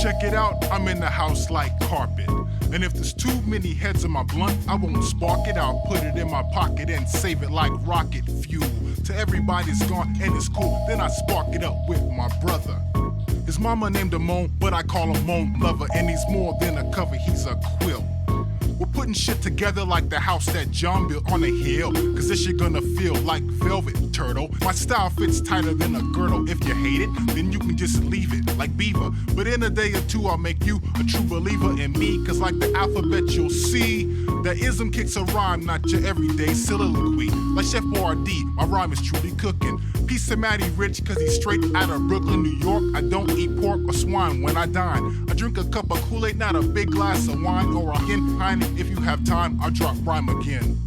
Check it out, I'm in the house like carpet. And if there's too many heads in my blunt, I won't spark it. I'll put it in my pocket and save it like rocket fuel. Till everybody's gone and it's cool, then I spark it up with my brother. His mama named him Moan, but I call him Moan Lover. And he's more than a cover, he's a quilt. We're putting shit together like the house that John built on a hill. Cause this shit gonna feel like velvet, turtle. My style fits tighter than a girdle. If you hate it, then you can just leave it like Beaver. But in a day or two, I'll make you a true believer in me. Cause like the alphabet, you'll see that ism kicks a rhyme, not your everyday soliloquy. Like Chef Boyardee, my rhyme is truly cooking. Peace to Matty Rich, cause he's straight out of Brooklyn, New York. I don't eat pork or swine when I dine. I drink a cup of Kool-Aid, not a big glass of wine or a Heineken. If you have time, I'll drop rhyme again.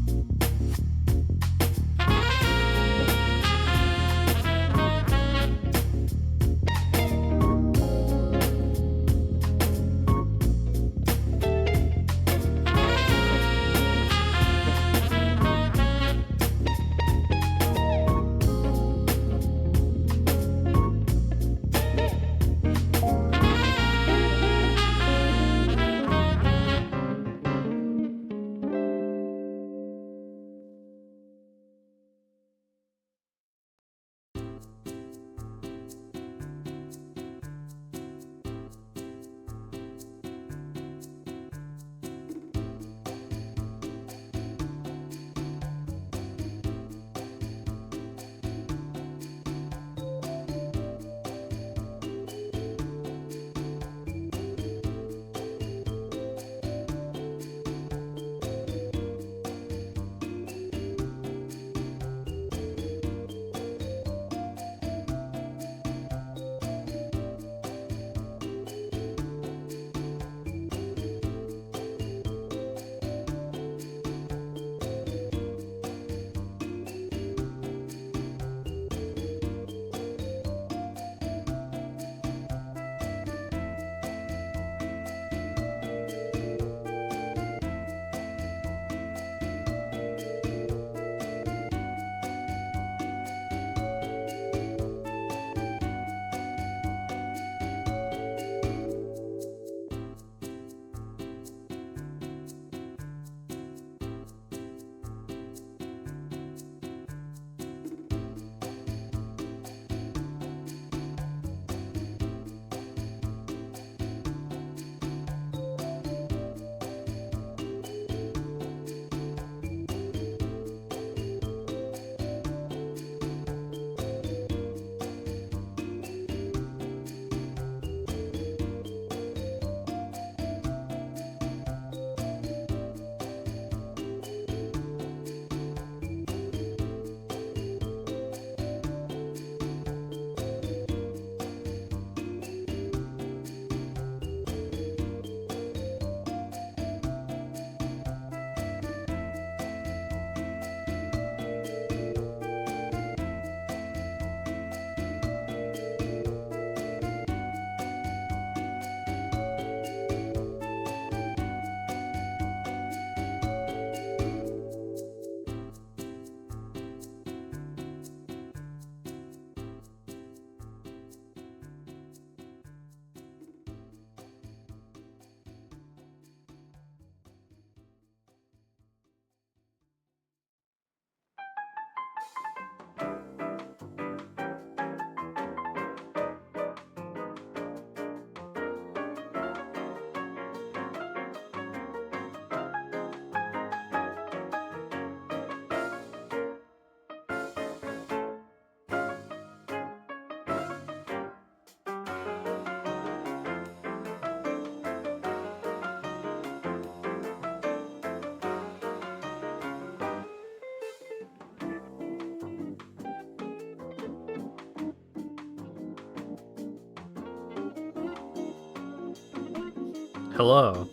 Hello.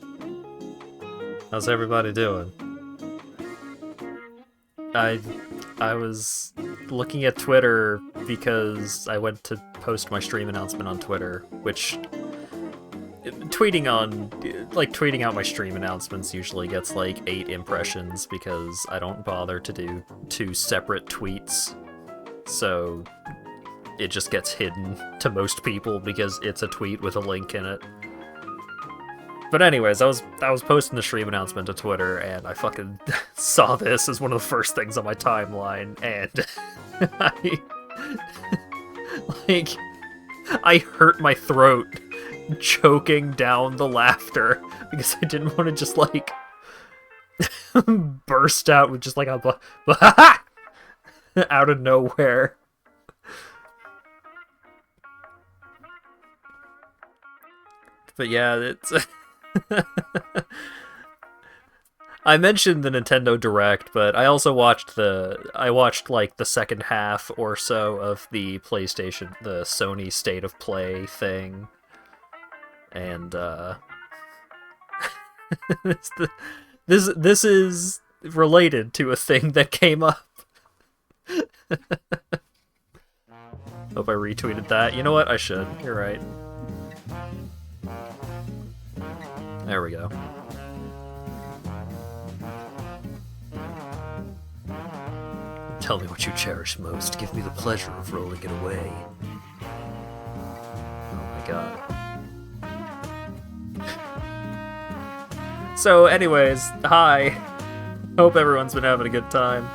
How's everybody doing? I was looking at Twitter because I went to post my stream announcement on Twitter, which tweeting out my stream announcements usually gets like 8 impressions because I don't bother to do 2 separate tweets. So it just gets hidden to most people because it's a tweet with a link in it. But anyways, I was posting the stream announcement to Twitter, and I fucking saw this as one of the first things on my timeline, and I hurt my throat choking down the laughter because I didn't want to just like burst out with just like a out of nowhere. But yeah, it's I mentioned the Nintendo Direct, but I also watched like the second half or so of the PlayStation, the Sony State of Play thing. And this is related to a thing that came up. Hope I retweeted that. You know what? I should. You're right. There we go. Tell me what you cherish most. Give me the pleasure of rolling it away. Oh my god. So anyways, hi. Hope everyone's been having a good time.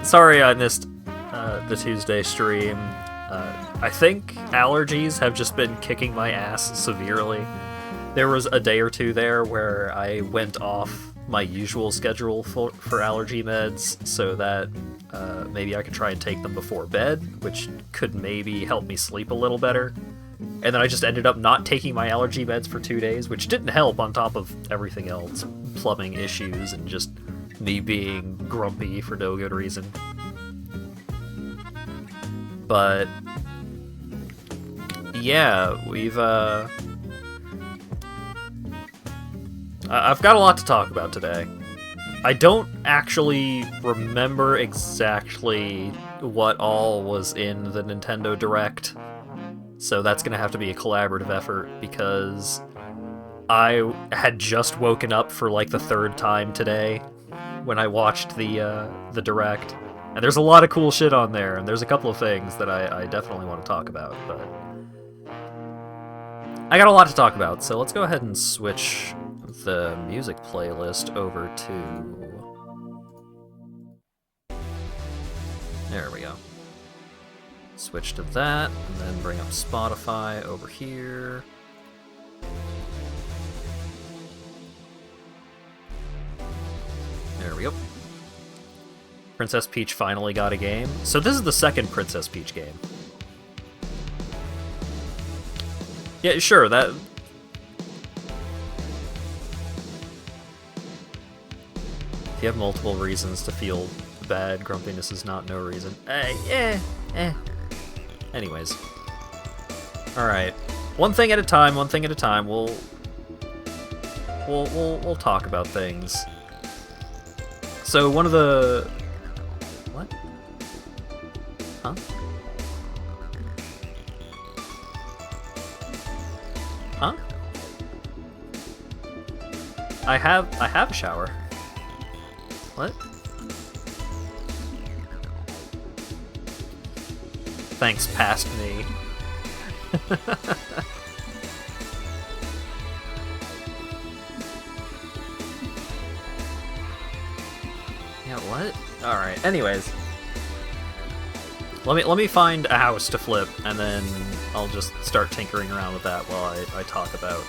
Sorry I missed the Tuesday stream. I think allergies have just been kicking my ass severely. There was a day or two there where I went off my usual schedule for allergy meds so that maybe I could try and take them before bed, which could maybe help me sleep a little better. And then I just ended up not taking my allergy meds for 2 days, which didn't help on top of everything else. Plumbing issues and just me being grumpy for no good reason. But yeah, I've got a lot to talk about today. I don't actually remember exactly what all was in the Nintendo Direct, so that's gonna have to be a collaborative effort because I had just woken up for like the third time today when I watched the Direct, and there's a lot of cool shit on there, and there's a couple of things that I definitely want to talk about, but I got a lot to talk about, so let's go ahead and switch the music playlist over to... There we go. Switch to that, and then bring up Spotify over here. There we go. Princess Peach finally got a game. So this is the second Princess Peach game. Yeah, sure, that... If you have multiple reasons to feel bad, grumpiness is not no reason. Anyways. Alright. One thing at a time, one thing at a time. We'll talk about things. So one of the... What? Huh? Huh? I have a shower. What? Thanks, past me. Yeah, what? Alright, anyways. Let me find a house to flip, and then I'll just start tinkering around with that while I talk about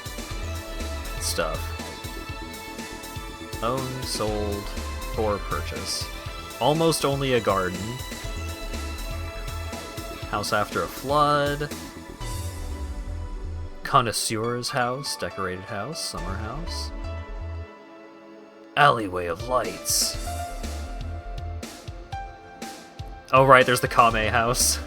stuff. Owned, sold, or purchase. Almost only a garden. House after a flood. Connoisseur's house, decorated house, summer house. Alleyway of lights. Oh right, there's the Kame house.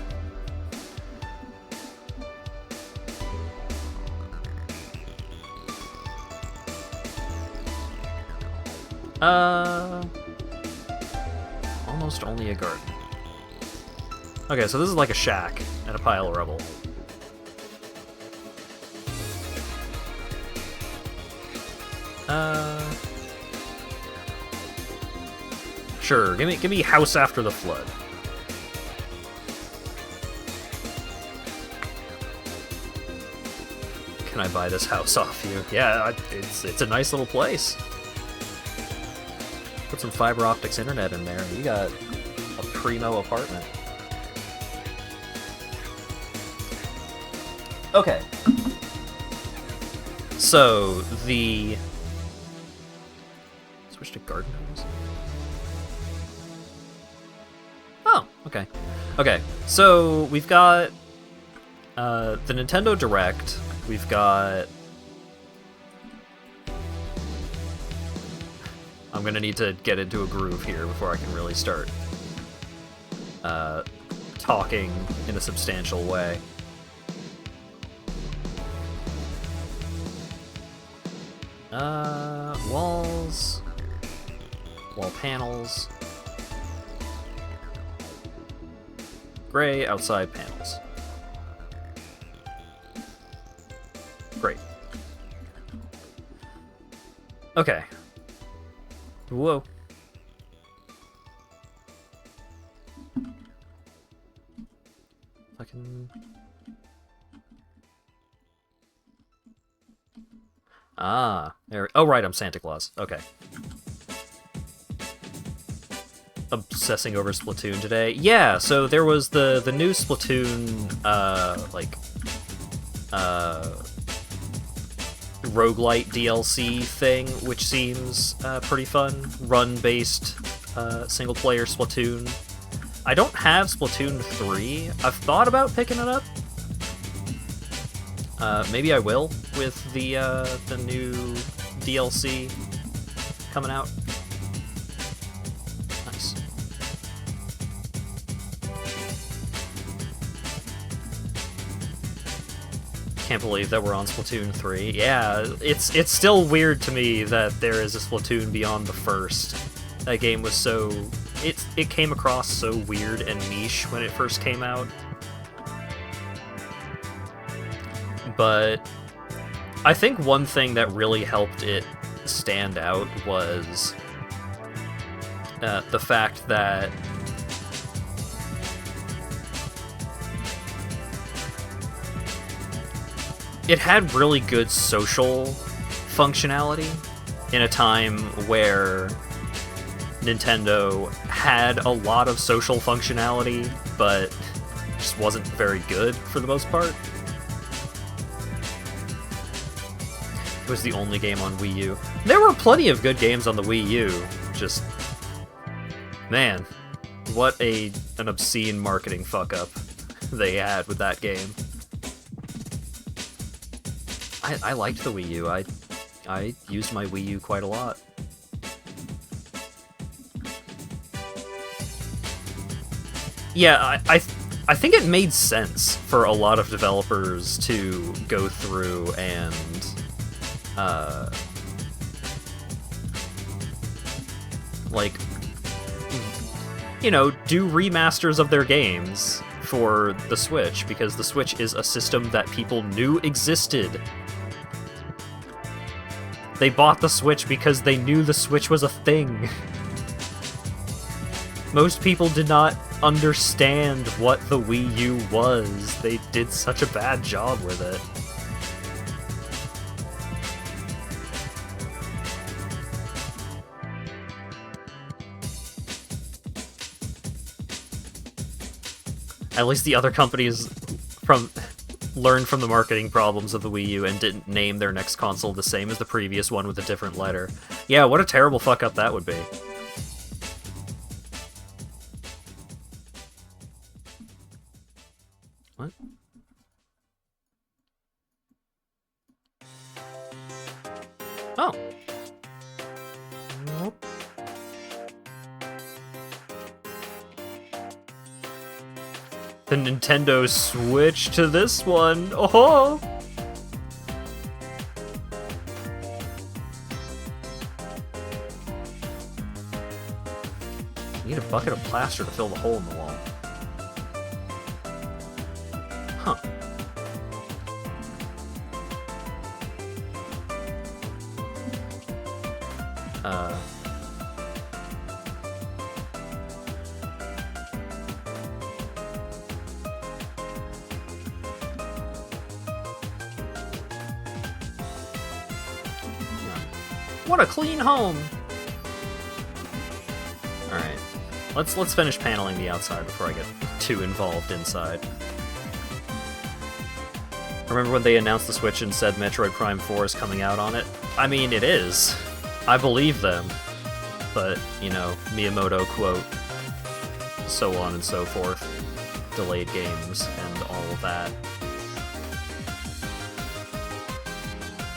Almost only a garden. Okay, so this is like a shack and a pile of rubble. Sure, give me house after the flood. Can I buy this house off you? Yeah, it's a nice little place. Put some fiber optics internet in there. You got a primo apartment. Okay. So, switch to garden hose. Oh, okay. Okay, so we've got the Nintendo Direct. We've got... I'm gonna need to get into a groove here before I can really start talking in a substantial way. Walls, wall panels, gray outside panels. Great. Okay. Whoa. Fucking... Ah, there. Oh, right, I'm Santa Claus. Okay. Obsessing over Splatoon today. Yeah, so there was the new Splatoon, roguelite DLC thing, which seems pretty fun. Run-based single-player Splatoon. I don't have Splatoon 3. I've thought about picking it up. Maybe I will with the new DLC coming out. Nice. Can't believe that we're on Splatoon 3. Yeah, it's still weird to me that there is a Splatoon beyond the first. That game was so... It came across so weird and niche when it first came out. But I think one thing that really helped it stand out was the fact that it had really good social functionality in a time where Nintendo had a lot of social functionality, but just wasn't very good for the most part. It was the only game on Wii U. There were plenty of good games on the Wii U, just... Man, what an obscene marketing fuck-up they had with that game. I liked the Wii U. I used my Wii U quite a lot. Yeah, I think it made sense for a lot of developers to go through and like, you know, do remasters of their games for the Switch, because the Switch is a system that people knew existed. They bought the Switch because they knew the Switch was a thing. Most people did not understand what the Wii U was. They did such a bad job with it. At least the other companies learned from the marketing problems of the Wii U and didn't name their next console the same as the previous one with a different letter. Yeah, what a terrible fuck up that would be. What? Oh. Nope. The Nintendo Switch to this one. Oh! Need a bucket of plaster to fill the hole in the wall. Huh. What a clean home! Alright. Let's finish paneling the outside before I get too involved inside. Remember when they announced the Switch and said Metroid Prime 4 is coming out on it? I mean, it is. I believe them. But, you know, Miyamoto quote, so on and so forth. Delayed games and all of that.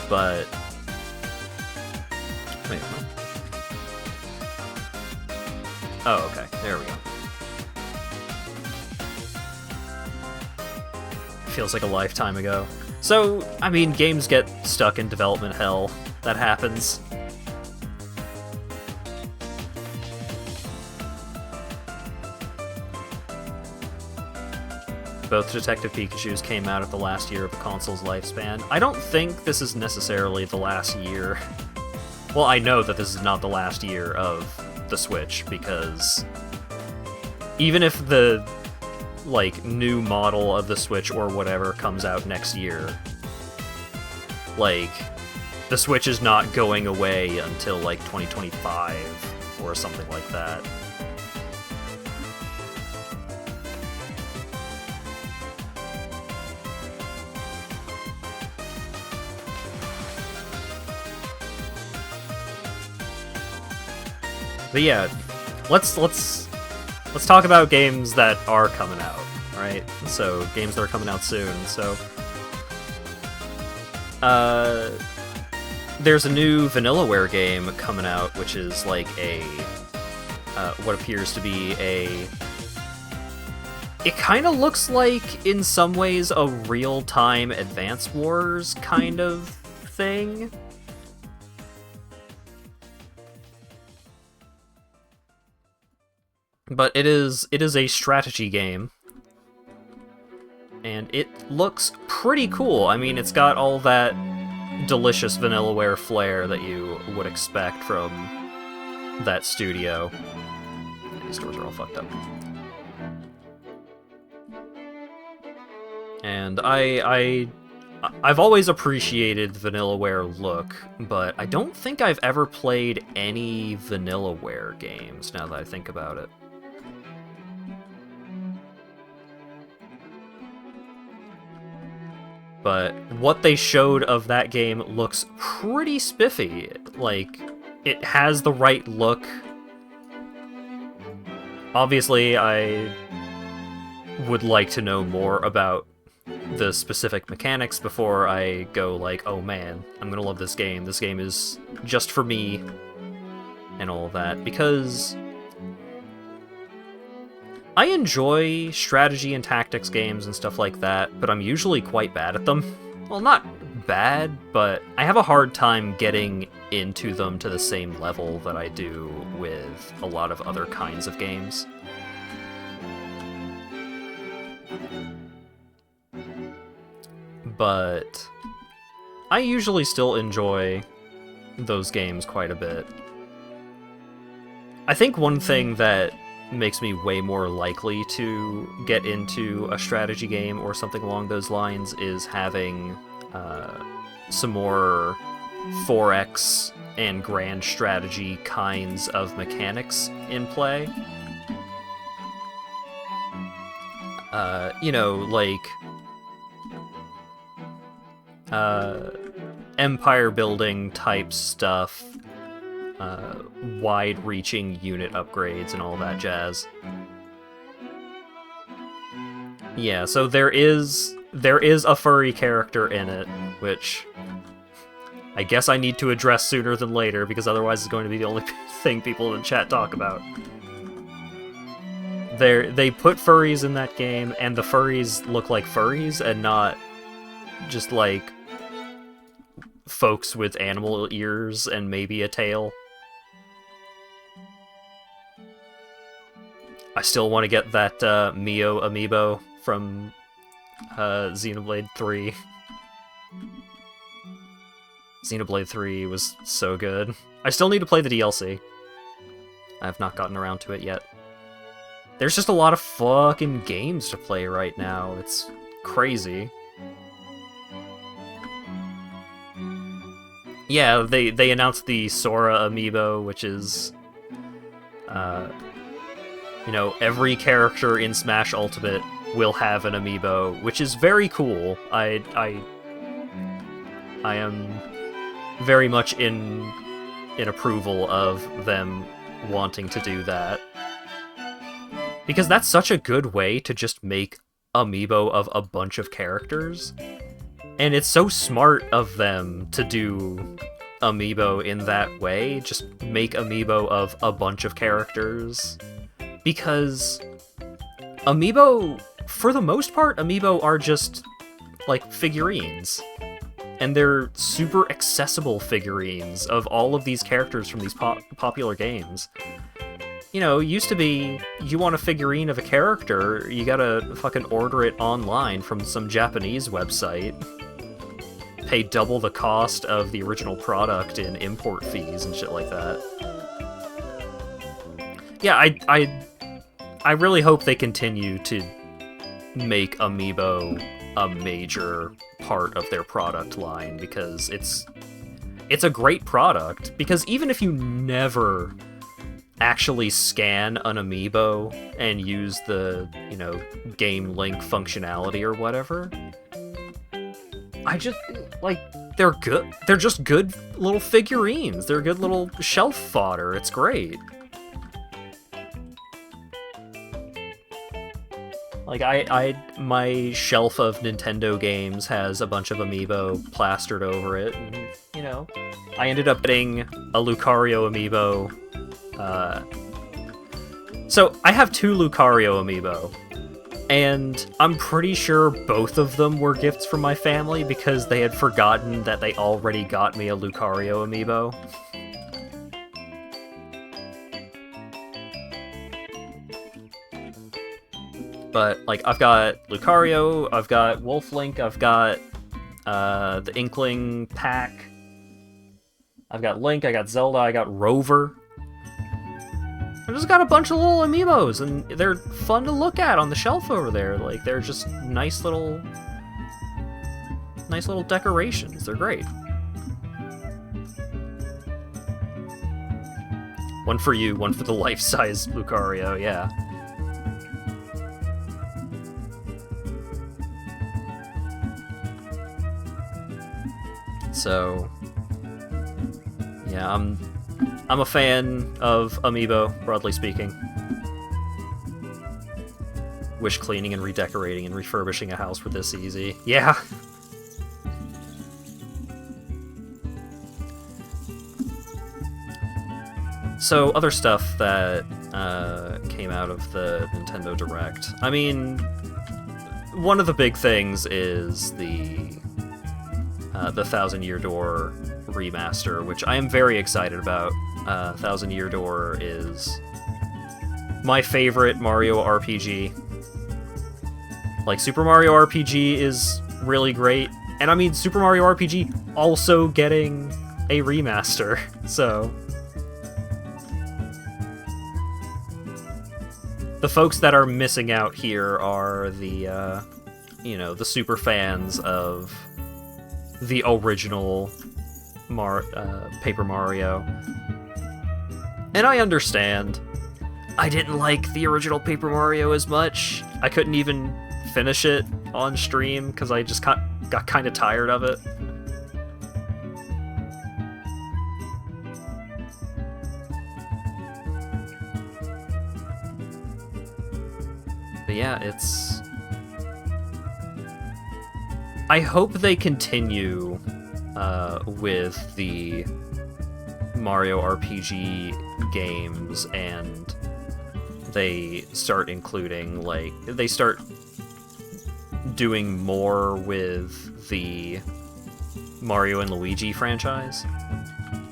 But... wait, what? Oh, okay. There we go. Feels like a lifetime ago. So, I mean, games get stuck in development hell. That happens. Both Detective Pikachus came out at the last year of the console's lifespan. I don't think this is necessarily the last year. Well, I know that this is not the last year of the Switch, because even if the like new model of the Switch or whatever comes out next year, like the Switch is not going away until like 2025 or something like that. But yeah, let's talk about games that are coming out, right? So, games that are coming out soon. So, there's a new Vanillaware game coming out, which is like a, what appears to be a... It kind of looks like, in some ways, a real-time Advance Wars kind of thing. But it is a strategy game, and it looks pretty cool. I mean, it's got all that delicious Vanillaware flair that you would expect from that studio. These doors are all fucked up. And I've always appreciated the Vanillaware look, but I don't think I've ever played any Vanillaware games, now that I think about it. But what they showed of that game looks pretty spiffy. Like, it has the right look. Obviously, I would like to know more about the specific mechanics before I go like, oh man, I'm gonna love this game. This game is just for me, and all of that, because I enjoy strategy and tactics games and stuff like that, but I'm usually quite bad at them. Well, not bad, but I have a hard time getting into them to the same level that I do with a lot of other kinds of games. But I usually still enjoy those games quite a bit. I think one thing that makes me way more likely to get into a strategy game or something along those lines is having some more 4X and grand strategy kinds of mechanics in play. You know, like empire building type stuff, wide-reaching unit upgrades and all that jazz. Yeah, so there is a furry character in it, which I guess I need to address sooner than later, because otherwise it's going to be the only thing people in the chat talk about. They put furries in that game, and the furries look like furries, and not just like folks with animal ears and maybe a tail. I still want to get that Mio amiibo from Xenoblade 3. Xenoblade 3 was so good. I still need to play the DLC. I have not gotten around to it yet. There's just a lot of fucking games to play right now. It's crazy. Yeah, they announced the Sora amiibo, which is, every character in Smash Ultimate will have an amiibo, which is very cool. I am very much in approval of them wanting to do that. Because that's such a good way to just make amiibo of a bunch of characters. And it's so smart of them to do amiibo in that way, just make amiibo of a bunch of characters. Because amiibo, for the most part, amiibo are just, like, figurines. And they're super accessible figurines of all of these characters from these popular games. You know, it used to be, you want a figurine of a character, you gotta fucking order it online from some Japanese website. Pay double the cost of the original product in import fees and shit like that. Yeah, I really hope they continue to make amiibo a major part of their product line, because it's a great product. Because even if you never actually scan an amiibo and use the, game link functionality or whatever, I just, they're good. They're just good little figurines. They're good little shelf fodder. It's great. Like, my shelf of Nintendo games has a bunch of amiibo plastered over it, and, I ended up getting a Lucario amiibo. So, I have 2 Lucario amiibo, and I'm pretty sure both of them were gifts from my family because they had forgotten that they already got me a Lucario amiibo. But, I've got Lucario, I've got Wolf Link, I've got the Inkling pack, I've got Link, I got Zelda, I got Rover. I just got a bunch of little amiibos, and they're fun to look at on the shelf over there. Like, they're just nice little decorations. They're great. One for you, one for the life-size Lucario, yeah. So, yeah, I'm a fan of amiibo, broadly speaking. Wish cleaning and redecorating and refurbishing a house were this easy. Yeah. So, other stuff that came out of the Nintendo Direct. I mean, one of the big things is the Thousand Year Door remaster, which I am very excited about. Thousand Year Door is my favorite Mario RPG. Like, Super Mario RPG is really great, and I mean, Super Mario RPG also getting a remaster, so... The folks that are missing out here are the, the super fans of the original Paper Mario. And I understand. I didn't like the original Paper Mario as much. I couldn't even finish it on stream because I just got kind of tired of it. But yeah, it's... I hope they continue with the Mario RPG games, and they start including, they start doing more with the Mario and Luigi franchise.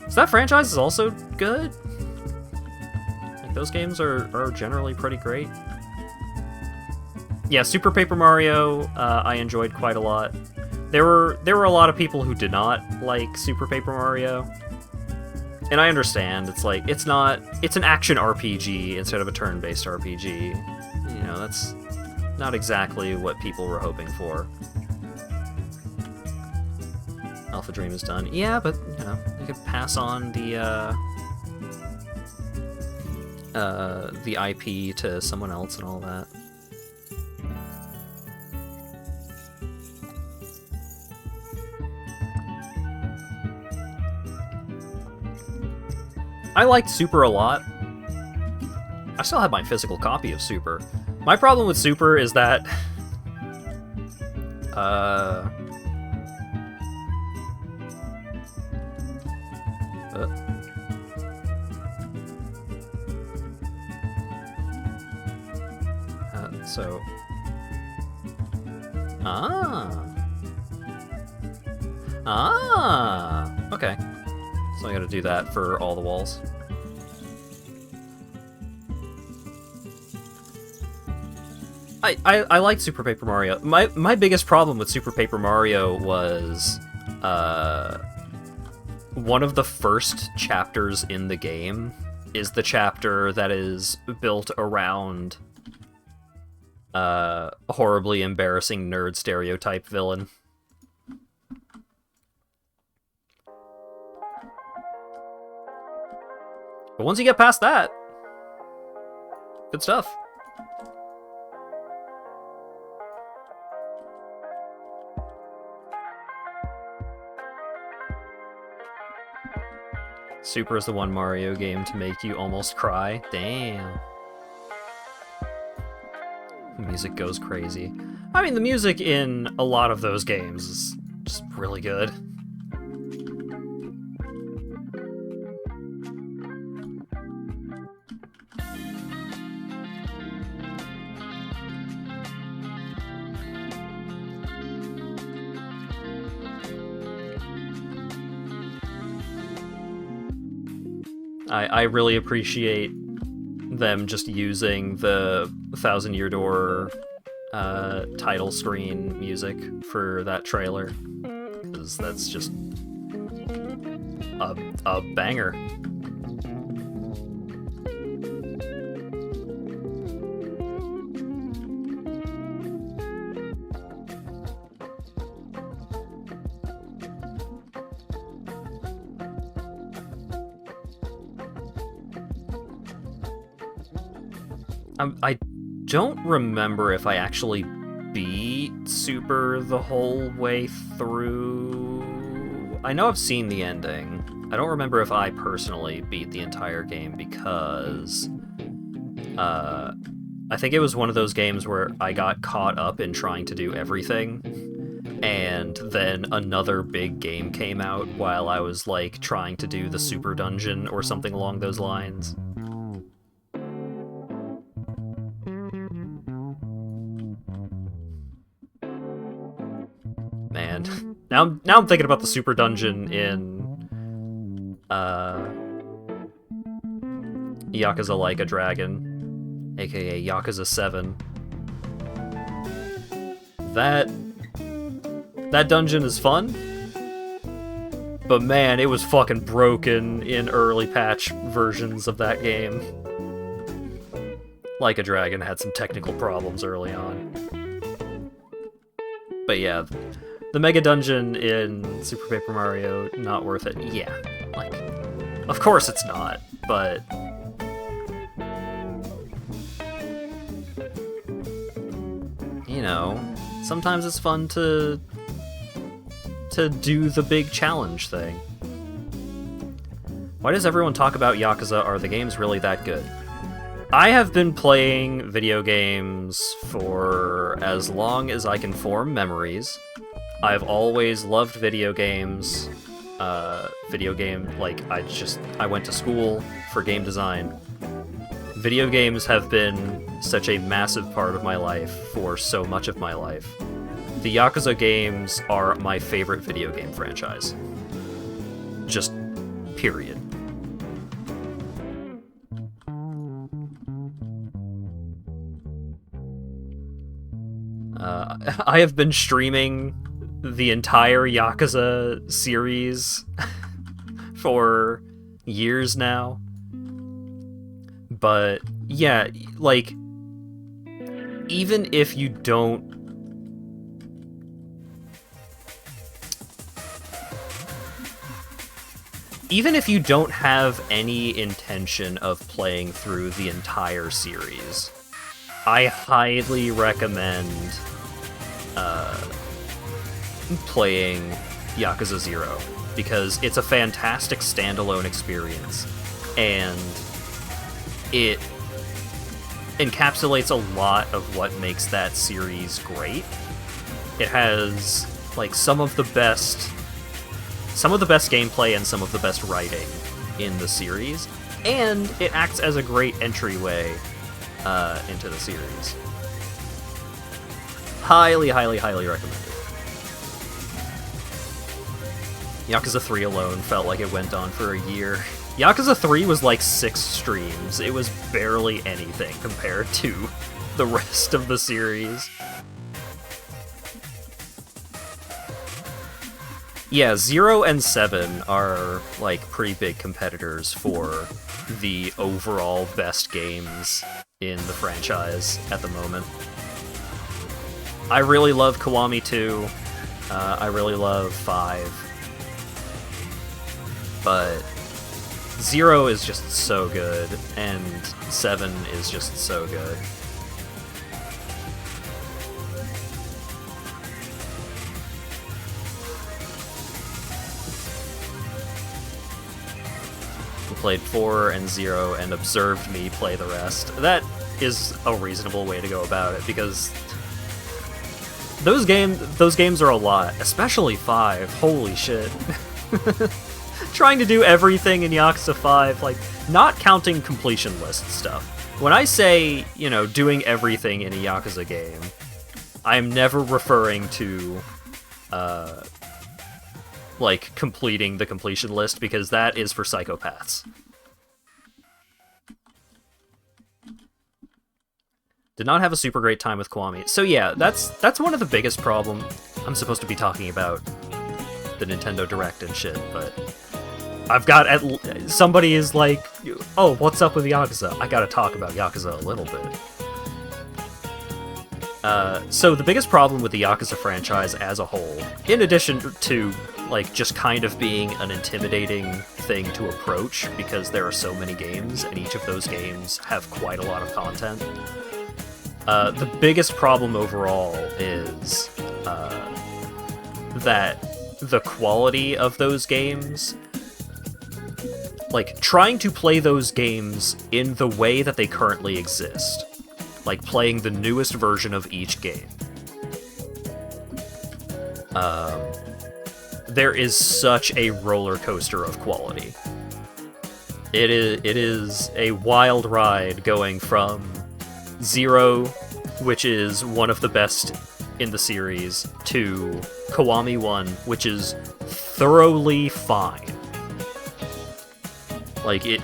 So that franchise is also good. Like, those games are generally pretty great. Yeah, Super Paper Mario, I enjoyed quite a lot. There were a lot of people who did not like Super Paper Mario, and I understand. It's an action RPG instead of a turn-based RPG. That's not exactly what people were hoping for. Alpha Dream is done. Yeah, but, you know, you could pass on the IP to someone else and all that. I liked Super a lot. I still have my physical copy of Super. My problem with Super is that... so... Okay. So I gotta do that for all the walls. I liked Super Paper Mario. My biggest problem with Super Paper Mario was one of the first chapters in the game is the chapter that is built around a horribly embarrassing nerd stereotype villain. But once you get past that, good stuff. Super is the one Mario game to make you almost cry. Damn. The music goes crazy. I mean, the music in a lot of those games is just really good. I really appreciate them just using the Thousand Year Door title screen music for that trailer, because that's just a banger. I don't remember if I actually beat Super the whole way through. I know I've seen the ending. I don't remember if I personally beat the entire game because I think it was one of those games where I got caught up in trying to do everything, and then another big game came out while I was like trying to do the Super Dungeon or something along those lines. Man, now I'm thinking about the Super Dungeon in Yakuza Like a Dragon, aka Yakuza 7. That dungeon is fun, but man, it was fucking broken in early patch versions of that game. Like a Dragon had some technical problems early on. But yeah, the Mega Dungeon in Super Paper Mario, not worth it. Yeah, like, of course it's not, but... you know, sometimes it's fun to do the big challenge thing. Why does everyone talk about Yakuza? Are the games really that good? I have been playing video games for as long as I can form memories. I've always loved video games. I went to school for game design. Video games have been such a massive part of my life for so much of my life. The Yakuza games are my favorite video game franchise. Just period. I have been streaming the entire Yakuza series for years now. But yeah, like, even if you don't... even if you don't have any intention of playing through the entire series, I highly recommend playing Yakuza 0, because it's a fantastic standalone experience, and it encapsulates a lot of what makes that series great. It has like some of the best gameplay and some of the best writing in the series, and it acts as a great entryway into the series. Highly, highly, highly recommended. Yakuza 3 alone felt like it went on for a year. Yakuza 3 was like 6 streams. It was barely anything compared to the rest of the series. Yeah, 0 and 7 are, like, pretty big competitors for the overall best games in the franchise at the moment. I really love Kiwami 2. I really love 5. But 0 is just so good, and 7 is just so good. Played 4 and 0 and observed me play the rest. That is a reasonable way to go about it, because those games are a lot, especially 5. Holy shit. Trying to do everything in Yakuza 5, like, not counting completion list stuff. When I say, you know, doing everything in a Yakuza game, I'm never referring to, like, completing the completion list, because that is for psychopaths. Did not have a super great time with Kiwami. So yeah, that's one of the biggest problems. I'm supposed to be talking about the Nintendo Direct and shit, but I've got somebody is like, oh, what's up with Yakuza? I gotta talk about Yakuza a little bit. So the biggest problem with the Yakuza franchise as a whole, in addition to, like, just kind of being an intimidating thing to approach, because there are so many games, and each of those games have quite a lot of content, the biggest problem overall is that the quality of those games, like, trying to play those games in the way that they currently exist, like playing the newest version of each game. There is such a roller coaster of quality. It is a wild ride going from 0, which is one of the best in the series, to Kiwami 1, which is thoroughly fine. Like, it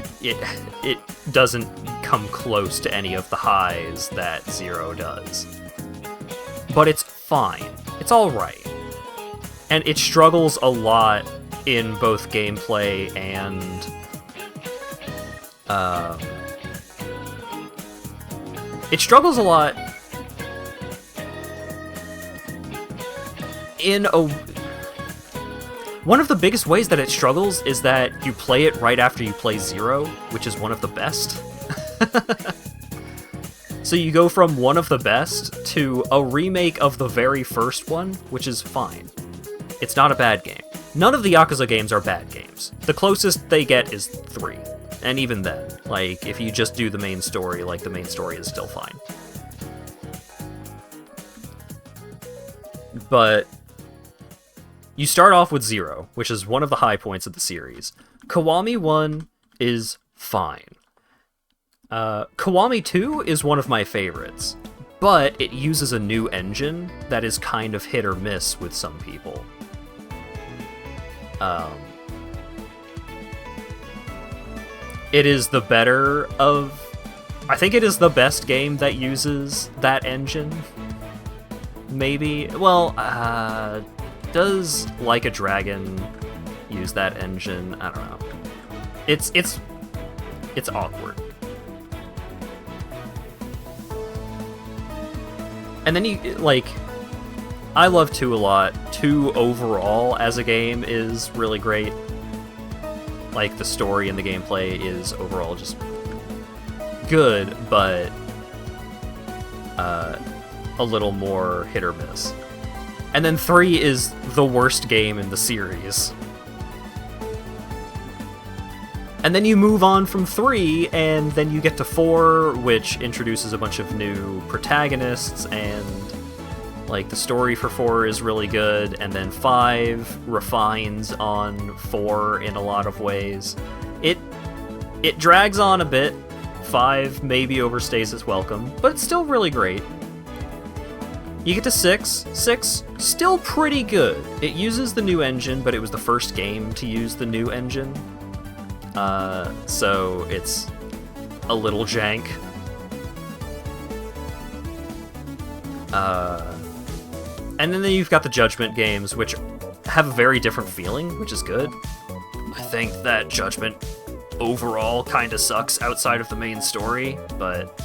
doesn't come close to any of the highs that 0 does. But it's fine. It's alright. And it struggles a lot in both gameplay and it struggles a lot in a... One of the biggest ways that it struggles is that you play it right after you play 0, which is one of the best. So you go from one of the best to a remake of the very first one, which is fine. It's not a bad game. None of the Yakuza games are bad games. The closest they get is 3. And even then, like, if you just do the main story, like, the main story is still fine. But you start off with 0, which is one of the high points of the series. Kiwami 1 is fine. Kiwami 2 is one of my favorites, but it uses a new engine that is kind of hit or miss with some people. It is the better of... I think it is the best game that uses that engine. Maybe. Well, does Like a Dragon use that engine? I don't know. It's awkward. And then you, like... I love 2 a lot. 2 overall as a game is really great. Like, the story and the gameplay is overall just good, but a little more hit or miss. And then 3 is the worst game in the series. And then you move on from 3, and then you get to 4, which introduces a bunch of new protagonists, and like the story for 4 is really good, and then 5 refines on 4 in a lot of ways. It drags on a bit. 5 maybe overstays its welcome, but it's still really great. You get to 6. 6, still pretty good. It uses the new engine, but it was the first game to use the new engine. So it's a little jank. And then you've got the Judgment games, which have a very different feeling, which is good. I think that Judgment overall kind of sucks outside of the main story, but...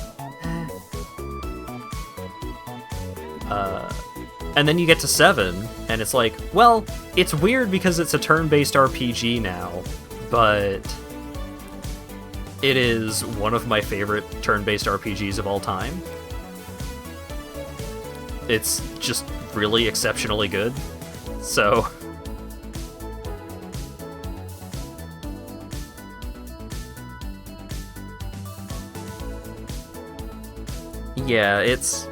and then you get to 7, and it's like, well, it's weird because it's a turn-based RPG now, but it is one of my favorite turn-based RPGs of all time. It's just really exceptionally good, so... yeah, it's...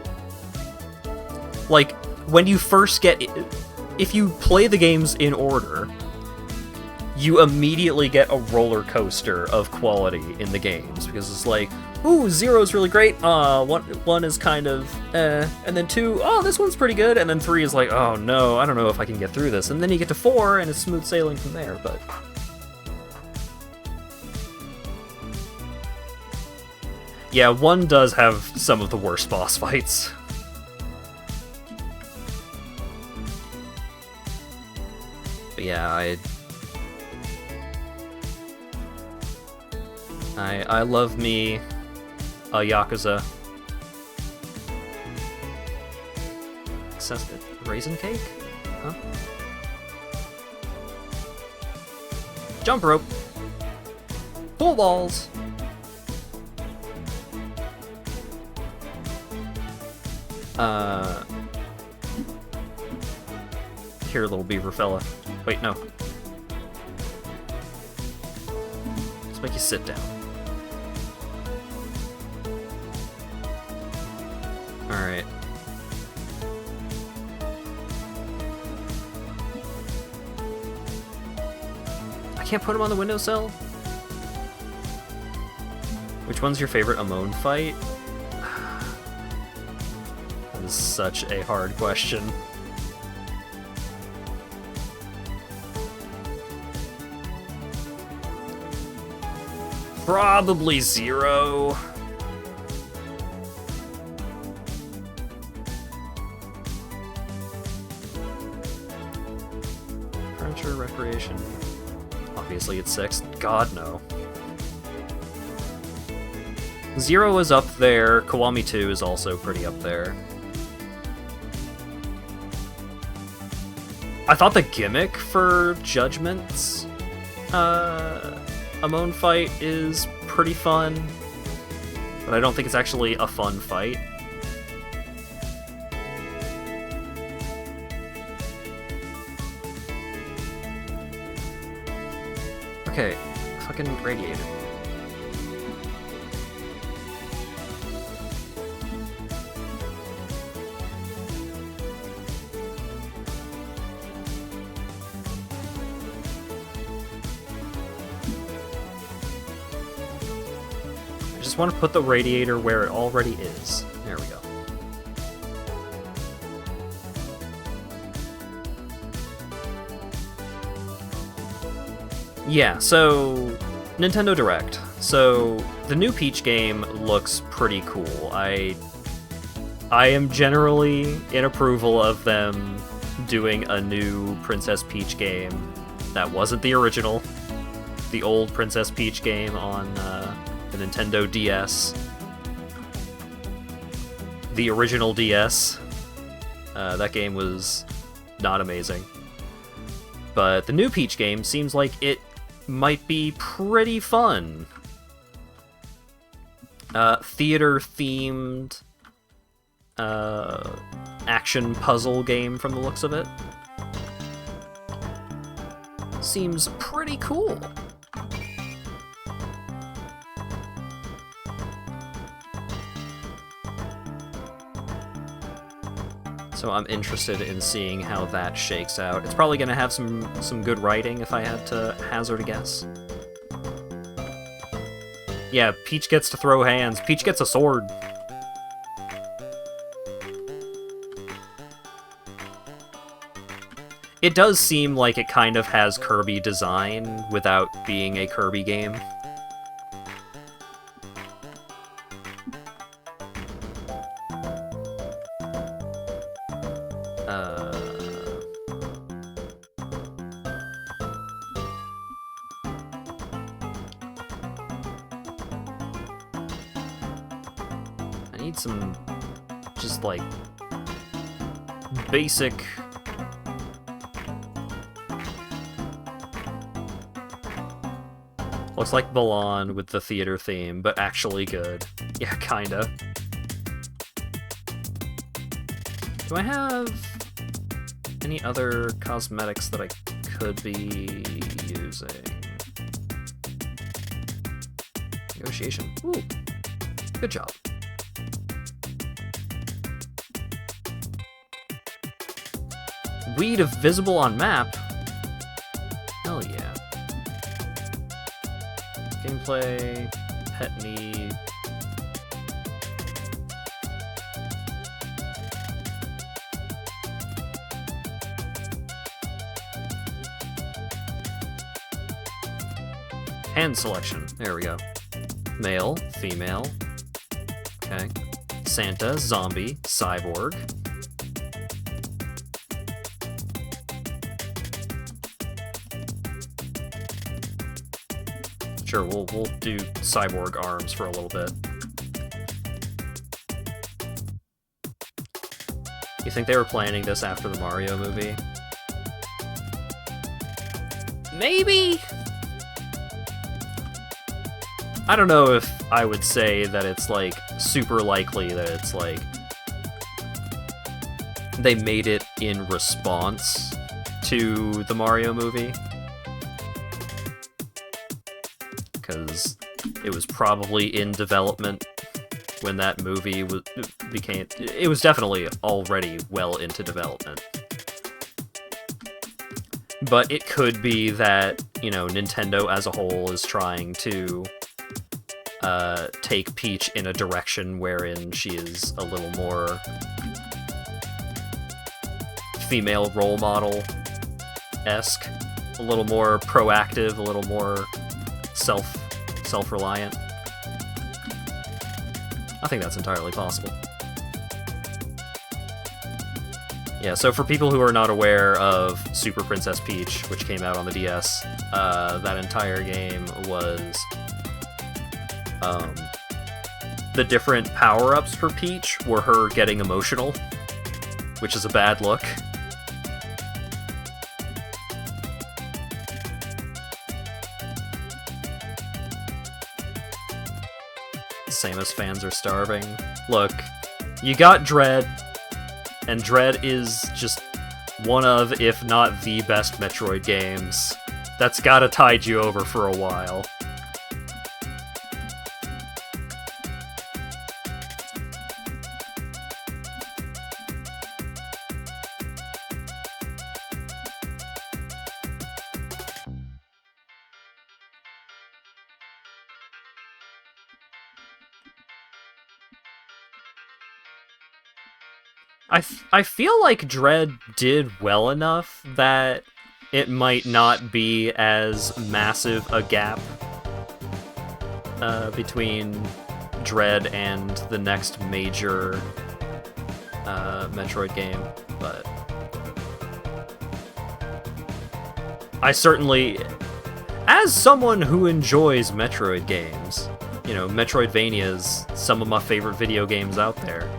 like, when you first get... if you play the games in order, you immediately get a roller coaster of quality in the games, because it's like, ooh, 0 is really great, 1 is kind of and then 2, oh, this one's pretty good, and then 3 is like, oh no, I don't know if I can get through this, and then you get to 4, and it's smooth sailing from there, but... yeah, 1 does have some of the worst boss fights. But yeah, I love me a Yakuza. Raisin cake? Huh? Jump rope. Pool balls. Here, little beaver fella. Wait, no. Let's make you sit down. Alright. I can't put him on the windowsill? Which one's your favorite Amon fight? That is such a hard question. Probably 0. Furniture, recreation. Obviously it's 6. God, no. 0 is up there. Kiwami 2 is also pretty up there. I thought the gimmick for Judgment's Amon fight is pretty fun, but I don't think it's actually a fun fight. Okay, fucking radiator. I just want to put the radiator where it already is. There we go. Yeah, so Nintendo Direct. So the new Peach game looks pretty cool. I am generally in approval of them doing a new Princess Peach game that wasn't the original. The old Princess Peach game on the Nintendo DS. The original DS. That game was not amazing. But the new Peach game seems like it might be pretty fun. Theater-themed action puzzle game from the looks of it. Seems pretty cool. So I'm interested in seeing how that shakes out. It's probably gonna have some good writing if I had to hazard a guess. Yeah, Peach gets to throw hands. Peach gets a sword. It does seem like it kind of has Kirby design without being a Kirby game. I need some just like basic looks like Balan with the theater theme, but actually good. Yeah, kinda. Do I have any other cosmetics that I could be using? Negotiation. Ooh. Good job. Weed if visible on map? Hell yeah. Gameplay, pet need. Hand selection. There we go. Male, female. Okay. Santa, zombie, cyborg. Sure, we'll do cyborg arms for a little bit. You think they were planning this after the Mario movie? Maybe? I don't know if I would say that it's, like, super likely that it's, like, they made it in response to the Mario movie. Because it was probably in development when that movie became... It was definitely already well into development. But it could be that, you know, Nintendo as a whole is trying to take Peach in a direction wherein she is a little more female role model-esque, a little more proactive, a little more self-reliant. I think that's entirely possible. Yeah, so for people who are not aware of Super Princess Peach, which came out on the DS, that entire game was the different power-ups for Peach were her getting emotional, which is a bad look. Samus fans are starving. Look, you got Dread, and Dread is just one of, if not the best Metroid games. That's gotta tide you over for a while. I feel like Dread did well enough that it might not be as massive a gap between Dread and the next major Metroid game, but I certainly, as someone who enjoys Metroid games, you know, Metroidvania's some of my favorite video games out there.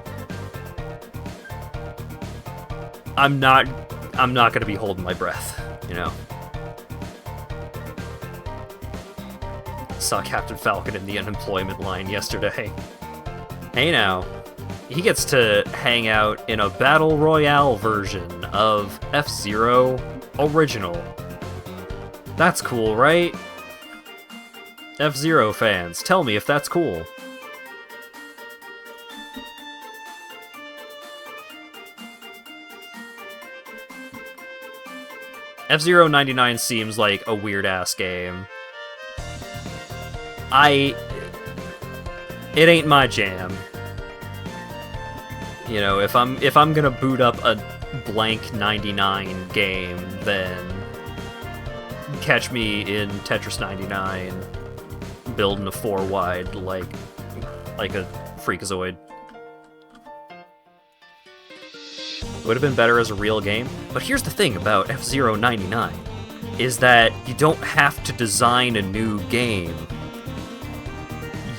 I'm not gonna be holding my breath, you know. Saw Captain Falcon in the unemployment line yesterday. Hey now, he gets to hang out in a Battle Royale version of F-Zero Original. That's cool, right? F-Zero fans, tell me if that's cool. F-Zero 99 seems like a weird-ass game. It ain't my jam. You know, if I'm gonna boot up a blank 99 game, then catch me in Tetris 99 building a 4-wide like a freakazoid. It would have been better as a real game, but here's the thing about F-Zero 99, is that you don't have to design a new game.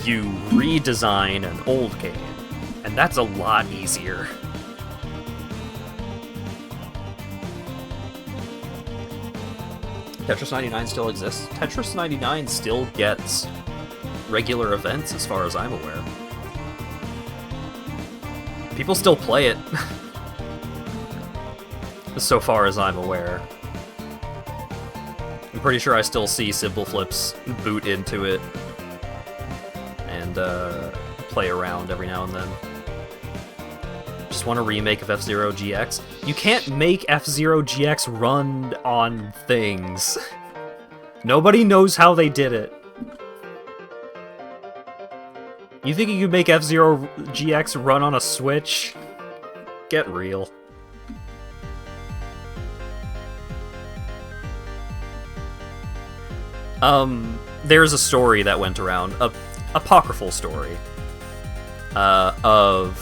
You redesign an old game, and that's a lot easier. Tetris 99 still exists. Tetris 99 still gets regular events, as far as I'm aware. People still play it. So far as I'm aware. I'm pretty sure I still see Simple Flips boot into it and play around every now and then. Just want a remake of F-Zero GX. You can't make F-Zero GX run on things. Nobody knows how they did it. You think you could make F-Zero GX run on a Switch? Get real. There's a story that went around, a apocryphal story, of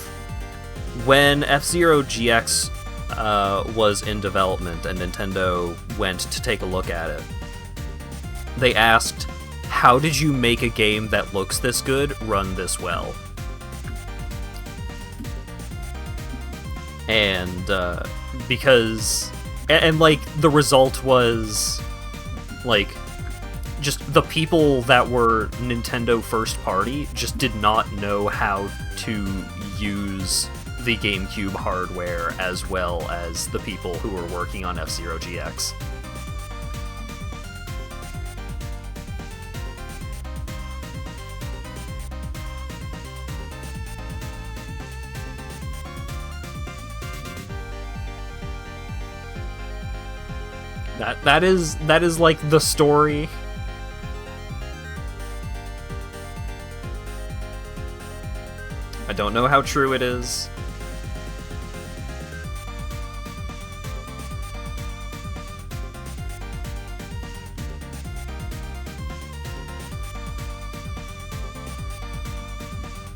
when F-Zero GX was in development and Nintendo went to take a look at it. They asked, how did you make a game that looks this good run this well? And, because... And, like, the result was, like... just the people that were Nintendo first party just did not know how to use the GameCube hardware as well as the people who were working on F-Zero GX. That is like the story. I don't know how true it is.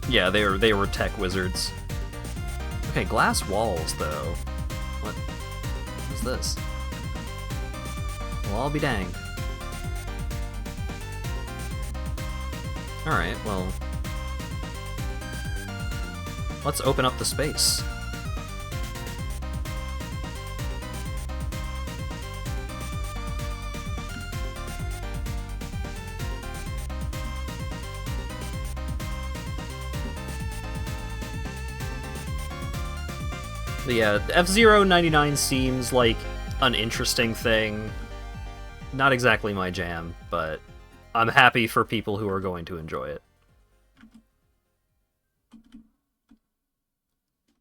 Yeah, they were tech wizards. Okay, glass walls though. What is this? Well, I'll be danged. Alright, well... let's open up the space. But yeah, F-Zero 99 seems like an interesting thing. Not exactly my jam, but I'm happy for people who are going to enjoy it.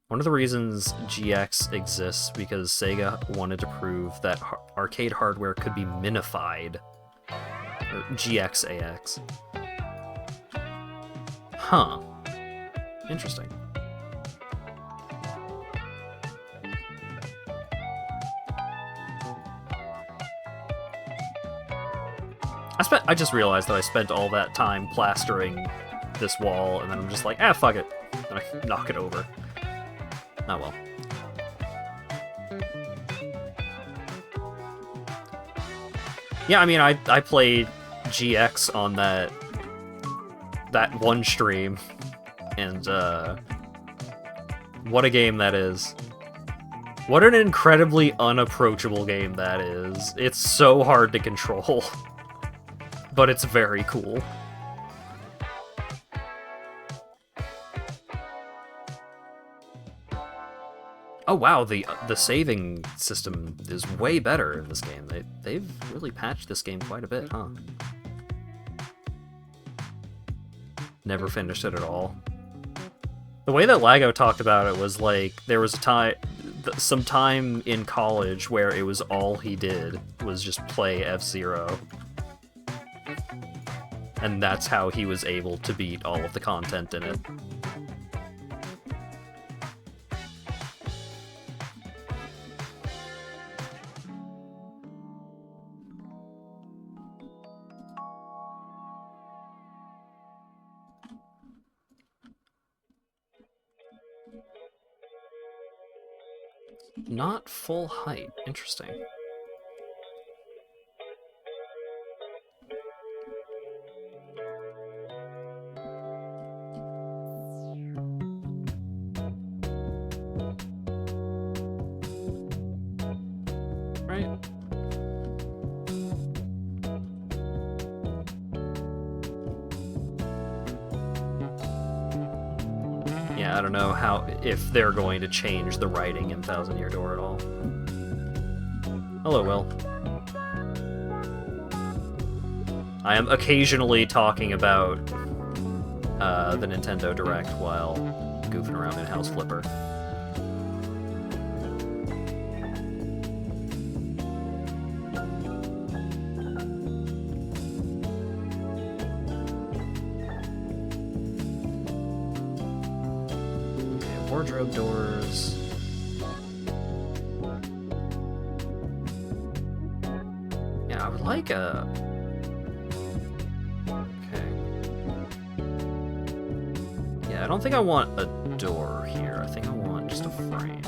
One of the reasons GX exists because Sega wanted to prove that arcade hardware could be minified. Or GXAX. Huh. Interesting. I just realized that I spent all that time plastering this wall, and then I'm just like, ah, fuck it. And I knock it over. Oh well. Yeah, I mean, I played GX on that one stream, and what a game that is. What an incredibly unapproachable game that is. It's so hard to control. But it's very cool. Oh wow, the saving system is way better in this game. They've really patched this game quite a bit, huh? Never finished it at all. The way that Lago talked about it was like there was some time in college where it was all he did was just play F-Zero. And that's how he was able to beat all of the content in it. Not full height. Interesting. Right. Yeah, I don't know if they're going to change the writing in Thousand Year Door at all. Hello, Will. I am occasionally talking about the Nintendo Direct while goofing around in House Flipper. Wardrobe doors. Yeah, I would like a... Okay. Yeah, I don't think I want a door here. I think I want just a frame.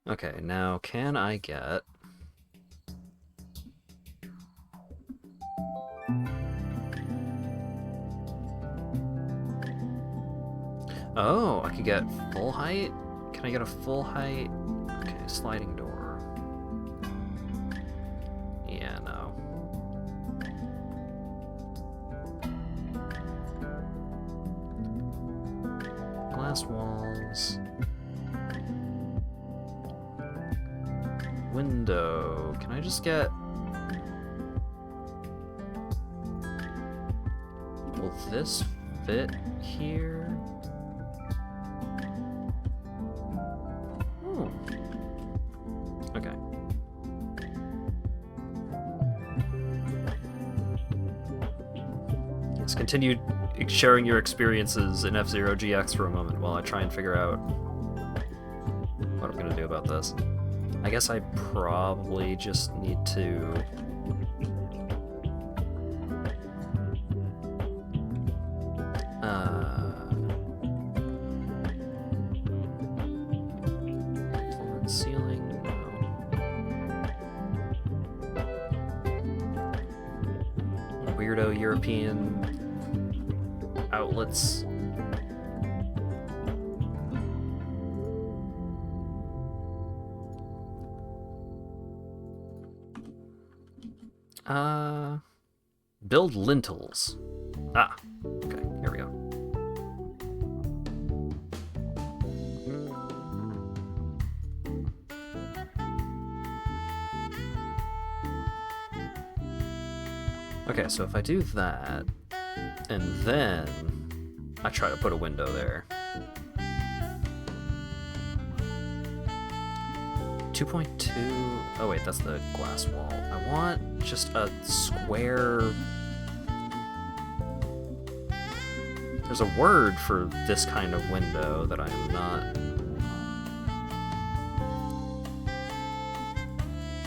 Okay, now can I get... Oh, I could get full height? Can I get a full height? Okay, sliding door. Yeah, no. Glass walls. Window. Can I just get... Will this fit here? Oh. Okay. Let's continue sharing your experiences in F-Zero GX for a moment while I try and figure out what I'm gonna do about this. I guess I probably just need to... Floor and ceiling, no. Weirdo European outlets. Build lintels. Ah, okay, here we go. Okay, so if I do that, and then I try to put a window there. 2.2, oh wait, that's the glass wall. I want just a square... There's a word for this kind of window that I am not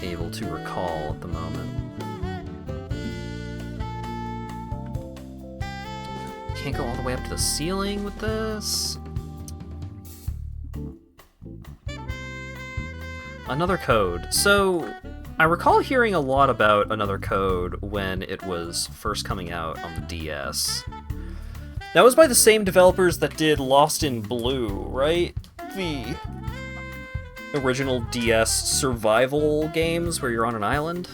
able to recall at the moment. Can't go all the way up to the ceiling with this. Another Code. So, I recall hearing a lot about Another Code when it was first coming out on the DS. That was by the same developers that did Lost in Blue, right? original DS survival games where you're on an island.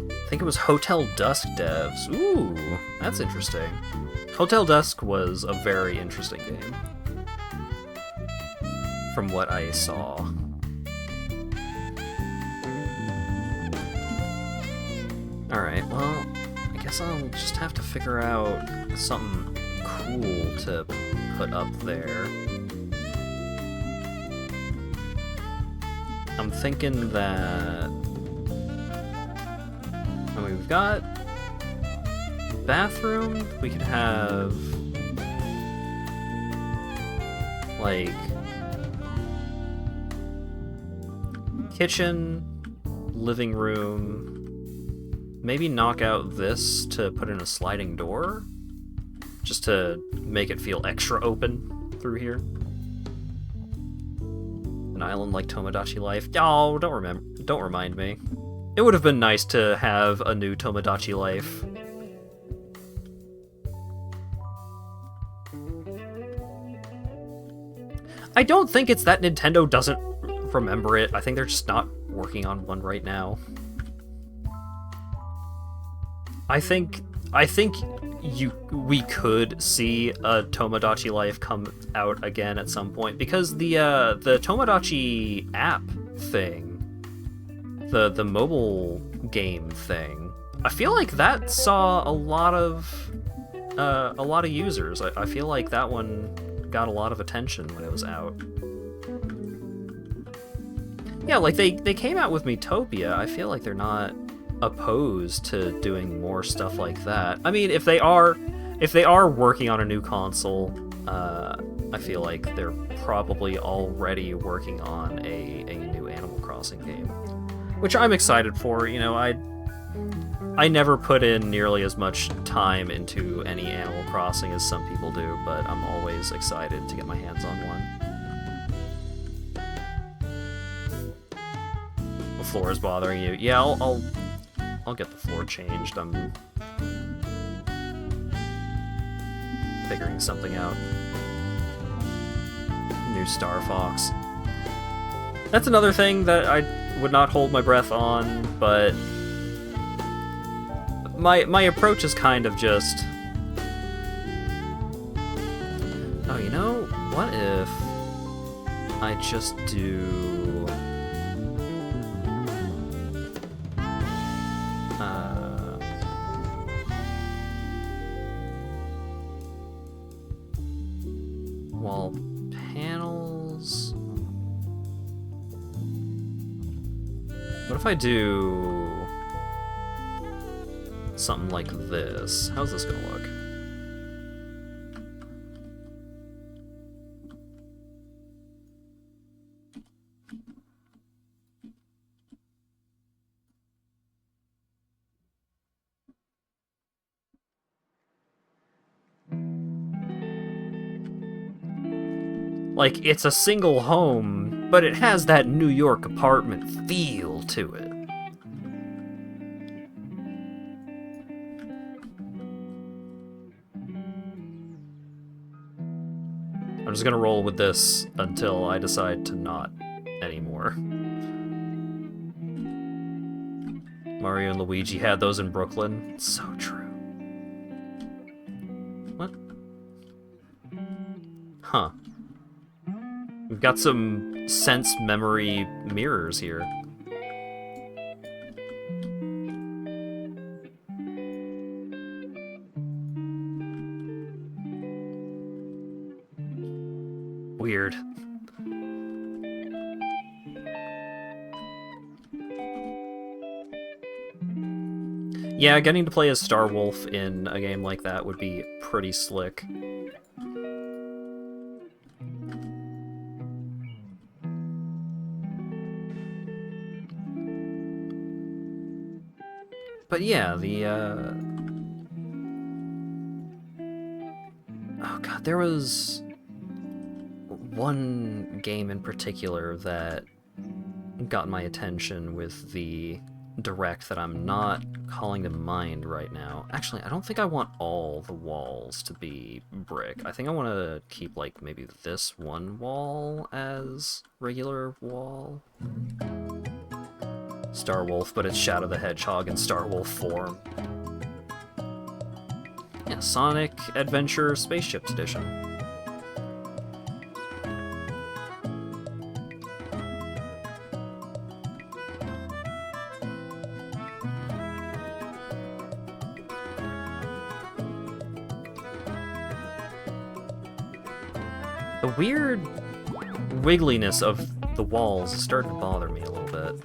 I think it was Hotel Dusk devs. Ooh, that's interesting. Hotel Dusk was a very interesting game, from what I saw. Alright, well, I guess I'll just have to figure out something cool to put up there. I'm thinking that... I mean, we've got bathroom. We could have like kitchen, living room. Maybe knock out this to put in a sliding door, just to make it feel extra open through here. An island like Tomodachi Life. Oh, don't remind me. It would have been nice to have a new Tomodachi Life. I don't think it's that Nintendo doesn't remember it. I think they're just not working on one right now. I think we could see a Tomodachi Life come out again at some point, because the Tomodachi app thing, the mobile game thing, I feel like that saw a lot of users. I feel like that one got a lot of attention when it was out. Yeah, like they came out with Miitopia. I feel like they're not opposed to doing more stuff like that. I mean, if they are working on a new console, I feel like they're probably already working on a new Animal Crossing game, which I'm excited for. You know, I never put in nearly as much time into any Animal Crossing as some people do, but I'm always excited to get my hands on one. The floor is bothering you. Yeah, I'll get the floor changed. I'm figuring something out. New Star Fox. That's another thing that I would not hold my breath on, but my approach is kind of just, oh, you know, what if I just do wall panels? What if I do something like this? How's this gonna look? Like, it's a single home, but it has that New York apartment feel to it. I'm just gonna roll with this until I decide to not anymore. Mario and Luigi had those in Brooklyn. So true. What? Huh. We've got some sense memory mirrors here. Weird. Yeah, getting to play as Star Wolf in a game like that would be pretty slick. But yeah, the, oh god, there was one game in particular that got my attention with the direct that I'm not calling to mind right now. Actually, I don't think I want all the walls to be brick. I think I want to keep, like, maybe this one wall as regular wall. Starwolf, but it's Shadow the Hedgehog in Starwolf form. Yeah, Sonic Adventure Spaceships Edition. The weird wiggliness of the walls is starting to bother me a little bit.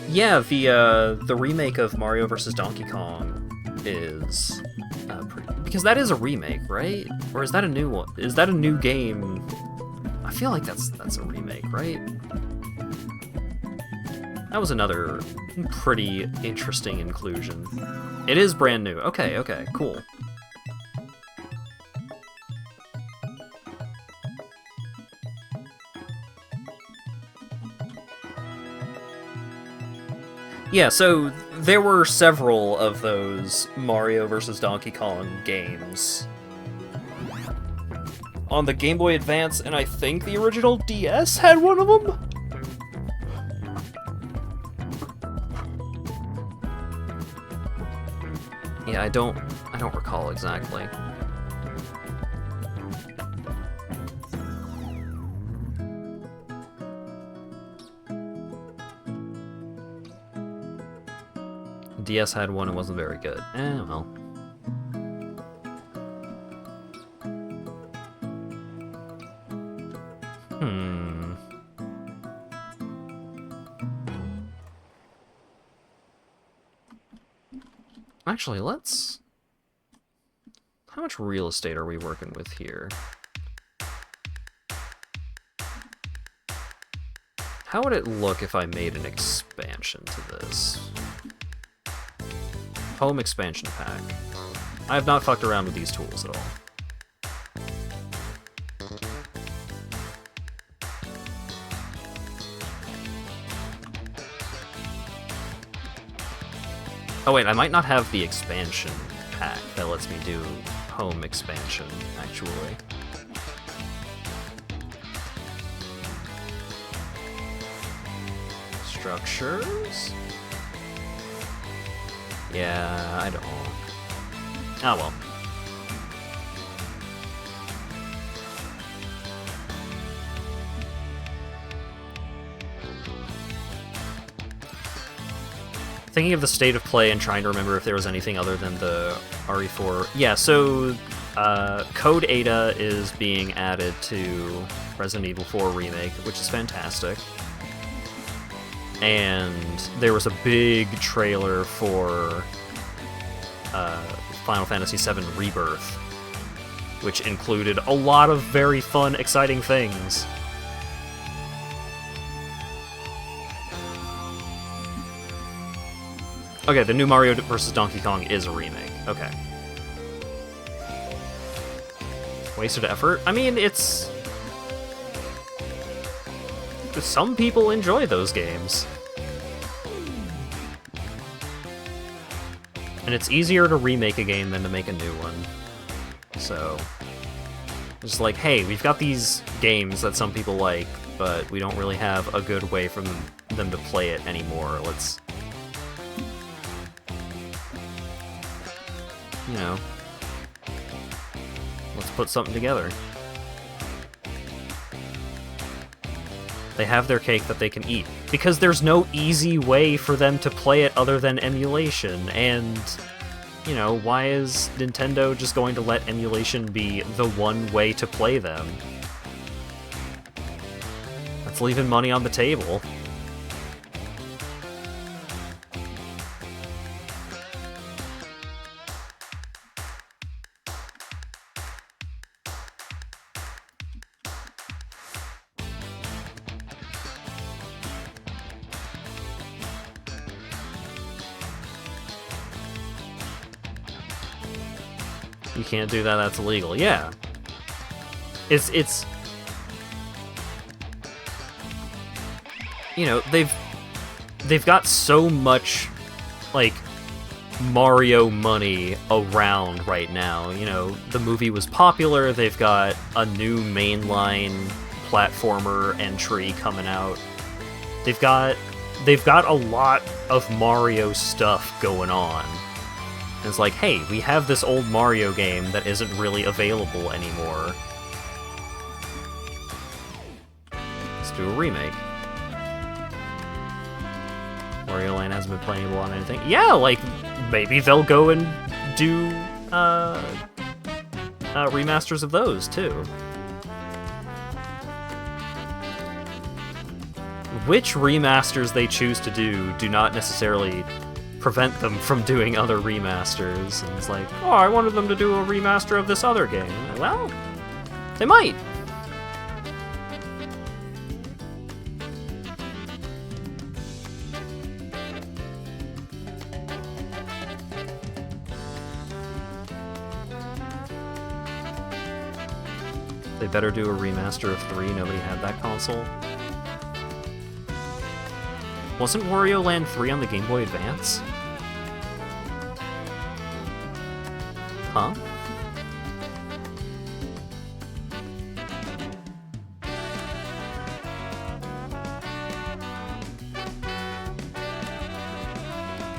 Yeah, the remake of Mario vs. Donkey Kong is because that is a remake, right? Or is that a new one? Is that a new game? I feel like that's a remake, right? That was another pretty interesting inclusion. It is brand new. Okay, cool. Yeah, so there were several of those Mario vs. Donkey Kong games on the Game Boy Advance, and I think the original DS had one of them? Yeah, I don't recall exactly. DS had one, it wasn't very good. Well. Actually, let's... How much real estate are we working with here? How would it look if I made an expansion to this? Home expansion pack. I have not fucked around with these tools at all. Oh wait, I might not have the expansion pack that lets me do home expansion, actually. Structures? Yeah, I don't. Oh well. Thinking of the state of play and trying to remember if there was anything other than the RE4. Yeah, so Code Ada is being added to Resident Evil 4 Remake, which is fantastic. And there was a big trailer for Final Fantasy VII Rebirth, which included a lot of very fun, exciting things. Okay, the new Mario vs. Donkey Kong is a remake. Okay. Wasted effort? I mean, it's... Some people enjoy those games. And it's easier to remake a game than to make a new one. So... It's like, hey, we've got these games that some people like, but we don't really have a good way for them to play it anymore. Let's... You know, let's put something together. They have their cake that they can eat, because there's no easy way for them to play it other than emulation, and, you know, why is Nintendo just going to let emulation be the one way to play them? That's leaving money on the table. You can't do that, that's illegal. Yeah. It's you know, they've got so much, like, Mario money around right now. You know, the movie was popular, they've got a new mainline platformer entry coming out. They've got a lot of Mario stuff going on. And it's like, hey, we have this old Mario game that isn't really available anymore. Let's do a remake. Wario Land hasn't been playable on anything. Yeah, like, maybe they'll go and do remasters of those, too. Which remasters they choose to do not necessarily prevent them from doing other remasters. And it's like, oh, I wanted them to do a remaster of this other game. Well, they might. They better do a remaster of 3, nobody had that console. Wasn't Wario Land 3 on the Game Boy Advance? Huh?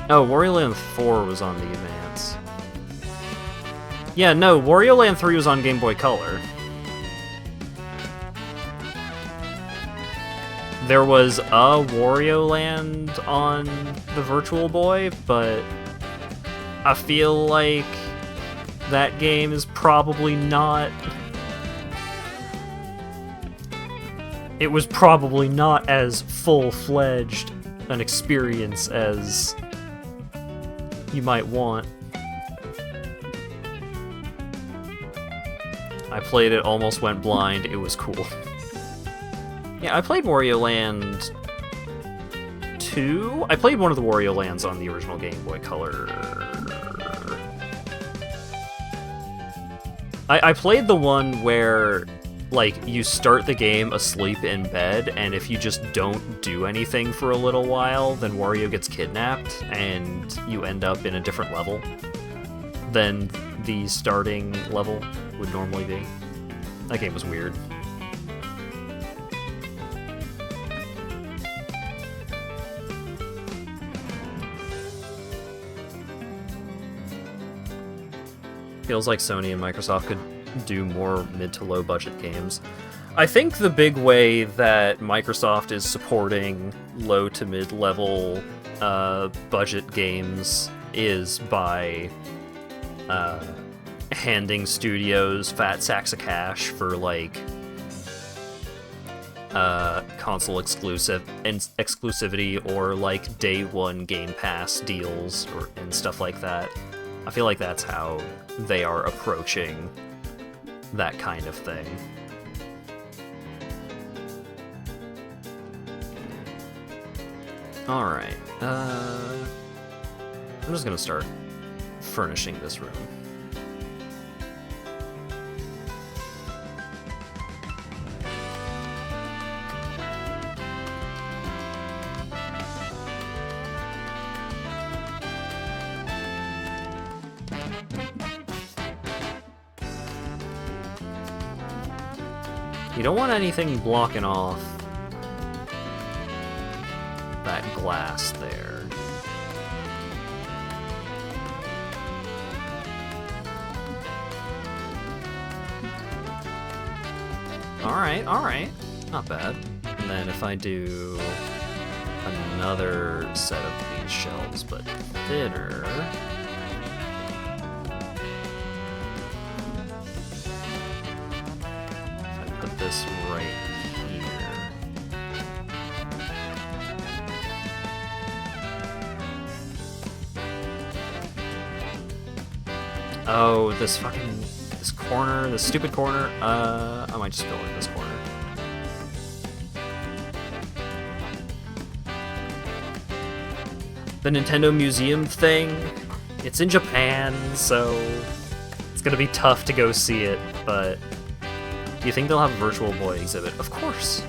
Oh, Wario Land 4 was on the Advance. Yeah, no, Wario Land 3 was on Game Boy Color. There was a Wario Land on the Virtual Boy, but I feel like that game is probably not... It was probably not as full-fledged an experience as you might want. I played it, almost went blind, it was cool. Yeah, I played Wario Land 2? I played one of the Wario Lands on the original Game Boy Color. I played the one where, like, you start the game asleep in bed, and if you just don't do anything for a little while, then Wario gets kidnapped, and you end up in a different level than the starting level would normally be. That game was weird. Feels like Sony and Microsoft could do more mid to low budget games. I think the big way that Microsoft is supporting low to mid level budget games is by handing studios fat sacks of cash for, like, console exclusivity or, like, day one Game Pass deals and stuff like that. I feel like that's how they are approaching that kind of thing. Alright, I'm just gonna start furnishing this room. You don't want anything blocking off that glass there. Alright. Not bad. And then if I do another set of these shelves, but thinner... this right here. Oh, this corner, this stupid corner. I might just go in this corner. The Nintendo Museum thing, it's in Japan, so It's gonna be tough to go see it, but do you think they'll have a Virtual Boy exhibit? Of course.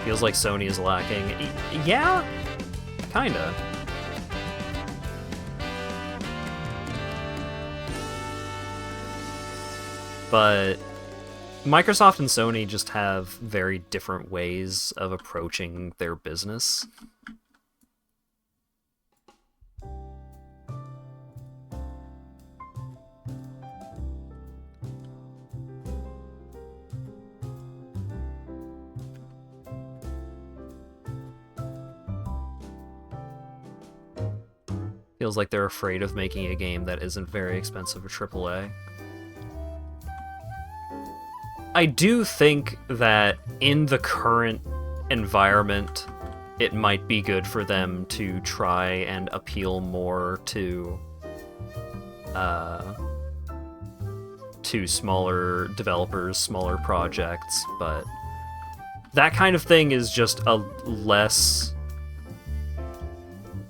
Feels like Sony is lacking. Yeah, kinda. But Microsoft and Sony just have very different ways of approaching their business. Feels like they're afraid of making a game that isn't very expensive at AAA. I do think that in the current environment, it might be good for them to try and appeal more to smaller developers, smaller projects, but that kind of thing is just a less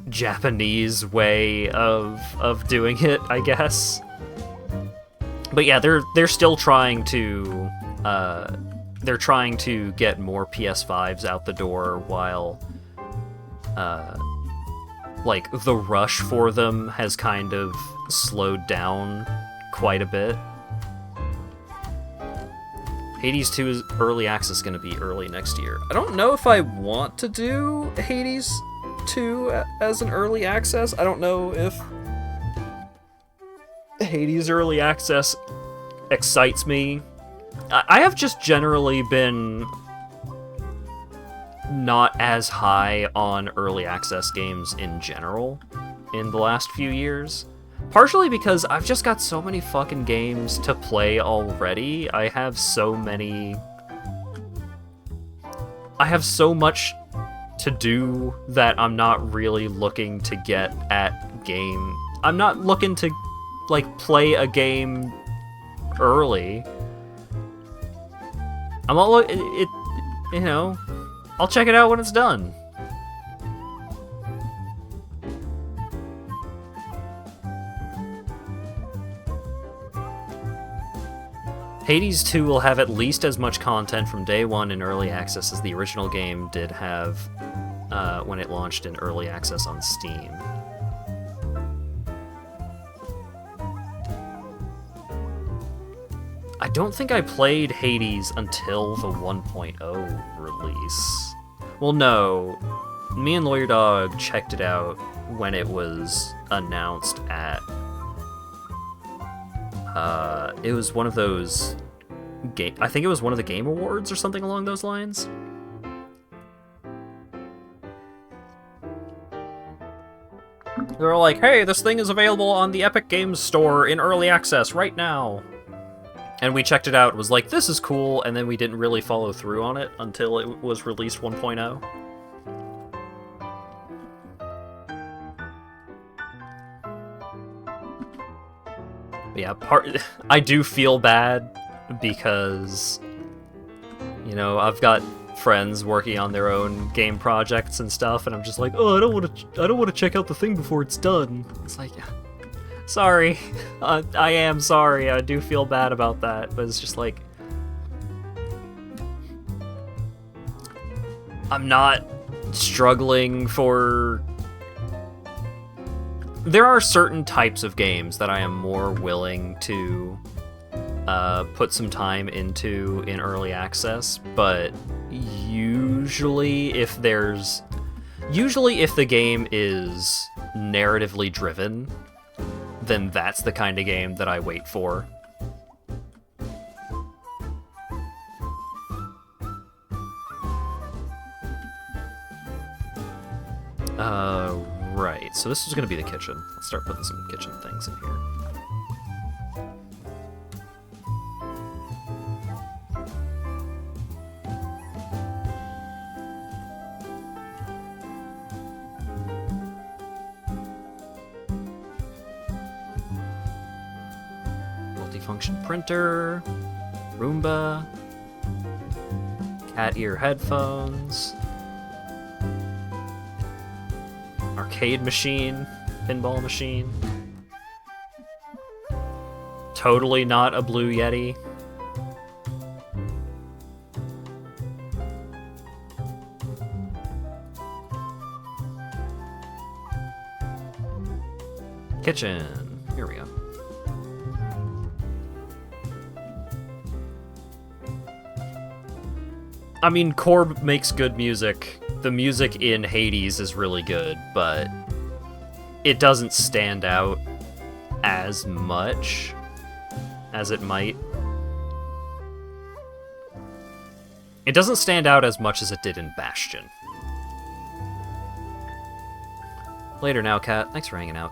Japanese way of doing it, I guess. But yeah, they're still trying to get more PS5s out the door while like the rush for them has kind of slowed down quite a bit. Hades 2 is early access going to be early next year. I don't know if I want to do Hades 2 as an early access. I don't know if Hades early access excites me. I have just generally been not as high on early access games in general in the last few years. Partially because I've just got so many fucking games to play already. I have so much to do that I'm not really looking to get at game. I'm not looking to, like, play a game early. I'm all it, you know, I'll check it out when it's done. Hades 2 will have at least as much content from day one in early access as the original game did have when it launched in early access on Steam. I don't think I played Hades until the 1.0 release. Well, no. Me and Lawyer Dog checked it out when it was announced at... it was one of those... I think it was one of the Game Awards or something along those lines. They were like, hey, this thing is available on the Epic Games Store in early access right now. And we checked it out, it was like, this is cool, and then we didn't really follow through on it until it was released 1.0. But yeah, I do feel bad because, you know, I've got friends working on their own game projects and stuff, and I'm just like, oh, I don't want to check out the thing before it's done. It's like, yeah. Sorry, I am sorry, I do feel bad about that, but it's just like... I'm not struggling for... There are certain types of games that I am more willing to put some time into in early access, but usually if the game is narratively driven, then that's the kind of game that I wait for. Right, so this is gonna be the kitchen. Let's start putting some kitchen things in here. Multifunction printer, Roomba, cat ear headphones, our arcade machine, pinball machine. Totally not a Blue Yeti. Kitchen. Here we go. I mean, Korb makes good music. The music in Hades is really good, but it doesn't stand out as much as it might. It doesn't stand out as much as it did in Bastion. Later now, Kat. Thanks for hanging out.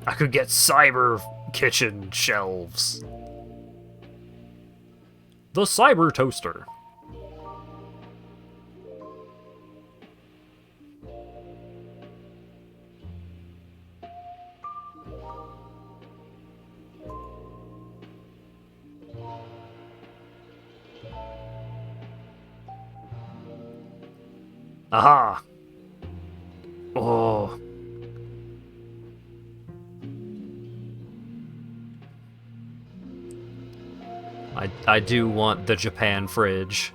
I could get cyber kitchen shelves. The cyber toaster. Aha! Oh. I do want the Japan fridge.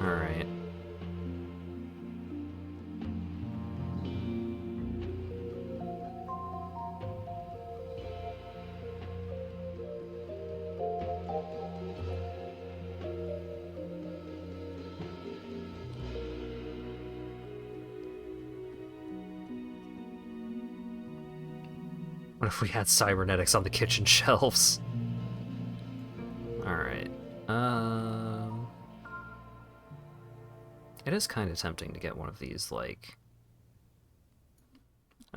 Alright. What if we had cybernetics on the kitchen shelves? Alright. It is kind of tempting to get one of these, like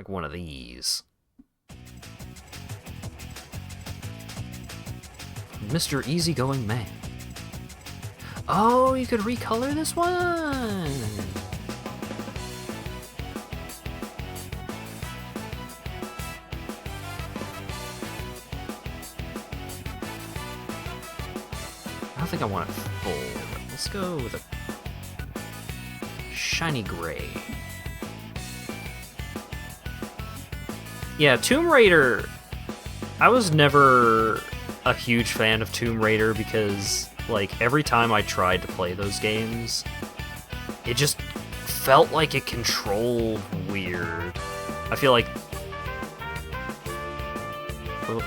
one of these. Mr. Easygoing Man. Oh, you could recolor this one! I don't think I want it full. Let's go with a shiny gray. Yeah, Tomb Raider. I was never a huge fan of Tomb Raider because, like, every time I tried to play those games, it just felt like it controlled weird. I feel like... Oh.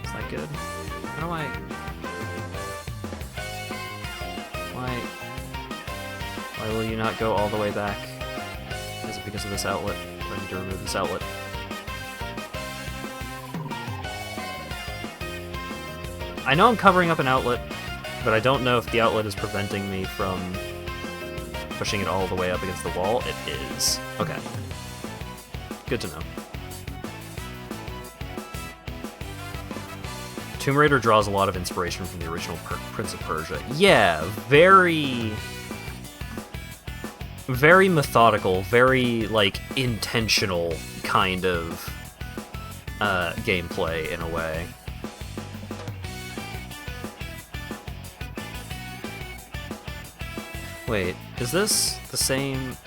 Is that good? How do I... Why will you not go all the way back? Is it because of this outlet? Do I need to remove this outlet? I know I'm covering up an outlet, but I don't know if the outlet is preventing me from pushing it all the way up against the wall. It is. Okay. Good to know. Tomb Raider draws a lot of inspiration from the original Prince of Persia. Yeah, very methodical, very, like, intentional kind of gameplay in a way. Wait, is this the same...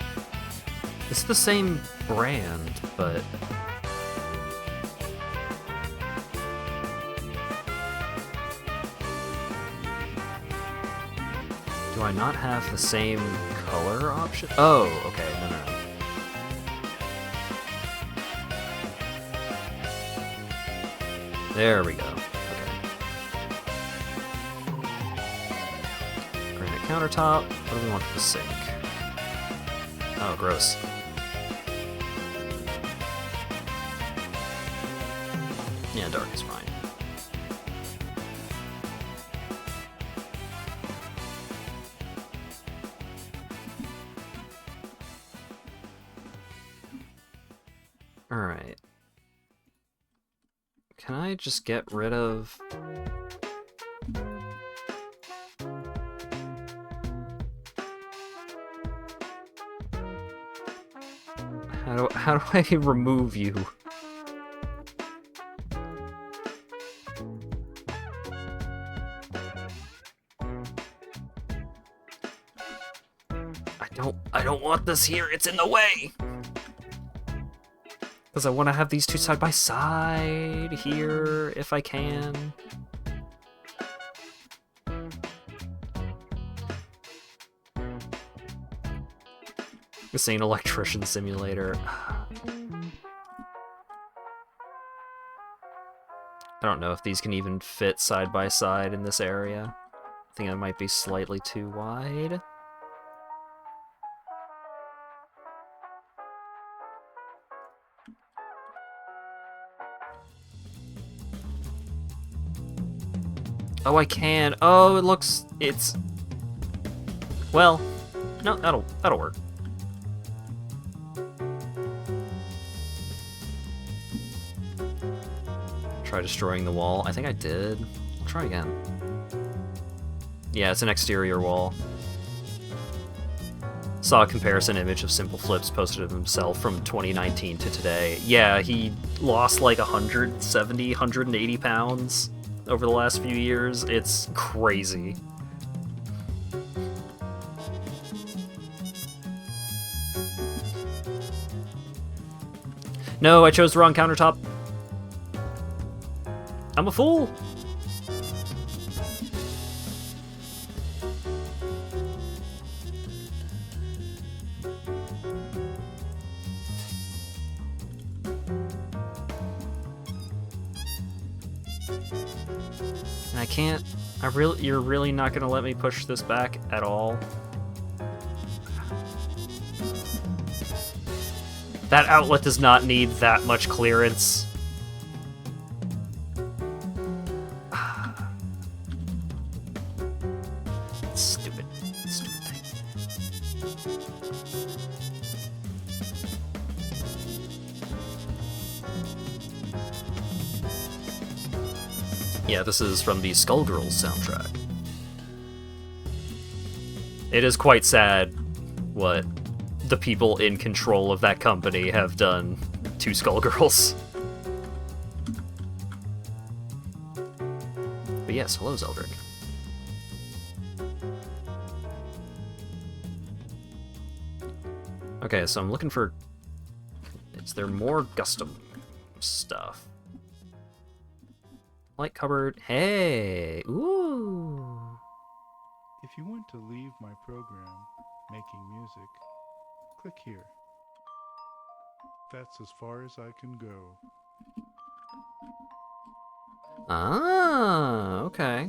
It's the same brand, but... Do I not have the same color option? Oh, okay, no. There we go. Okay. Granite countertop. What do we want for the sink? Oh, gross. Yeah, dark is fine. Alright. Can I just get rid of... How do I remove you? I don't want this here, it's in the way! Because I want to have these two side by side here, if I can. This ain't Electrician Simulator. I don't know if these can even fit side by side in this area. I think it might be slightly too wide. Oh, I can. Oh, it's... Well, no, that'll work. Try destroying the wall. I think I did. I'll try again. Yeah, it's an exterior wall. Saw a comparison image of Simple Flips posted of himself from 2019 to today. Yeah, he lost like 170, 180 pounds over the last few years. It's crazy. No, I chose the wrong countertop. I'm a fool! I can't... You're really not gonna let me push this back at all? That outlet does not need that much clearance. Stupid thing. Yeah, this is from the Skullgirls soundtrack. It is quite sad what the people in control of that company have done to Skullgirls. But yes, hello, Zeldrick. Okay, so I'm looking for... Is there more custom stuff? Light cupboard. Hey! Ooh! If you want to leave my program, Making Music, click here. That's as far as I can go. Ah, okay.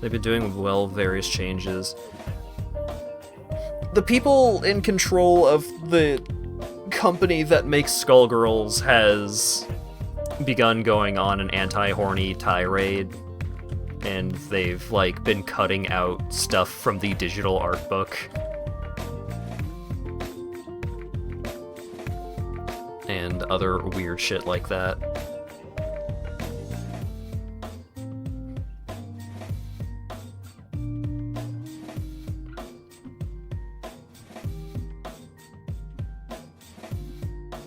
They've been doing well various changes. The people in control of the company that makes Skullgirls has begun going on an anti-horny tirade, and they've like been cutting out stuff from the digital art book. And other weird shit like that.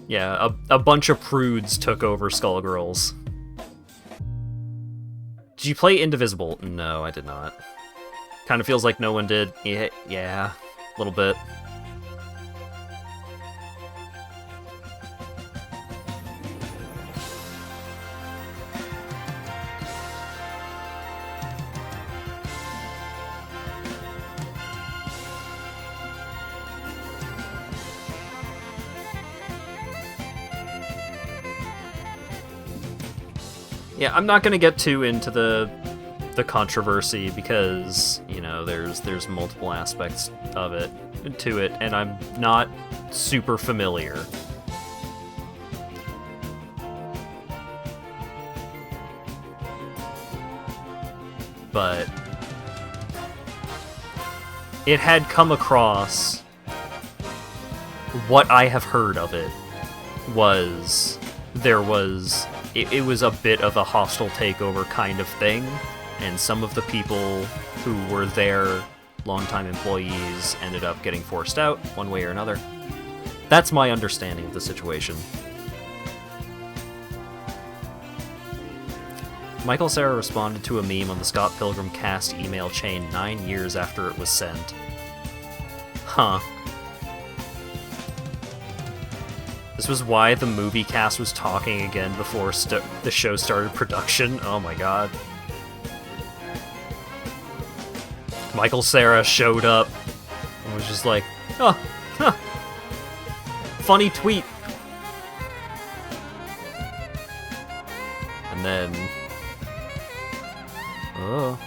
Yeah, a bunch of prudes took over Skullgirls. Did you play Indivisible? No, I did not. Kind of feels like no one did. Yeah, a little bit. Yeah, I'm not gonna get too into the controversy because, you know, there's multiple aspects of it to it, and I'm not super familiar. But it had come across what I have heard of it was it was a bit of a hostile takeover kind of thing, and some of the people who were there, longtime employees, ended up getting forced out one way or another. That's my understanding of the situation. Michael Cera responded to a meme on the Scott Pilgrim cast email chain 9 years after it was sent. Huh. This was why the movie cast was talking again before the show started production? Oh my god. Michael Cera showed up and was just like, oh, huh. Funny tweet. And then... oh.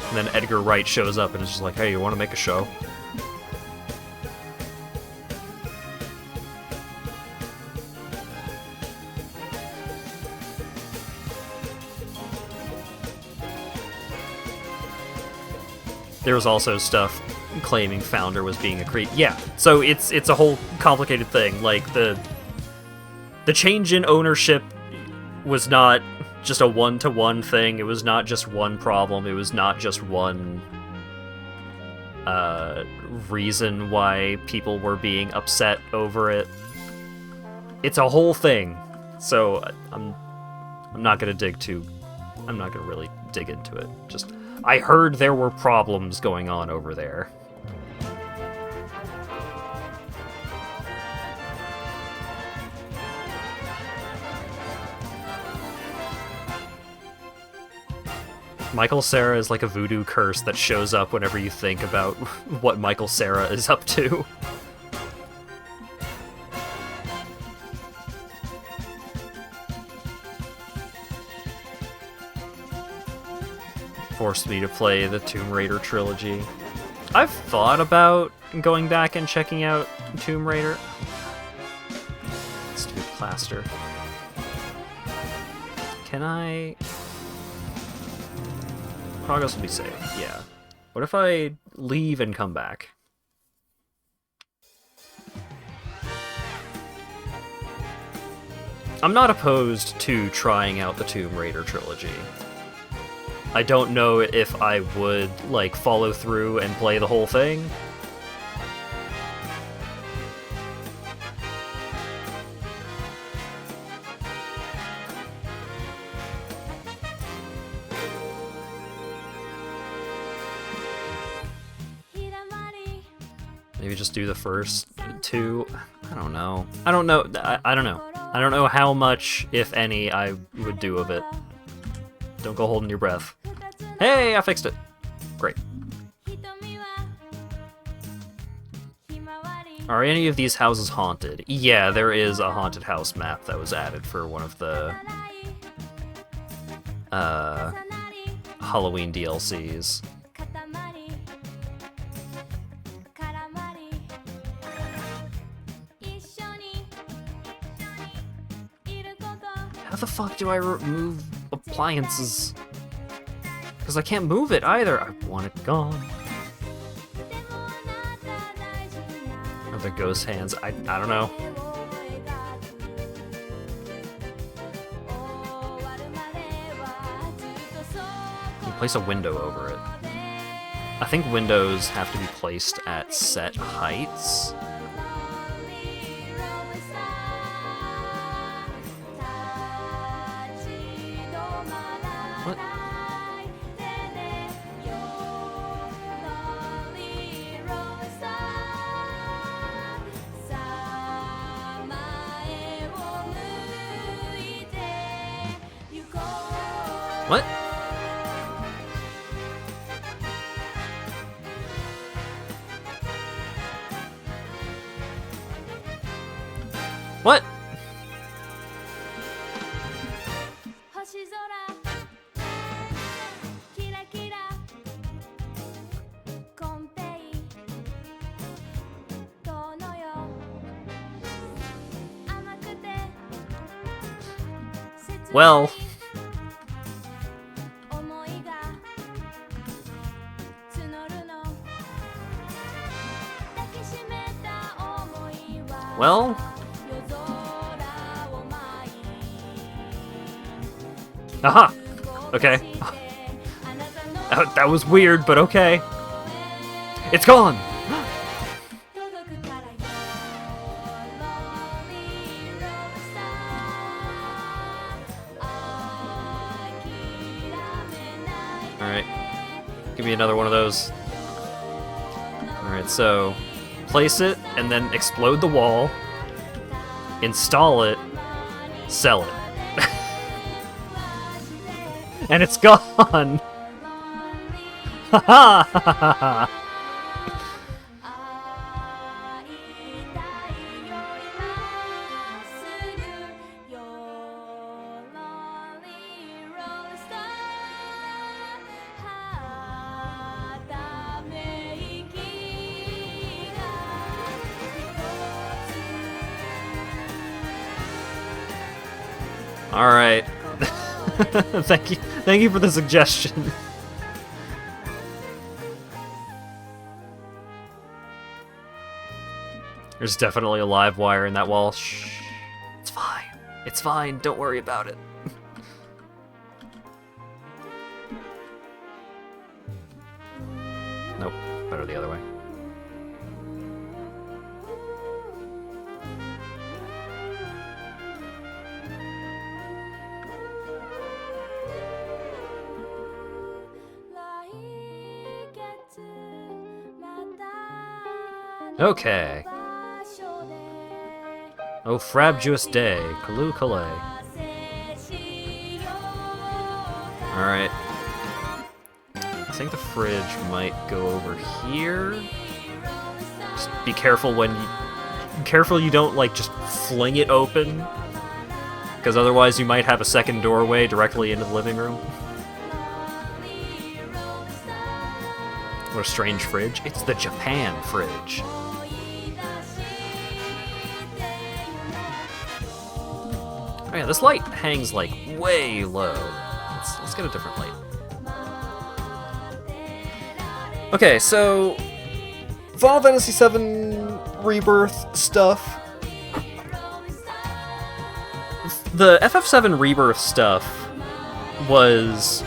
And then Edgar Wright shows up and is just like, hey, you want to make a show? There was also stuff claiming Founder was being a creep. Yeah, so it's a whole complicated thing. Like, the change in ownership was not just a one-to-one thing. It was not just one problem. It was not just one reason why people were being upset over it. It's a whole thing. So I'm not gonna really dig into it. Just, I heard there were problems going on over there. Michael Cera is like a voodoo curse that shows up whenever you think about what Michael Cera is up to. Forced me to play the Tomb Raider trilogy. I've thought about going back and checking out Tomb Raider. Stupid plaster. Can I... progress will be saved, yeah. What if I leave and come back? I'm not opposed to trying out the Tomb Raider trilogy. I don't know if I would, like, follow through and play the whole thing. Maybe just do the first two. I don't know. I don't know. I don't know. I don't know how much, if any, I would do of it. Don't go holding your breath. Hey, I fixed it. Great. Are any of these houses haunted? Yeah, there is a haunted house map that was added for one of the Halloween DLCs. How the fuck do I remove appliances? Because I can't move it either. I want it gone. Are the ghost hands? I don't know. You place a window over it. I think windows have to be placed at set heights. What? What? What? Well, Well... Aha! Okay. That was weird, but okay. It's gone! Alright. Give me another one of those. Alright, so... place it, and then explode the wall. Install it. Sell it. And it's gone! Ha ha ha ha! Alright. Thank you for the suggestion. There's definitely a live wire in that wall. Shh. It's fine. It's fine. Don't worry about it. Nope. Better the other way. Okay. Oh, frabjous day, Kalu Kalay. Alright. I think the fridge might go over here. Just be careful when you... Careful you don't, like, just fling it open. Because otherwise you might have a second doorway directly into the living room. What a strange fridge. It's the Japan fridge. Oh yeah, this light hangs, like, way low. Let's get a different light. Okay, so... Final Fantasy VII Rebirth stuff. The FF7 Rebirth stuff was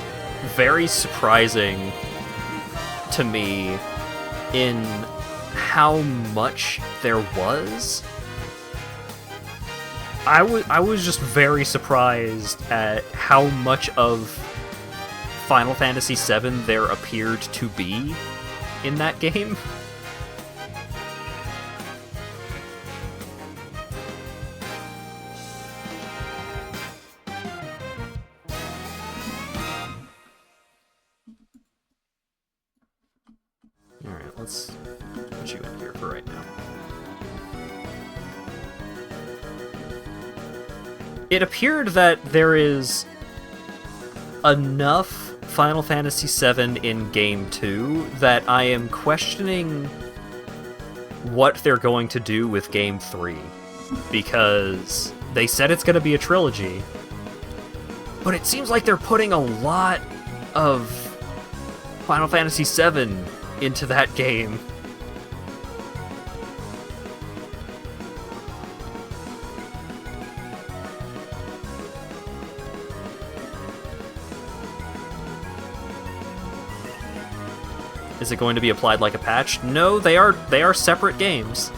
very surprising to me in how much there was. I was just very surprised at how much of Final Fantasy VII there appeared to be in that game. Alright, let's put you in here for right now. It appeared that there is enough Final Fantasy VII in Game 2 that I am questioning what they're going to do with Game 3. Because they said it's going to be a trilogy, but it seems like they're putting a lot of Final Fantasy VII into that game. Is it going to be applied like a patch? No, they are separate games.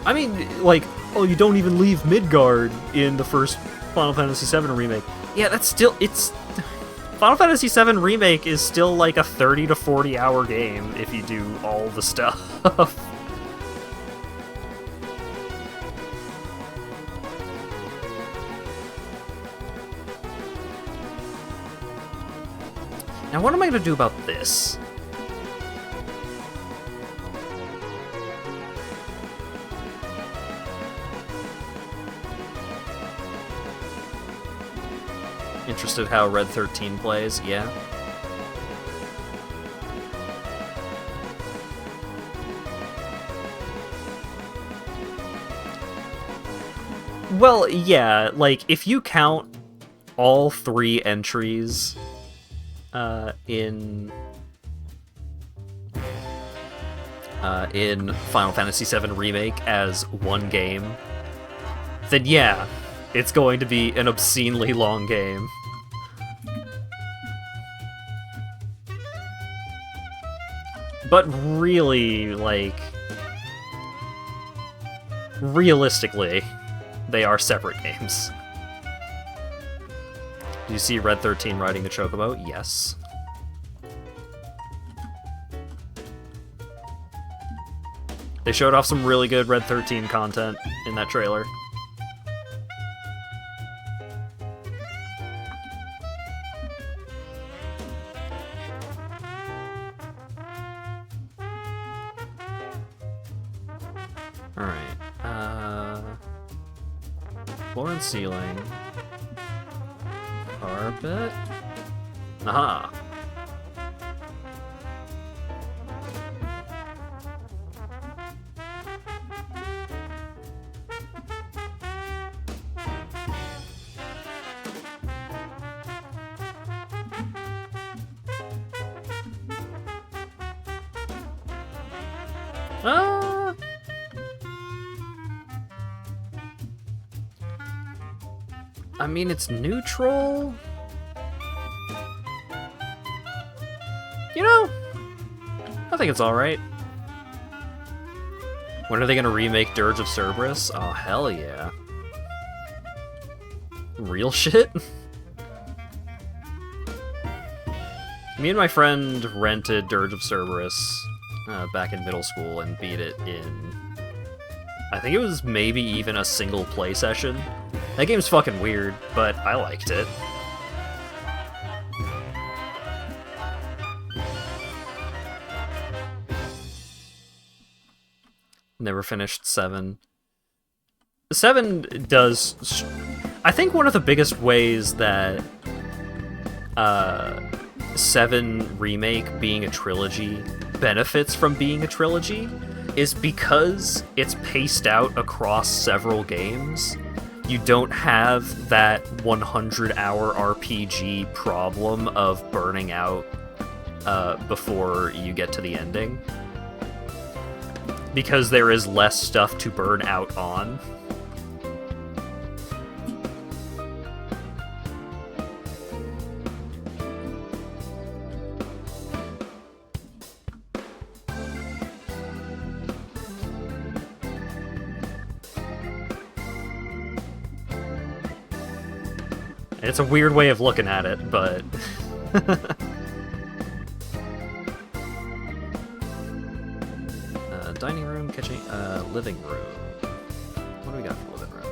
I mean, like, oh, you don't even leave Midgard in the first Final Fantasy VII Remake. Yeah, that's still, it's... Final Fantasy VII Remake is still like a 30 to 40 hour game if you do all the stuff. Now what am I going to do about this? Interested how Red 13 plays? Yeah. Well, yeah, like, if you count all 3 entries in... in Final Fantasy VII Remake as one game, then yeah, it's going to be an obscenely long game. But really, like, realistically, they are separate games. Do you see Red 13 riding the Chocobo? Yes. They showed off some really good Red 13 content in that trailer. Alright, floor and ceiling. Carpet. Aha! I mean, it's neutral. You know, I think it's alright. When are they gonna remake Dirge of Cerberus? Oh, hell yeah. Real shit? Me and my friend rented Dirge of Cerberus back in middle school and beat it in... I think it was maybe even a single play session. That game's fucking weird, but I liked it. Never finished 7. 7 does... I think one of the biggest ways that 7 Remake being a trilogy benefits from being a trilogy is because it's paced out across several games. You don't have that 100-hour RPG problem of burning out before you get to the ending. Because there is less stuff to burn out on. It's a weird way of looking at it, but... dining room, kitchen, living room. What do we got for living room?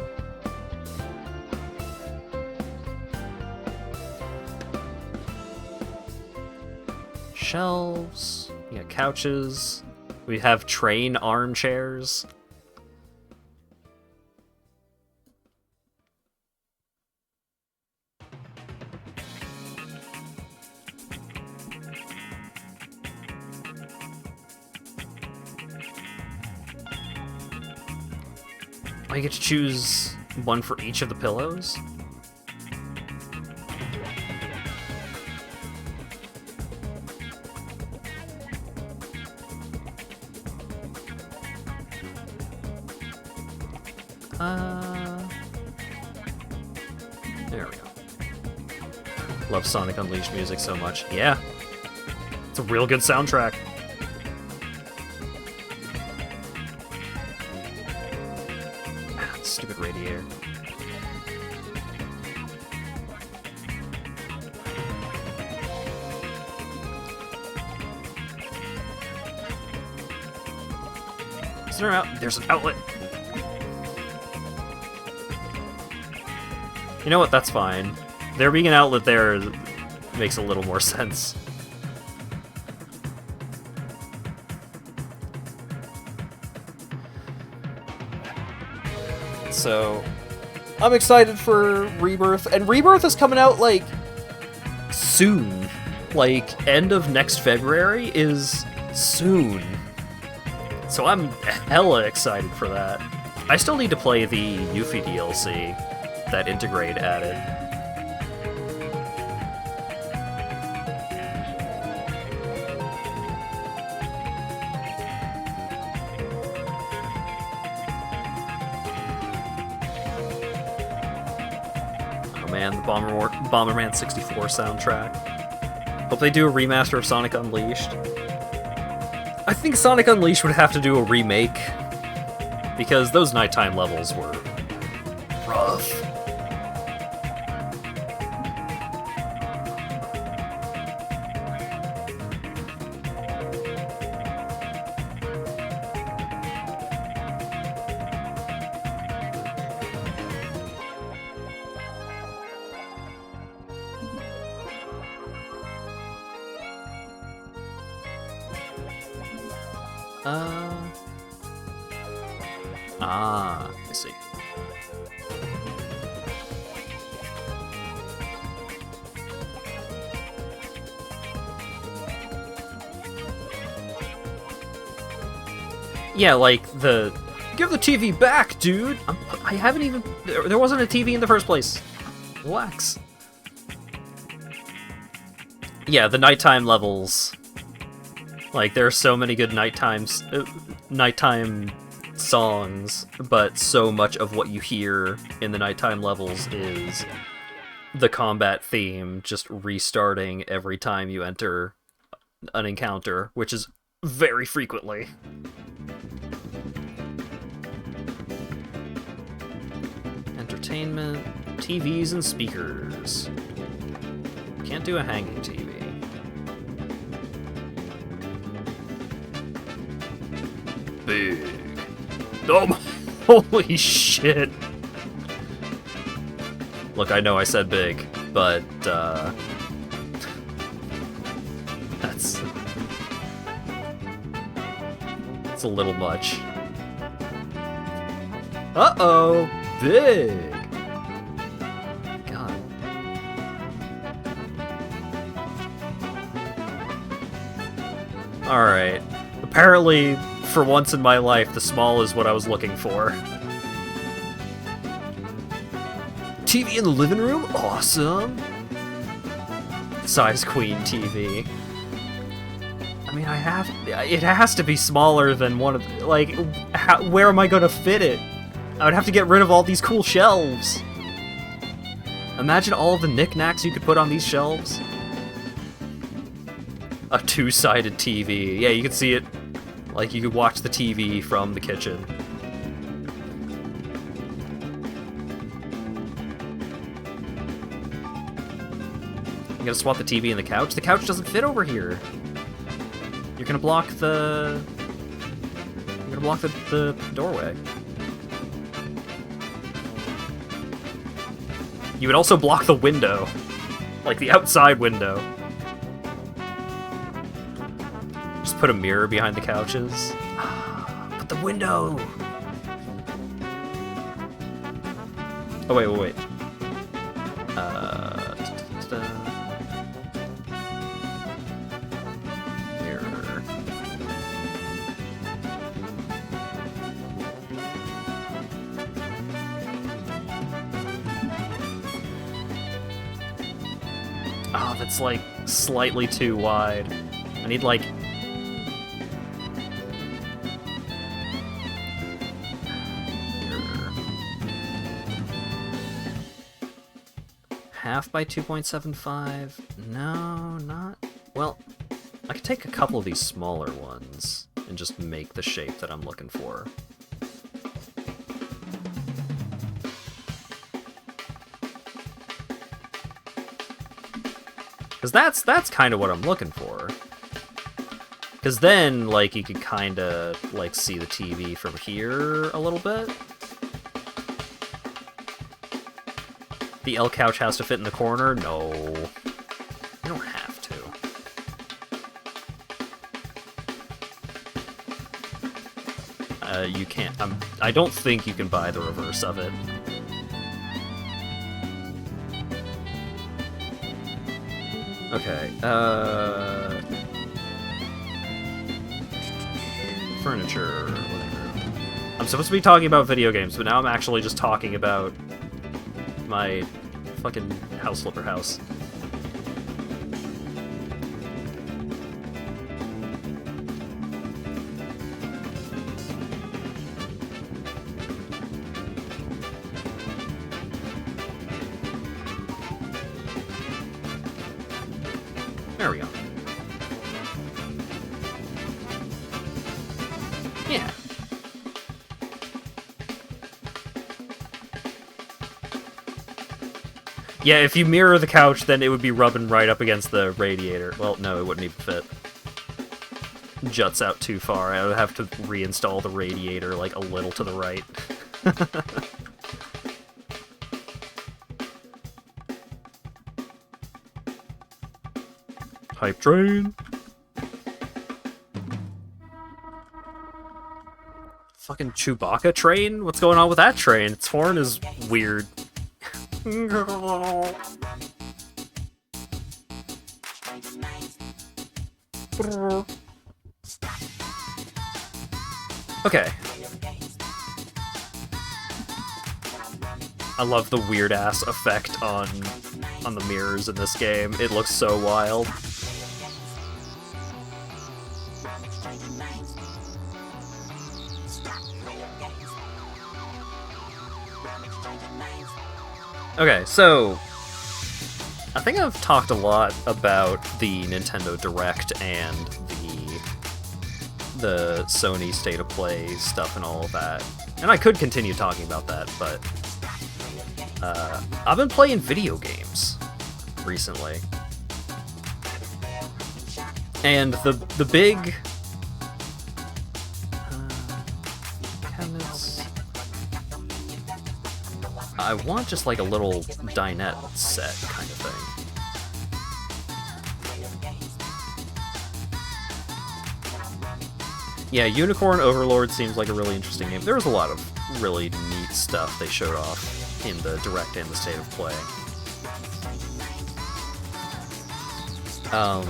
Shelves, we got couches, we have train armchairs. Oh, you get to choose one for each of the pillows? There we go. Love Sonic Unleashed music so much. Yeah. It's a real good soundtrack. Stupid radiator. Is there there's an outlet. You know what? That's fine. There being an outlet there makes a little more sense. So, I'm excited for Rebirth, and Rebirth is coming out, like, soon. Like, end of next February is soon. So I'm hella excited for that. I still need to play the Yuffie DLC that Integrate added. man, the Bomberman 64 soundtrack. Hope they do a remaster of Sonic Unleashed. I think Sonic Unleashed would have to do a remake, because those nighttime levels were rough. I see. Yeah, like give the TV back, dude. I haven't even. There wasn't a TV in the first place. Relax. Yeah, the nighttime levels. Like, there are so many good nighttime songs, but so much of what you hear in the nighttime levels is the combat theme just restarting every time you enter an encounter, which is very frequently. Entertainment, TVs and speakers. Can't do a hanging TV. Big. Oh my, holy shit. Look, I know I said big, but, that's a little much. Uh-oh! Big! God. Alright. Apparently, for once in my life, the small is what I was looking for. TV in the living room? Awesome! Size queen TV. I mean, it has to be smaller than one of, like, where am I gonna fit it? I would have to get rid of all these cool shelves. Imagine all of the knickknacks you could put on these shelves. A two-sided TV. Yeah, you can see it. Like, you could watch the TV from the kitchen. You gotta swap the TV and the couch? The couch doesn't fit over here. You're gonna block the... You're gonna block the doorway. You would also block the window. Like, the outside window. Just put a mirror behind the couches. Put the window! Oh, wait. Mirror. Oh, that's, like, slightly too wide. I need, like... Half by 2.75? No, not... Well, I could take a couple of these smaller ones and just make the shape that I'm looking for. Because that's kind of what I'm looking for. Because then, like, you could kind of, like, see the TV from here a little bit. The L couch has to fit in the corner? No. You don't have to. You can't. I don't think you can buy the reverse of it. Okay, furniture, living room. I'm supposed to be talking about video games, but now I'm actually just talking about my fucking house flipper house. There we go. Yeah. Yeah, if you mirror the couch, then it would be rubbing right up against the radiator. Well, no, it wouldn't even fit. Juts out too far. I would have to reinstall the radiator, like, a little to the right. Hype train! Fucking Chewbacca train? What's going on with that train? Its horn is weird. Okay. I love the weird-ass effect on the mirrors in this game. It looks so wild. Okay, so I think I've talked a lot about the Nintendo Direct and the Sony State of Play stuff and all of that. And I could continue talking about that, but I've been playing video games recently. And the big cabinets. I want just like a little dinette set kind of thing. Yeah, Unicorn Overlord seems like a really interesting game. There was a lot of really neat stuff they showed off in the Direct and the State of Play. Oh,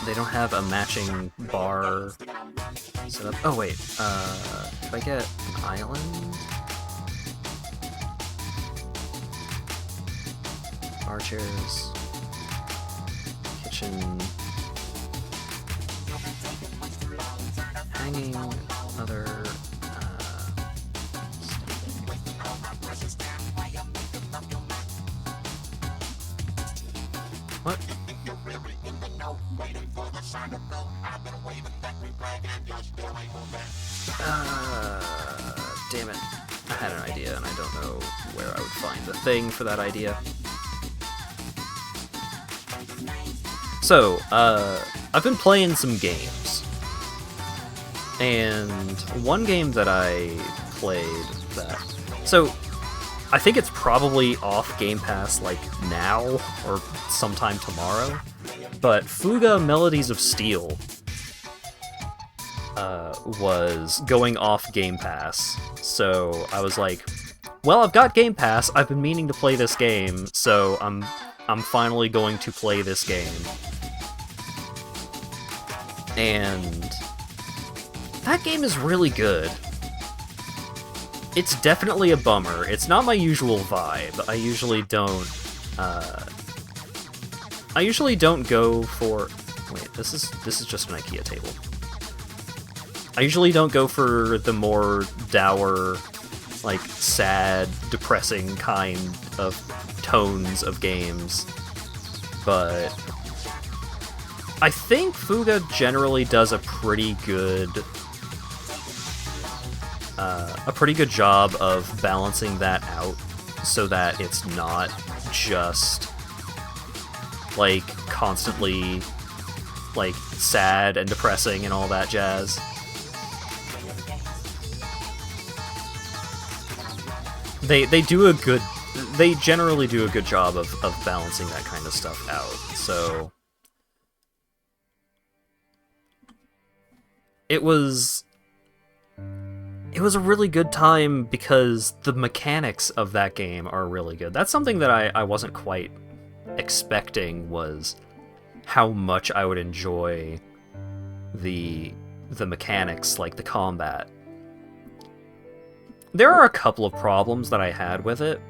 they don't have a matching bar set up. Oh wait, if I get an island? Bar chairs. Kitchen. Hanging other what? Damn it. I had an idea and I don't know where I would find the thing for that idea. So, I've been playing some games. And one game that I played that... So, I think it's probably off Game Pass, like, now, or sometime tomorrow. But Fuga Melodies of Steel was going off Game Pass. So, I was like, well, I've got Game Pass, I've been meaning to play this game, so I'm finally going to play this game. And that game is really good. It's definitely a bummer. It's not my usual vibe. I usually don't go for... Wait, this is just an IKEA table. I usually don't go for the more dour, like, sad, depressing kind of tones of games. But I think Fuga generally does a pretty good job of balancing that out so that it's not just like constantly like sad and depressing and all that jazz. They generally do a good job of balancing that kind of stuff out. So it was a really good time because the mechanics of that game are really good. That's something that I wasn't quite expecting, was how much I would enjoy the mechanics, like the combat. There are a couple of problems that I had with it.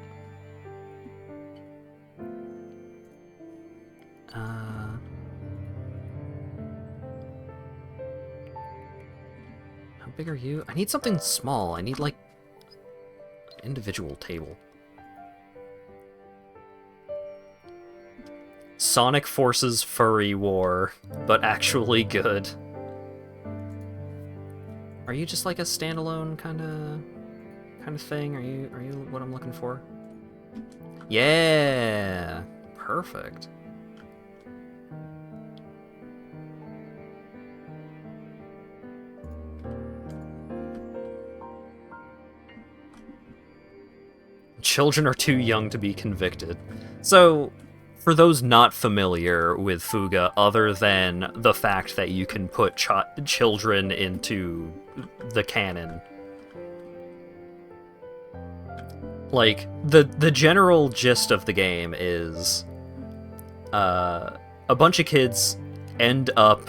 How big are you? I need something small. I need, like, an individual table. Sonic Forces Furry War, but actually good. Are you just like a standalone kind of thing? Are you what I'm looking for? Yeah, perfect. Children are too young to be convicted. So, for those not familiar with Fuga, other than the fact that you can put children into the canon, like, the general gist of the game is a bunch of kids end up,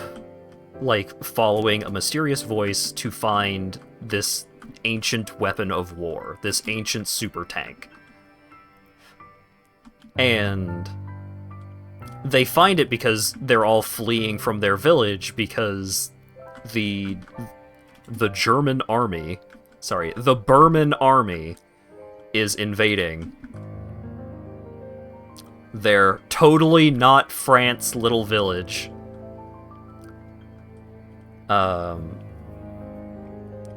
like, following a mysterious voice to find this ancient weapon of war, this ancient super tank. And they find it because they're all fleeing from their village because the German army, sorry, the Burman army is invading their totally not France little village.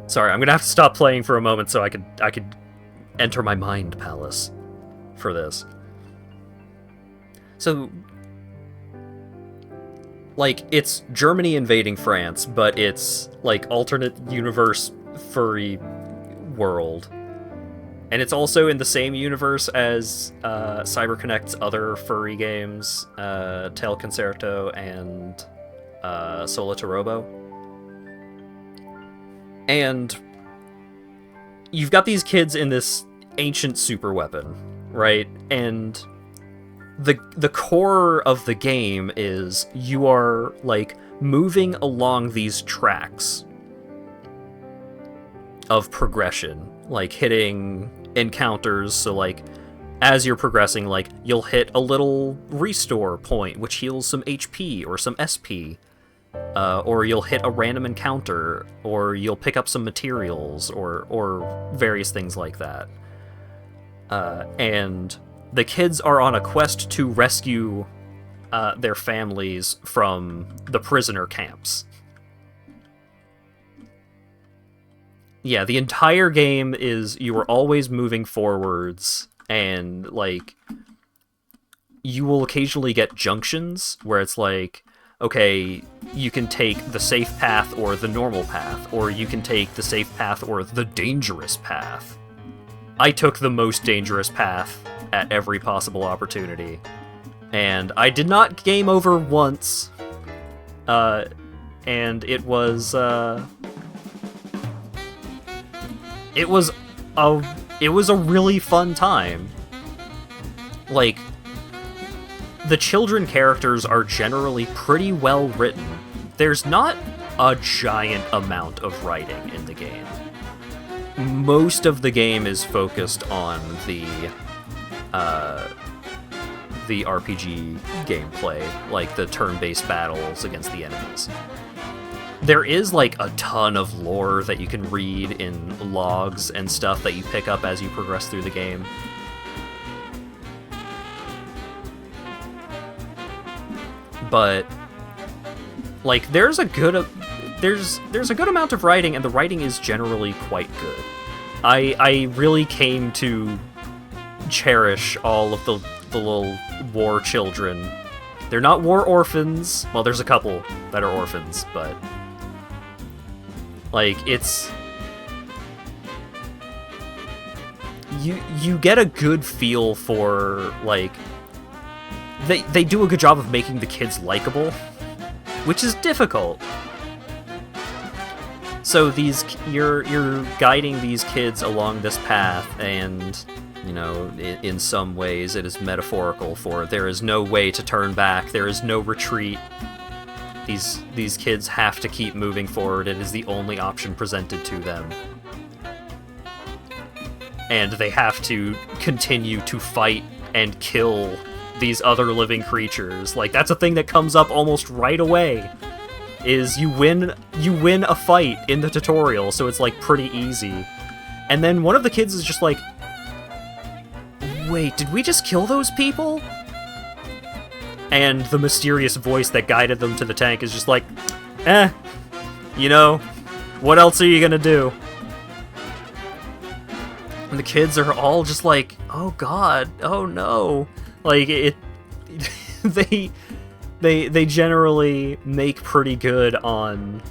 Sorry, I'm gonna have to stop playing for a moment so I could enter my mind palace for this. So, like, it's Germany invading France, but it's, like, alternate universe furry world. And it's also in the same universe as CyberConnect's other furry games, Tail Concerto and Solitarobo. And you've got these kids in this ancient super weapon, right? And the core of the game is you are, like, moving along these tracks of progression, like hitting encounters. So, like, as you're progressing, like, you'll hit a little restore point, which heals some HP or some SP. Or you'll hit a random encounter, or you'll pick up some materials, or various things like that. And the kids are on a quest to rescue their families from the prisoner camps. Yeah, the entire game is you are always moving forwards, and, like, you will occasionally get junctions where it's like, okay, you can take the safe path or the normal path, or you can take the safe path or the dangerous path. I took the most dangerous path at every possible opportunity, and I did not game over once, and it was a really fun time. Like, the children characters are generally pretty well written. There's not a giant amount of writing in the game. Most of the game is focused on the RPG gameplay, like the turn-based battles against the enemies. There is, like, a ton of lore that you can read in logs and stuff that you pick up as you progress through the game. But, like, there's a good amount of writing, and the writing is generally quite good. I really came to cherish all of the little war children. They're not war orphans. Well, there's a couple that are orphans, but, like, it's... You get a good feel for, like... They do a good job of making the kids likable, which is difficult. So you're guiding these kids along this path, and, you know, in some ways it is metaphorical for there is no way to turn back, there is no retreat. These kids have to keep moving forward. It is the only option presented to them. And they have to continue to fight and kill these other living creatures. Like, that's a thing that comes up almost right away, is you win a fight in the tutorial, so it's, like, pretty easy. And then one of the kids is just like, wait, did we just kill those people? and the mysterious voice that guided them to the tank is just like, eh, you know, what else are you gonna do? And the kids are all just like, oh god, oh no. Like, they generally make pretty good on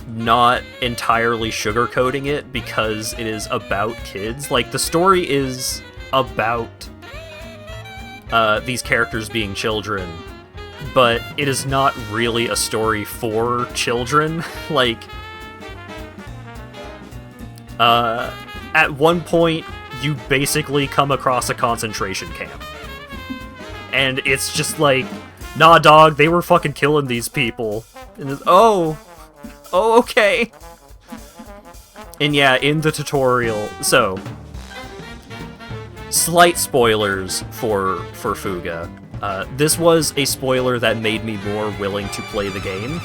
not entirely sugarcoating it because it is about kids. Like, the story is about these characters being children, but it is not really a story for children. Like, at one point, you basically come across a concentration camp. And it's just like, nah, dog, they were fucking killing these people. And it's, oh, okay. And yeah, in the tutorial, so, slight spoilers for Fuga. This was a spoiler that made me more willing to play the game.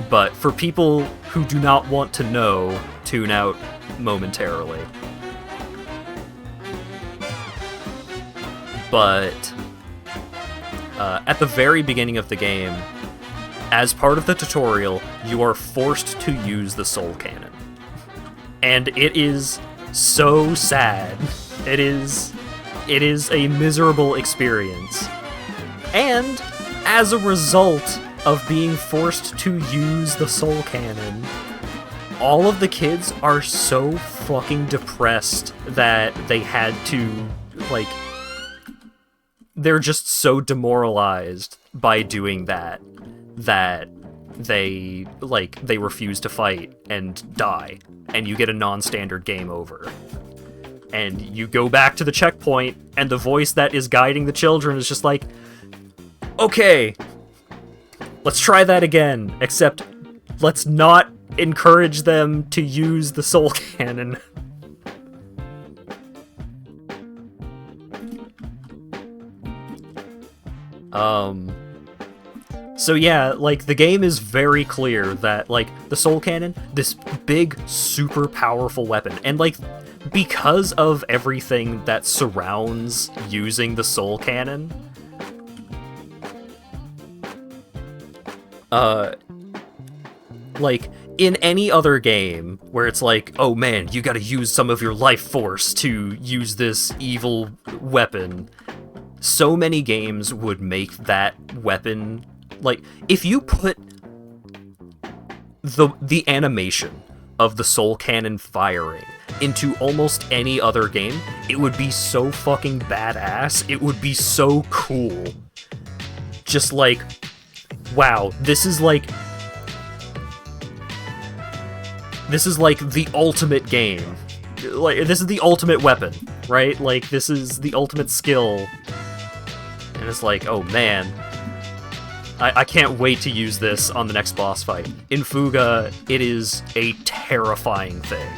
But for people who do not want to know, tune out momentarily. But at the very beginning of the game, as part of the tutorial, you are forced to use the soul cannon. And it is so sad. It is a miserable experience. And as a result of being forced to use the soul cannon, all of the kids are so fucking depressed that they had to, like, they're just so demoralized by doing that they refuse to fight and die, and you get a non-standard game over. And you go back to the checkpoint, and the voice that is guiding the children is just like, okay, let's try that again, except let's not encourage them to use the soul cannon. So yeah, like, the game is very clear that, like, the soul cannon, this big, super powerful weapon, and, like, because of everything that surrounds using the soul cannon, like, in any other game where it's like, oh man, you gotta use some of your life force to use this evil weapon, so many games would make that weapon, like, if you put the animation of the soul cannon firing into almost any other game, it would be so fucking badass. It would be so cool. Just like, wow, this is like the ultimate game. Like, this is the ultimate weapon, right? Like, this is the ultimate skill. And it's like, oh man, I can't wait to use this on the next boss fight. In Fuga, it is a terrifying thing.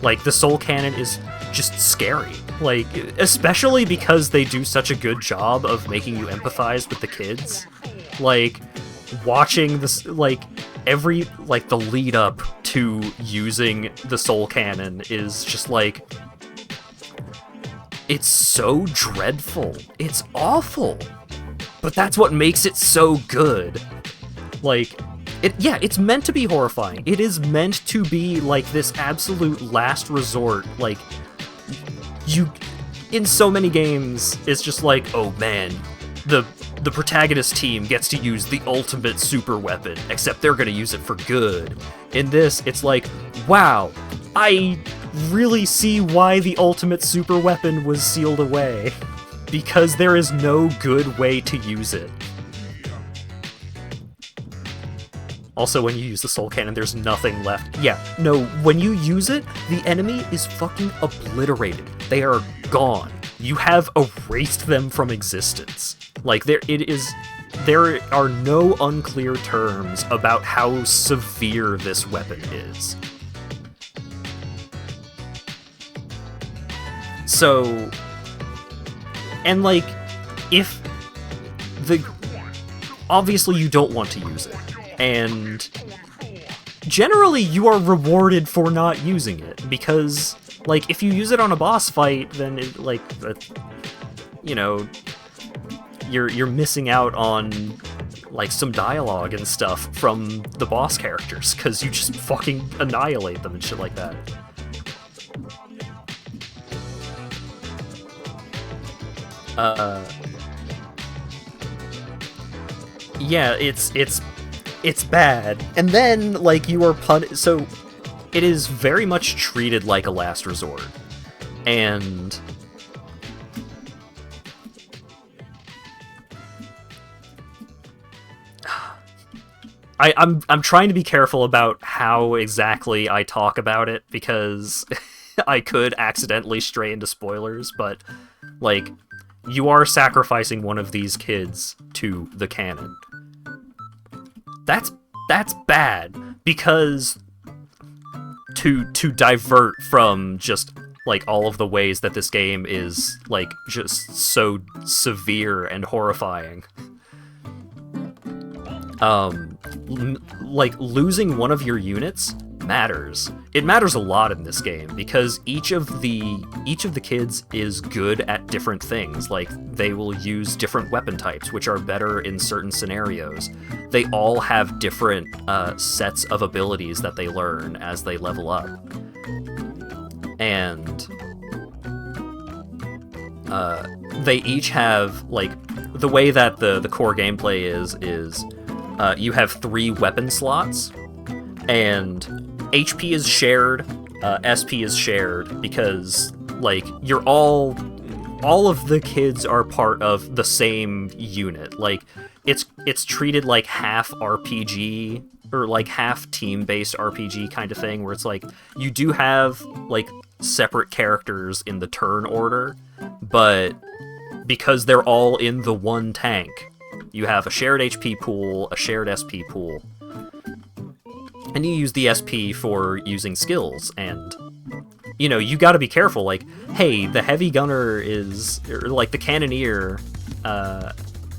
Like, the soul cannon is just scary. Like, especially because they do such a good job of making you empathize with the kids. Like, watching this, like, every, like, the lead up to using the soul cannon is just like, it's so dreadful. It's awful. But that's what makes it so good. Like, it's meant to be horrifying. It is meant to be, like, this absolute last resort. Like, in so many games, it's just like, oh man, the protagonist team gets to use the ultimate super weapon, except they're gonna use it for good. In this, it's like, wow, I really see why the ultimate super weapon was sealed away. Because there is no good way to use it. Also, when you use the soul cannon, there's nothing left. Yeah, no, when you use it, the enemy is fucking obliterated. They are gone. You have erased them from existence. Like, there are no unclear terms about how severe this weapon is. So, and like, obviously you don't want to use it, and generally you are rewarded for not using it, because like, if you use it on a boss fight, then it, like, you know, you're missing out on like some dialogue and stuff from the boss characters because you just fucking annihilate them and shit like that. Yeah, it's bad. And then, like, you are so it is very much treated like a last resort. And I'm trying to be careful about how exactly I talk about it, because I could accidentally stray into spoilers, but, like, you are sacrificing one of these kids to the canon. That's bad, because to divert from just, like, all of the ways that this game is, like, just so severe and horrifying. Like, losing one of your units matters. It matters a lot in this game, because each of the kids is good at different things. Like, they will use different weapon types, which are better in certain scenarios. They all have different sets of abilities that they learn as they level up. And they each have, like, the way that the core gameplay is you have 3 weapon slots, and HP is shared, SP is shared, because, like, you're all of the kids are part of the same unit. Like, it's treated like half RPG, or like half team-based RPG kind of thing, where it's like, you do have, like, separate characters in the turn order, but because they're all in the one tank, you have a shared HP pool, a shared SP pool, and you use the SP for using skills. And, you know, you gotta be careful, like, hey, the heavy gunner or like the cannoneer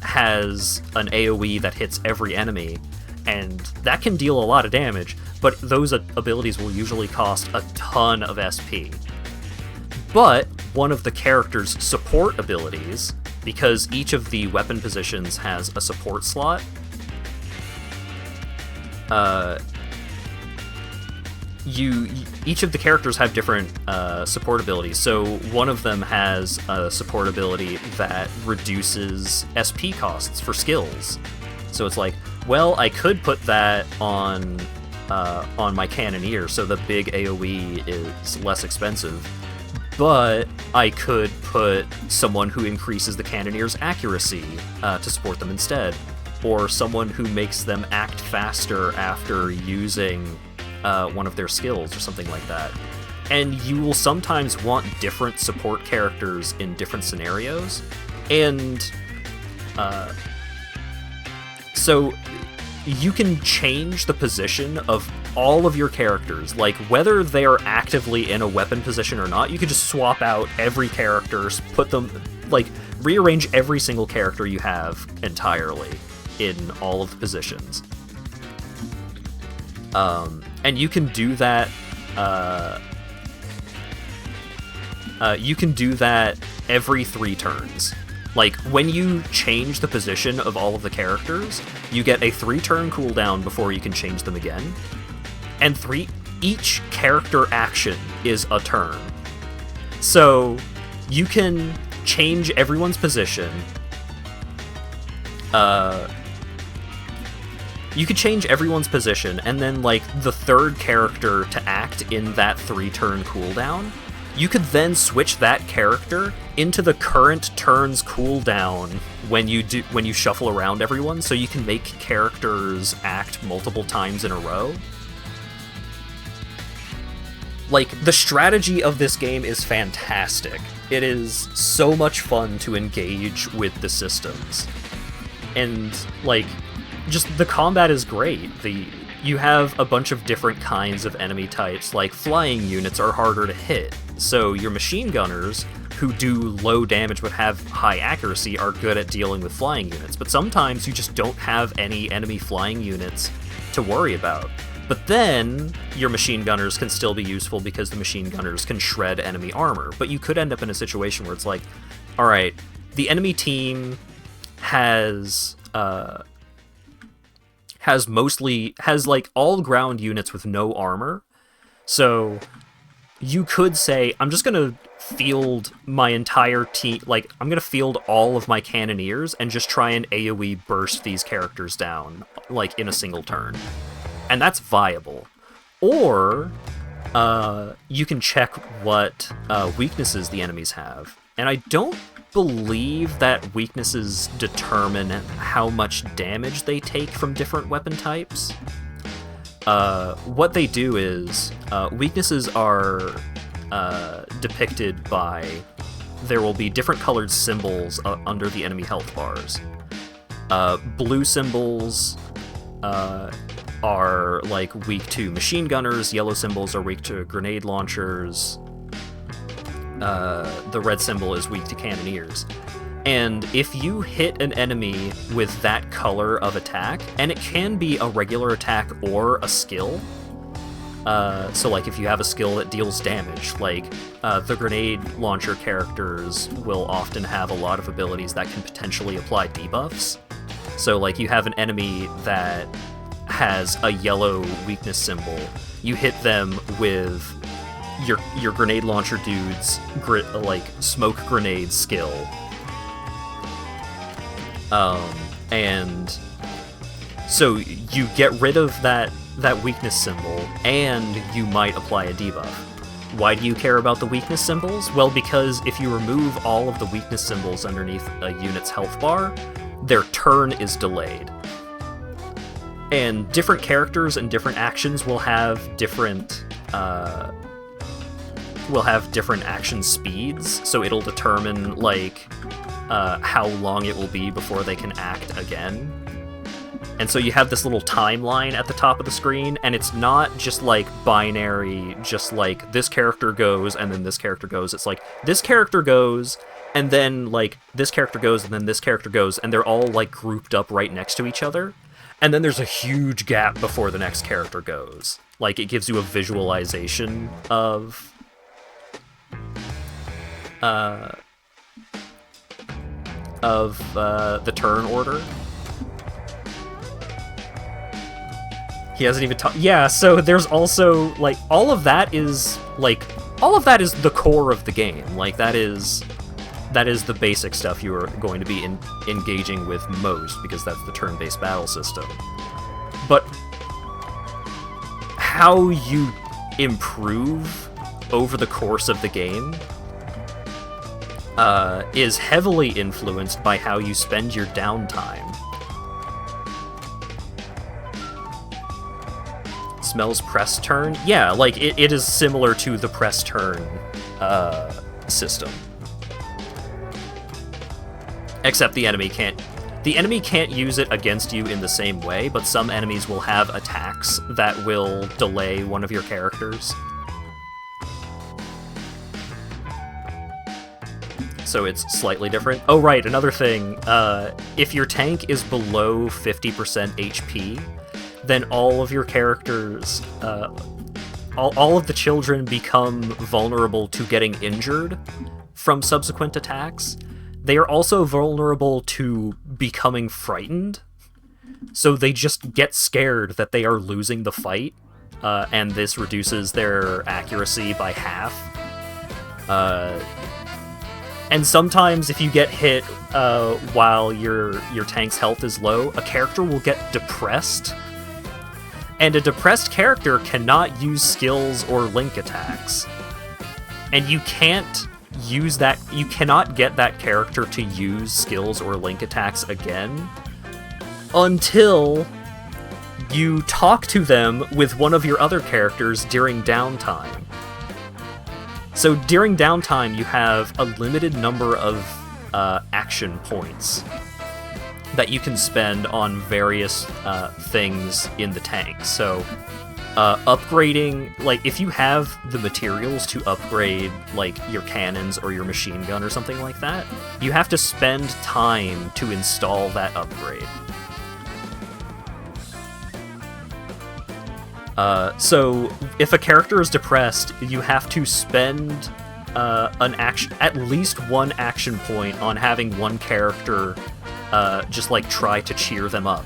has an AoE that hits every enemy, and that can deal a lot of damage, but those abilities will usually cost a ton of SP. But one of the character's support abilities, because each of the weapon positions has a support slot, each of the characters have different support abilities. So one of them has a support ability that reduces SP costs for skills. So it's like, well, I could put that on my cannoneer, so the big AoE is less expensive. But I could put someone who increases the cannoneer's accuracy to support them instead, or someone who makes them act faster after using one of their skills or something like that. And you will sometimes want different support characters in different scenarios, and so you can change the position of all of your characters, like, whether they are actively in a weapon position or not. You could just swap out every character, put them, like, rearrange every single character you have entirely in all of the positions. And you can do that, every 3 turns. Like, when you change the position of all of the characters, you get a 3-turn cooldown before you can change them again. And each character action is a turn. So you can change everyone's position. You could change everyone's position, and then, like, the 3rd character to act in that 3-turn cooldown, you could then switch that character into the current turn's cooldown when you shuffle around everyone, so you can make characters act multiple times in a row. Like, the strategy of this game is fantastic. It is so much fun to engage with the systems. And, like, just the combat is great. You have a bunch of different kinds of enemy types. Like, flying units are harder to hit, so your machine gunners, who do low damage but have high accuracy, are good at dealing with flying units. But sometimes you just don't have any enemy flying units to worry about. But then your machine gunners can still be useful because the machine gunners can shred enemy armor. But you could end up in a situation where it's like, all right, the enemy team has like all ground units with no armor. So you could say, I'm just gonna field my entire team, like, I'm gonna field all of my cannoneers and just try and AoE burst these characters down, like, in a single turn. And that's viable. Or, you can check what weaknesses the enemies have. And I don't believe that weaknesses determine how much damage they take from different weapon types. What they do is, weaknesses are depicted by, there will be different colored symbols under the enemy health bars. Blue symbols are like weak to machine gunners, yellow symbols are weak to grenade launchers, the red symbol is weak to cannoneers. And if you hit an enemy with that color of attack, and it can be a regular attack or a skill, so like if you have a skill that deals damage, like the grenade launcher characters will often have a lot of abilities that can potentially apply debuffs. So like you have an enemy that has a yellow weakness symbol, you hit them with your grenade launcher dude's like smoke grenade skill, and so you get rid of that weakness symbol, and you might apply a debuff. Why do you care about the weakness symbols? Well, because if you remove all of the weakness symbols underneath a unit's health bar, their turn is delayed. And different characters and different actions will have different action speeds, so it'll determine like how long it will be before they can act again. And so you have this little timeline at the top of the screen, and it's not just like binary, just like this character goes and then this character goes. It's like this character goes and then like this character goes and then this character goes, and they're all like grouped up right next to each other. And then there's a huge gap before the next character goes. Like, it gives you a visualization of the turn order. He hasn't even talked. Yeah, so there's also, like, all of that is the core of the game. Like, that is the basic stuff you are going to be engaging with most, because that's the turn-based battle system. But how you improve over the course of the game is heavily influenced by how you spend your downtime. Smells press turn? Yeah, like, it is similar to the press turn system. Except the enemy can't use it against you in the same way, but some enemies will have attacks that will delay one of your characters. So it's slightly different. Oh right, another thing, if your tank is below 50% HP, then all of your characters, all of the children become vulnerable to getting injured from subsequent attacks. They are also vulnerable to becoming frightened, so they just get scared that they are losing the fight, and this reduces their accuracy by half. And sometimes if you get hit while your tank's health is low, a character will get depressed, and a depressed character cannot use skills or link attacks. And you can't use that, you cannot get that character to use skills or link attacks again until you talk to them with one of your other characters during downtime. So during downtime, you have a limited number of action points that you can spend on various things in the tank. So upgrading, like, if you have the materials to upgrade, like, your cannons or your machine gun or something like that, you have to spend time to install that upgrade. So if a character is depressed, you have to spend at least one action point on having one character just like try to cheer them up.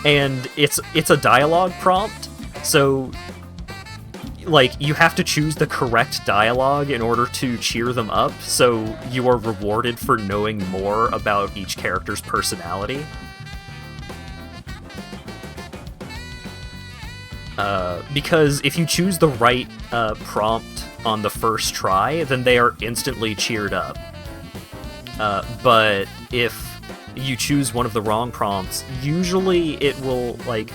And it's a dialogue prompt, so like you have to choose the correct dialogue in order to cheer them up, so you are rewarded for knowing more about each character's personality. Because if you choose the right prompt on the first try, then they are instantly cheered up. But if you choose one of the wrong prompts, usually it will, like...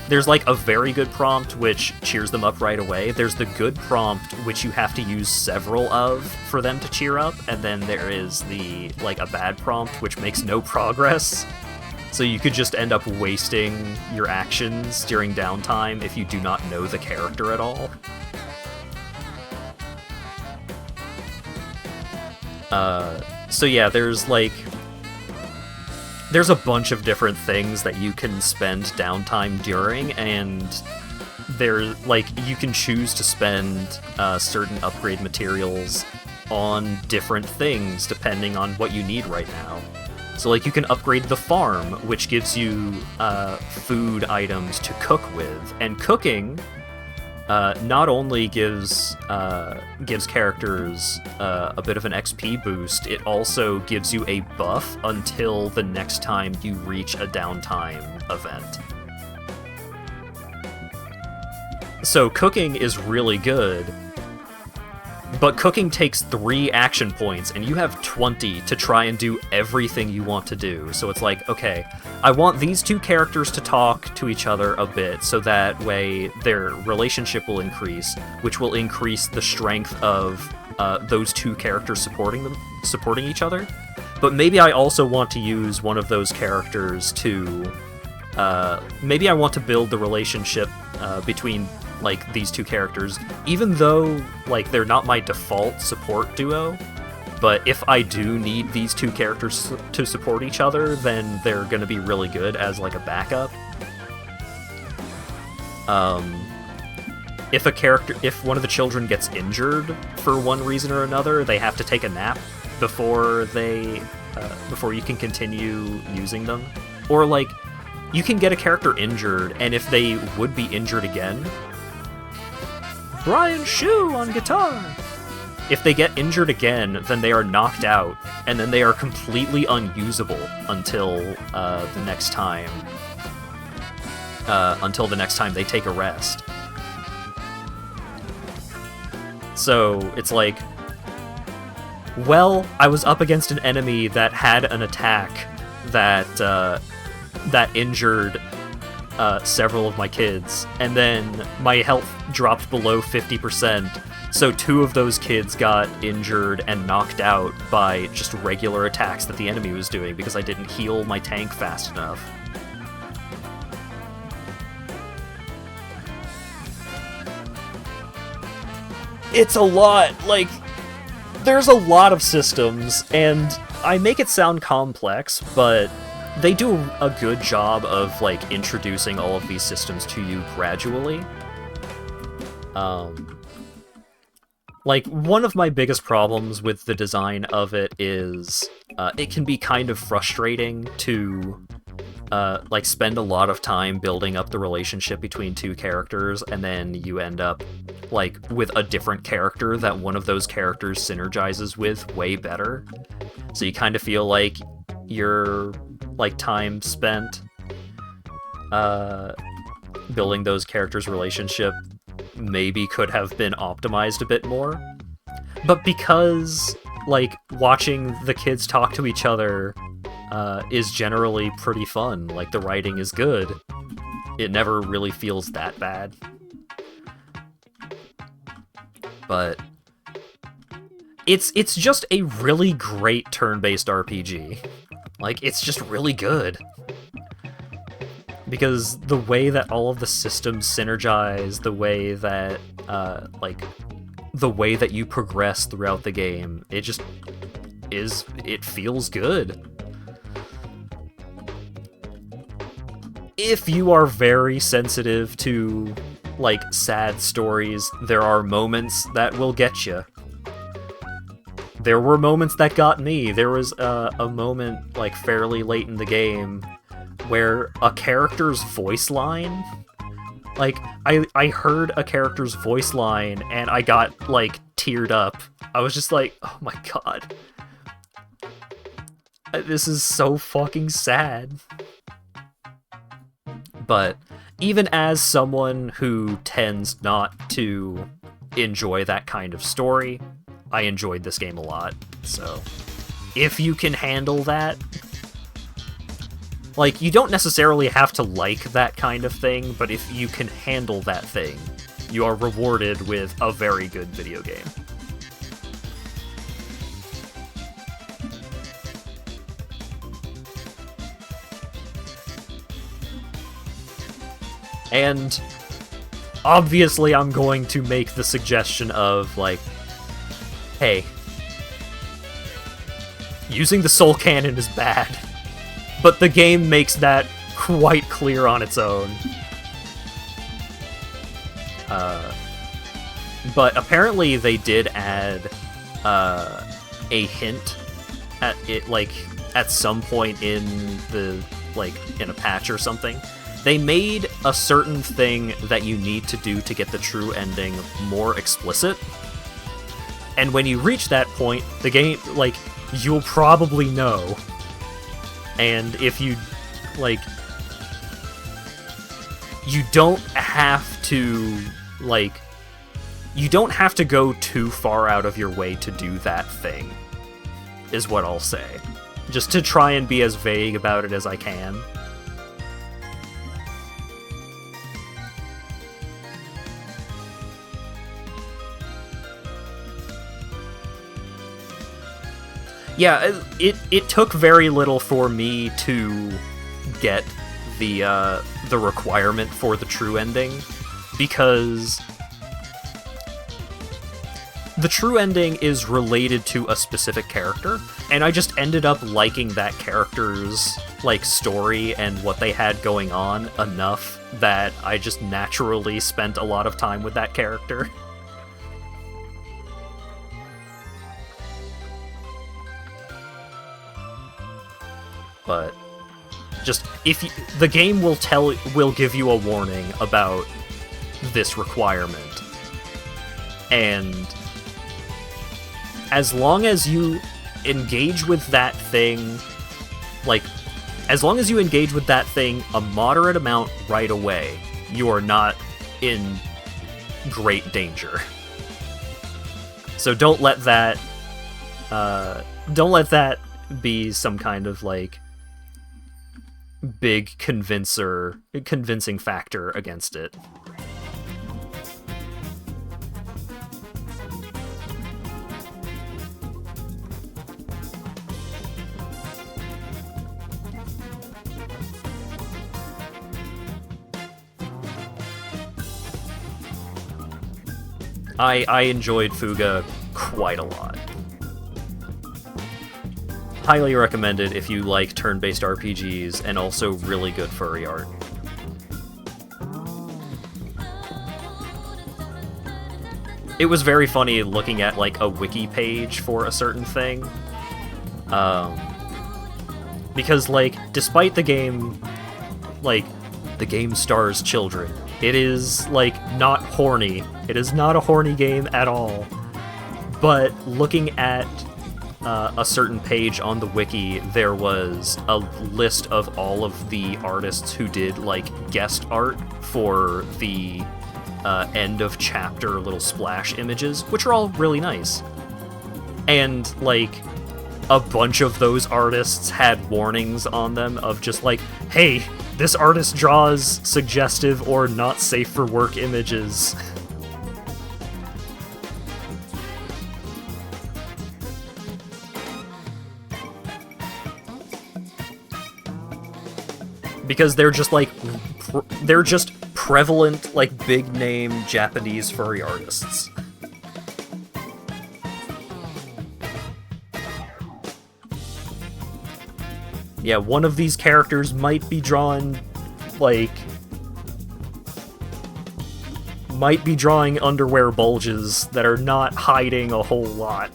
There's, like, a very good prompt, which cheers them up right away. There's the good prompt, which you have to use several of for them to cheer up. And then there is the, like, a bad prompt, which makes no progress. So you could just end up wasting your actions during downtime if you do not know the character at all. So yeah, there's a bunch of different things that you can spend downtime during, and you can choose to spend certain upgrade materials on different things depending on what you need right now. So like you can upgrade the farm, which gives you food items to cook with, and cooking not only gives characters a bit of an XP boost, it also gives you a buff until the next time you reach a downtime event. So cooking is really good, but cooking takes 3 action points, and you have 20 to try and do everything you want to do. So it's like, okay, I want these 2 characters to talk to each other a bit, so that way their relationship will increase, which will increase the strength of those 2 characters supporting each other. But maybe I also want to use one of those characters to... maybe I want to build the relationship between like these 2 characters, even though like they're not my default support duo, but if I do need these 2 characters to support each other, then they're gonna be really good as like a backup. If one of the children gets injured for one reason or another, they have to take a nap before you can continue using them. Or like, you can get a character injured, and if they would be injured again, Brian Shu on guitar! If they get injured again, then they are knocked out, and then they are completely unusable until the next time they take a rest. So it's like, well, I was up against an enemy that had an attack that injured several of my kids, and then my health dropped below 50%, so 2 of those kids got injured and knocked out by just regular attacks that the enemy was doing because I didn't heal my tank fast enough. It's a lot, like, there's a lot of systems, and I make it sound complex, but they do a good job of, like, introducing all of these systems to you gradually. Like, one of my biggest problems with the design of it is it can be kind of frustrating to, like, spend a lot of time building up the relationship between 2 characters, and then you end up, like, with a different character that one of those characters synergizes with way better. So you kind of feel like your, like, time spent building those characters' relationship maybe could have been optimized a bit more. But because, like, watching the kids talk to each other is generally pretty fun, like, the writing is good, it never really feels that bad. But it's just a really great turn-based RPG. Like, it's just really good. Because the way that all of the systems synergize, the way that, the way that you progress throughout the game, it feels good. if you are very sensitive to, like, sad stories, there are moments that will get you. There were moments that got me. There was a moment, like, fairly late in the game where a character's voice line, like, I heard a character's voice line and I got, like, teared up. I was just like, oh my god. This is so fucking sad. But even as someone who tends not to enjoy that kind of story, I enjoyed this game a lot. So, if you can handle that, like, you don't necessarily have to like that kind of thing, but if you can handle that thing, you are rewarded with a very good video game. And obviously I'm going to make the suggestion of, like, hey, using the soul cannon is bad, but the game makes that quite clear on its own. But apparently they did add a hint at it, like, at some point in the, like, in a patch or something. They made a certain thing that you need to do to get the true ending more explicit. And when you reach that point, the game, like, you'll probably know. And if you, like, you don't have to, like, you don't have to go too far out of your way to do that thing, is what I'll say. Just to try and be as vague about it as I can. Yeah, it took very little for me to get the requirement for the true ending, because the true ending is related to a specific character, and I just ended up liking that character's, like, story and what they had going on enough that I just naturally spent a lot of time with that character. But just, the game will give you a warning about this requirement, and as long as you engage with that thing, like, as long as you engage with that thing a moderate amount right away, you are not in great danger. So don't let that be some kind of, like, big convincing factor against it. I enjoyed Fuga quite a lot. Highly recommended if you like turn-based RPGs and also really good furry art. It was very funny looking at, like, a wiki page for a certain thing. Because, like, despite the game, like, the game stars children, it is, like, not horny. It is not a horny game at all. But looking at a certain page on the wiki, there was a list of all of the artists who did, like, guest art for the end of chapter little splash images, which are all really nice. And, like, a bunch of those artists had warnings on them of just like, hey, this artist draws suggestive or not safe for work images. Because they're just, like, they're just prevalent, like, big-name Japanese furry artists. Yeah, one of these characters might be drawn like, might be drawing underwear bulges that are not hiding a whole lot.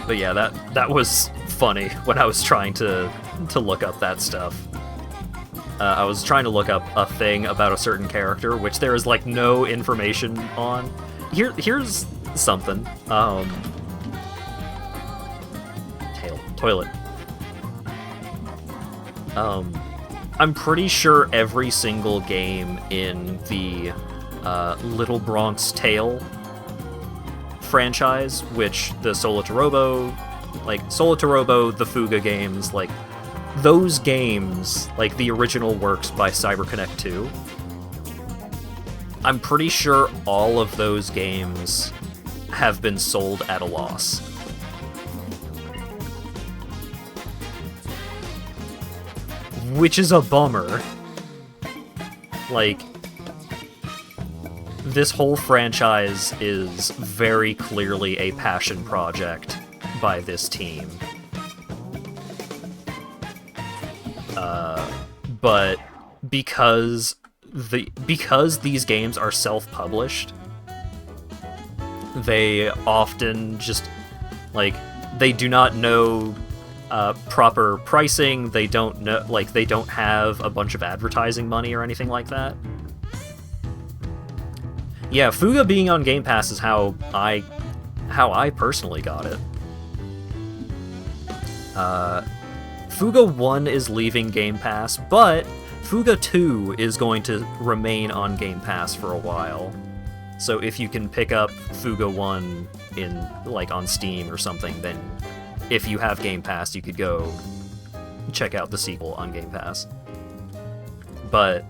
But yeah, that was funny when I was trying to look up that stuff. I was trying to look up a thing about a certain character, which there is like no information on. Here's something. Toilet. I'm pretty sure every single game in the Little Bronx Tale franchise, which the Solitarobo, the Fuga games, like, those games, like the original works by CyberConnect 2, I'm pretty sure all of those games have been sold at a loss. Which is a bummer. Like, this whole franchise is very clearly a passion project by this team. But because these games are self-published, they often just, like, they do not know proper pricing. They don't know, like, they don't have a bunch of advertising money or anything like that. Yeah, Fuga being on Game Pass is how I personally got it. Fuga 1 is leaving Game Pass, but Fuga 2 is going to remain on Game Pass for a while. So if you can pick up Fuga 1 in, like, on Steam or something, then if you have Game Pass, you could go check out the sequel on Game Pass. But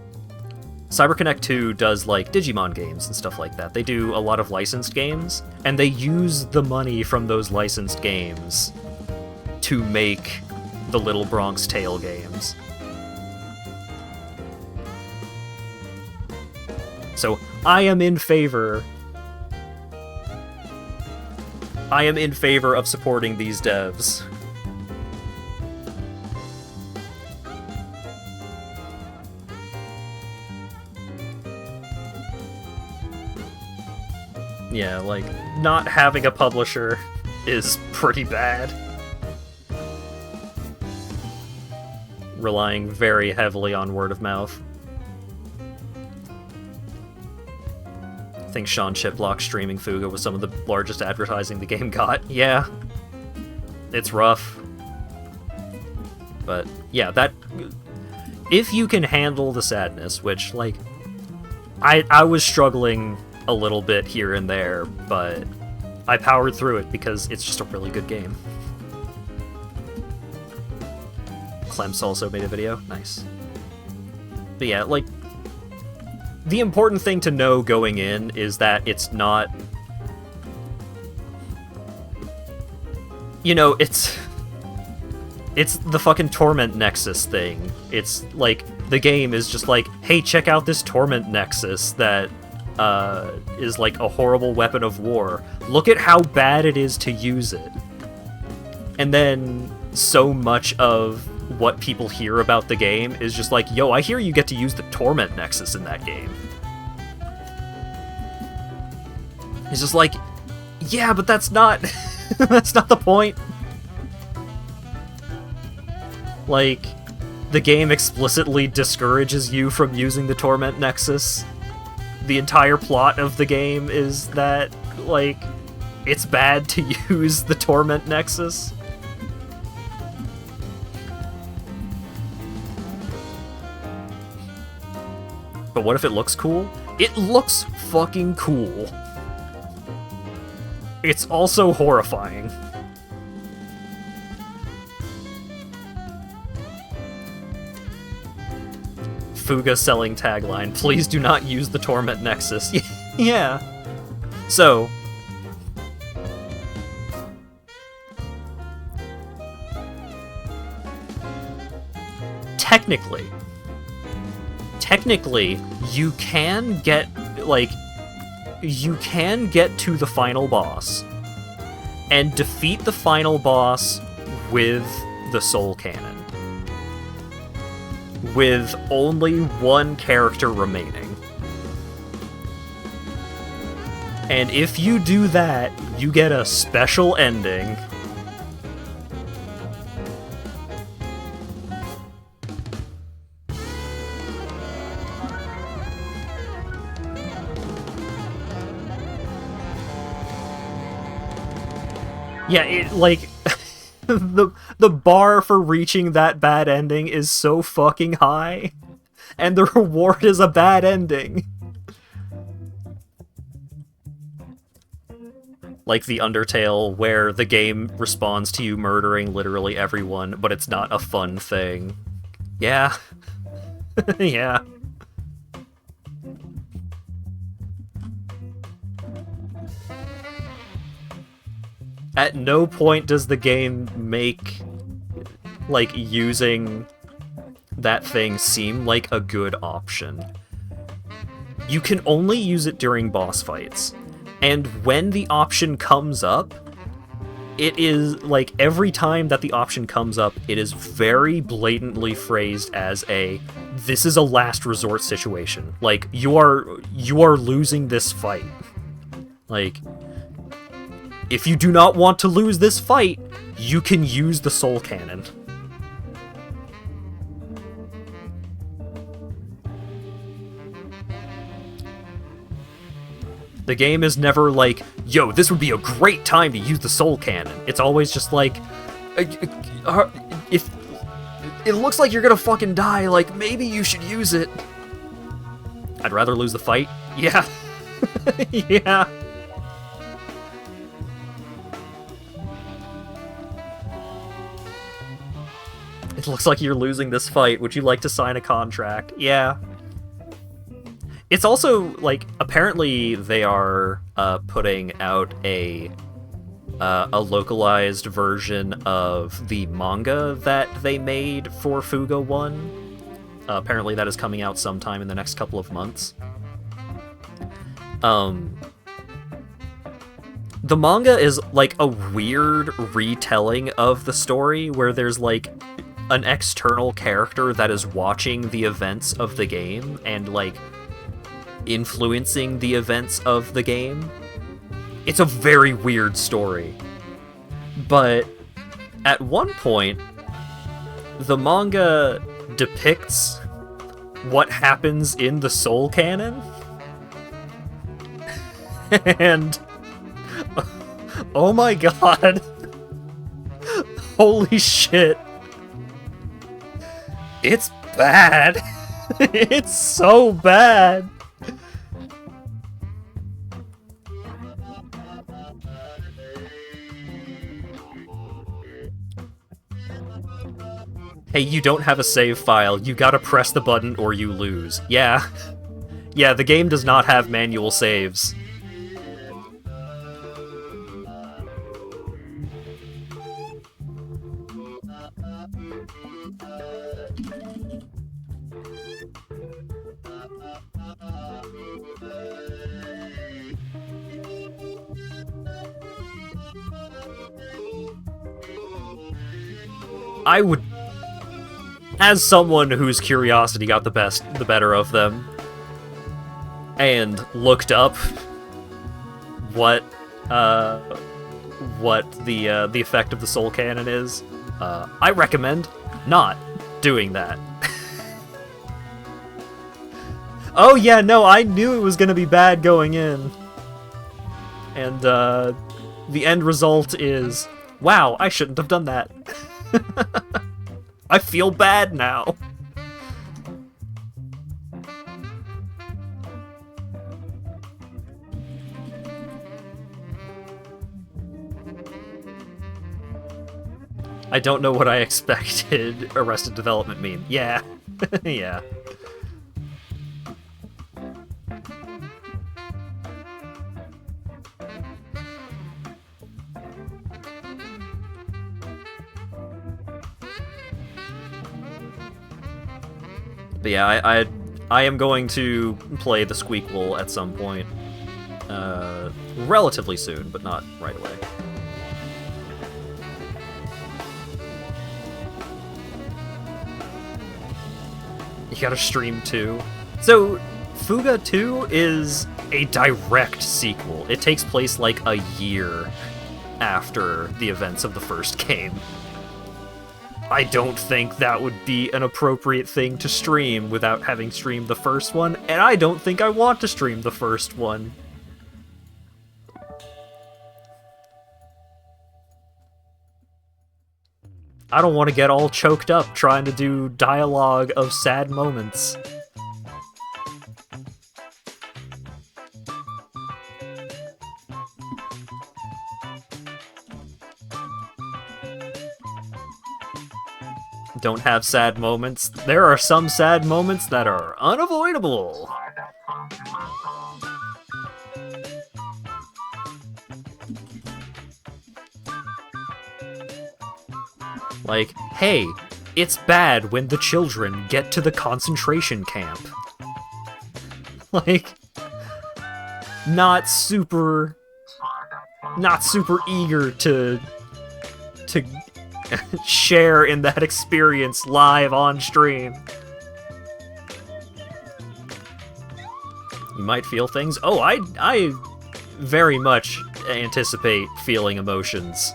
CyberConnect 2 does, like, Digimon games and stuff like that. They do a lot of licensed games, and they use the money from those licensed games to make the Little Bronx Tale games. So I am in favor of supporting these devs. Yeah, like, not having a publisher is pretty bad. Relying very heavily on word of mouth. I think Sean Chiplock streaming Fuga was some of the largest advertising the game got. Yeah. It's rough. But, yeah, that... if you can handle the sadness, which, like... I was struggling a little bit here and there, but I powered through it because it's just a really good game. Clemps also made a video. Nice. But yeah, like, the important thing to know going in is that it's not... you know, it's the fucking Torment Nexus thing. It's like, the game is just like, hey, check out this Torment Nexus that is like a horrible weapon of war. Look at how bad it is to use it. And then so much of what people hear about the game is just like, yo, I hear you get to use the Torment Nexus in that game. It's just like, yeah, but that's not... that's not the point. Like, the game explicitly discourages you from using the Torment Nexus. The entire plot of the game is that, like, it's bad to use the Torment Nexus. But what if it looks cool? It looks fucking cool. It's also horrifying. Fuga selling tagline, please do not use the Torment Nexus. Yeah. So, technically, you can get, like, you can get to the final boss and defeat the final boss with the Soul Cannon, with only one character remaining. And if you do that, you get a special ending. Yeah, it, like, the bar for reaching that bad ending is so fucking high, and the reward is a bad ending. Like the Undertale, where the game responds to you murdering literally everyone, but it's not a fun thing. Yeah. Yeah. At no point does the game make, like, using that thing seem like a good option. You can only use it during boss fights, and when the option comes up, it is, like, every time that the option comes up, it is very blatantly phrased as a, this is a last resort situation. Like, you are losing this fight. Like, if you do not want to lose this fight, you can use the Soul Cannon. The game is never like, yo, this would be a great time to use the Soul Cannon. It's always just like, if it looks like you're gonna fucking die, like, maybe you should use it. I'd rather lose the fight. Yeah. Yeah. It looks like you're losing this fight. Would you like to sign a contract? Yeah. It's also, like, apparently they are putting out a localized version of the manga that they made for Fuga 1. Apparently that is coming out sometime in the next couple of months. The manga is, like, a weird retelling of the story where there's, like, an external character that is watching the events of the game and, like, influencing the events of the game. It's a very weird story. But at one point, the manga depicts what happens in the Soul Cannon. And oh my god. Holy shit. It's bad. It's so bad. Hey, you don't have a save file. You gotta press the button or you lose. Yeah. Yeah, the game does not have manual saves. I would, as someone whose curiosity got the better of them, and looked up what the effect of the Soul Cannon is, I recommend not doing that. Oh yeah, no, I knew it was gonna be bad going in, and the end result is, wow, I shouldn't have done that. I feel bad now. I don't know what I expected Arrested Development meme. Yeah. Yeah. But yeah, I am going to play the Squeakquel at some point. Relatively soon, but not right away. You gotta stream 2. So, Fuga 2 is a direct sequel. It takes place like a year after the events of the first game. I don't think that would be an appropriate thing to stream without having streamed the first one, and I don't think I want to stream the first one. I don't want to get all choked up trying to do dialogue of sad moments. Don't have sad moments. There are some sad moments that are unavoidable. Like, hey, it's bad when the children get to the concentration camp. Like, not super eager to share in that experience live on stream. You might feel things. Oh, I very much anticipate feeling emotions.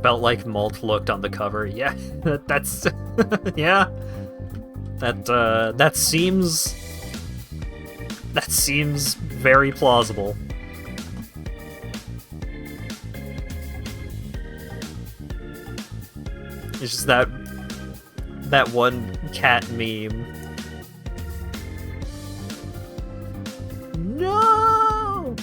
Felt like Malt looked on the cover. Yeah, that's yeah. That seems very plausible. It's just that one cat meme. No.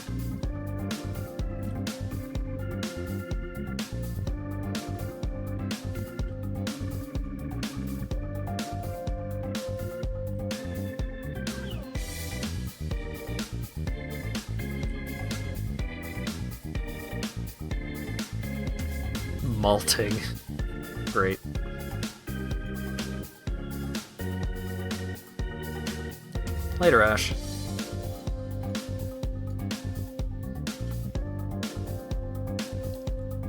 Malting. Great. Later, Ash.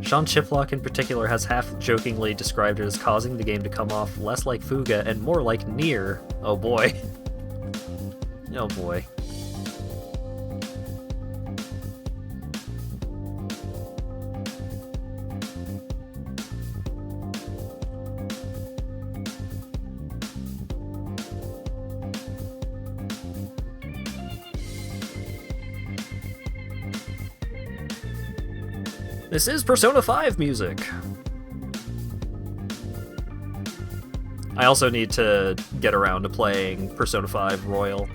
Sean Chiplock in particular has half-jokingly described it as causing the game to come off less like Fuga and more like Nier. Oh boy. Oh boy. This is Persona 5 music. I also need to get around to playing Persona 5 Royal.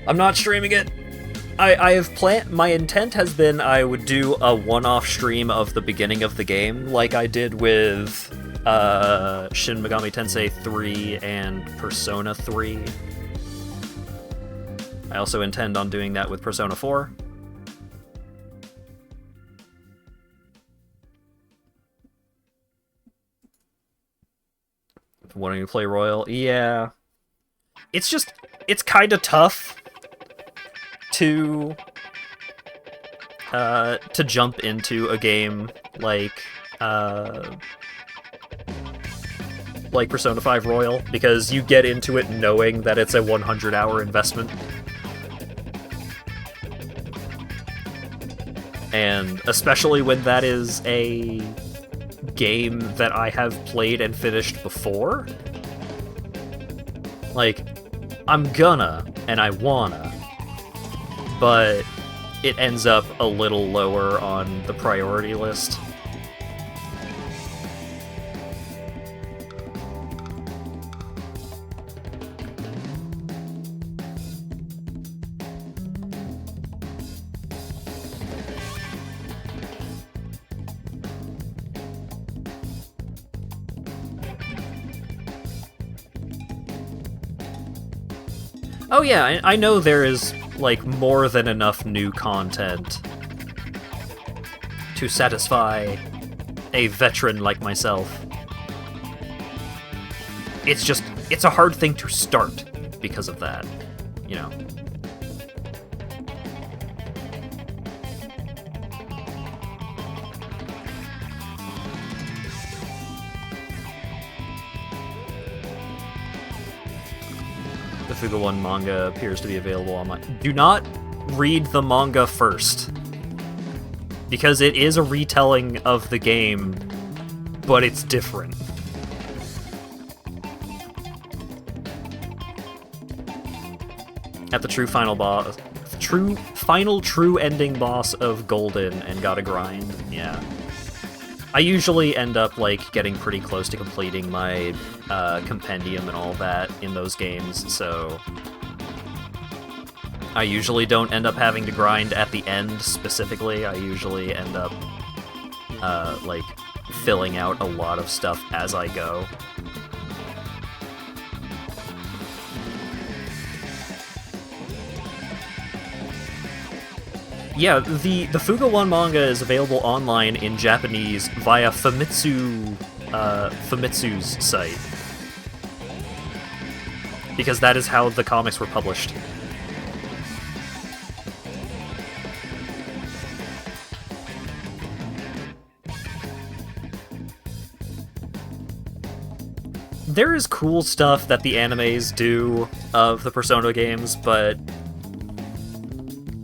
I'm not streaming it. I have my intent has been I would do a one-off stream of the beginning of the game, like I did with Shin Megami Tensei 3 and Persona 3. I also intend on doing that with Persona 4. Wanting to play Royal? Yeah. It's kind of tough to jump into a game like Persona 5 Royal, because you get into it knowing that it's a 100-hour investment. And especially when that is a game that I have played and finished before. Like, I'm gonna, and I wanna, but it ends up a little lower on the priority list. Oh yeah, I know there is, like, more than enough new content to satisfy a veteran like myself. It's a hard thing to start because of that, you know. The Fuga 1 manga appears to be available online. Do not read the manga first, because it is a retelling of the game, but it's different. At the true final ending boss of Golden and gotta grind, yeah. I usually end up, like, getting pretty close to completing my compendium and all that in those games, so I usually don't end up having to grind at the end specifically. I usually end up, like, filling out a lot of stuff as I go. Yeah, the Fuga 1 manga is available online in Japanese via Famitsu's site. Because that is how the comics were published. There is cool stuff that the animes do of the Persona games, but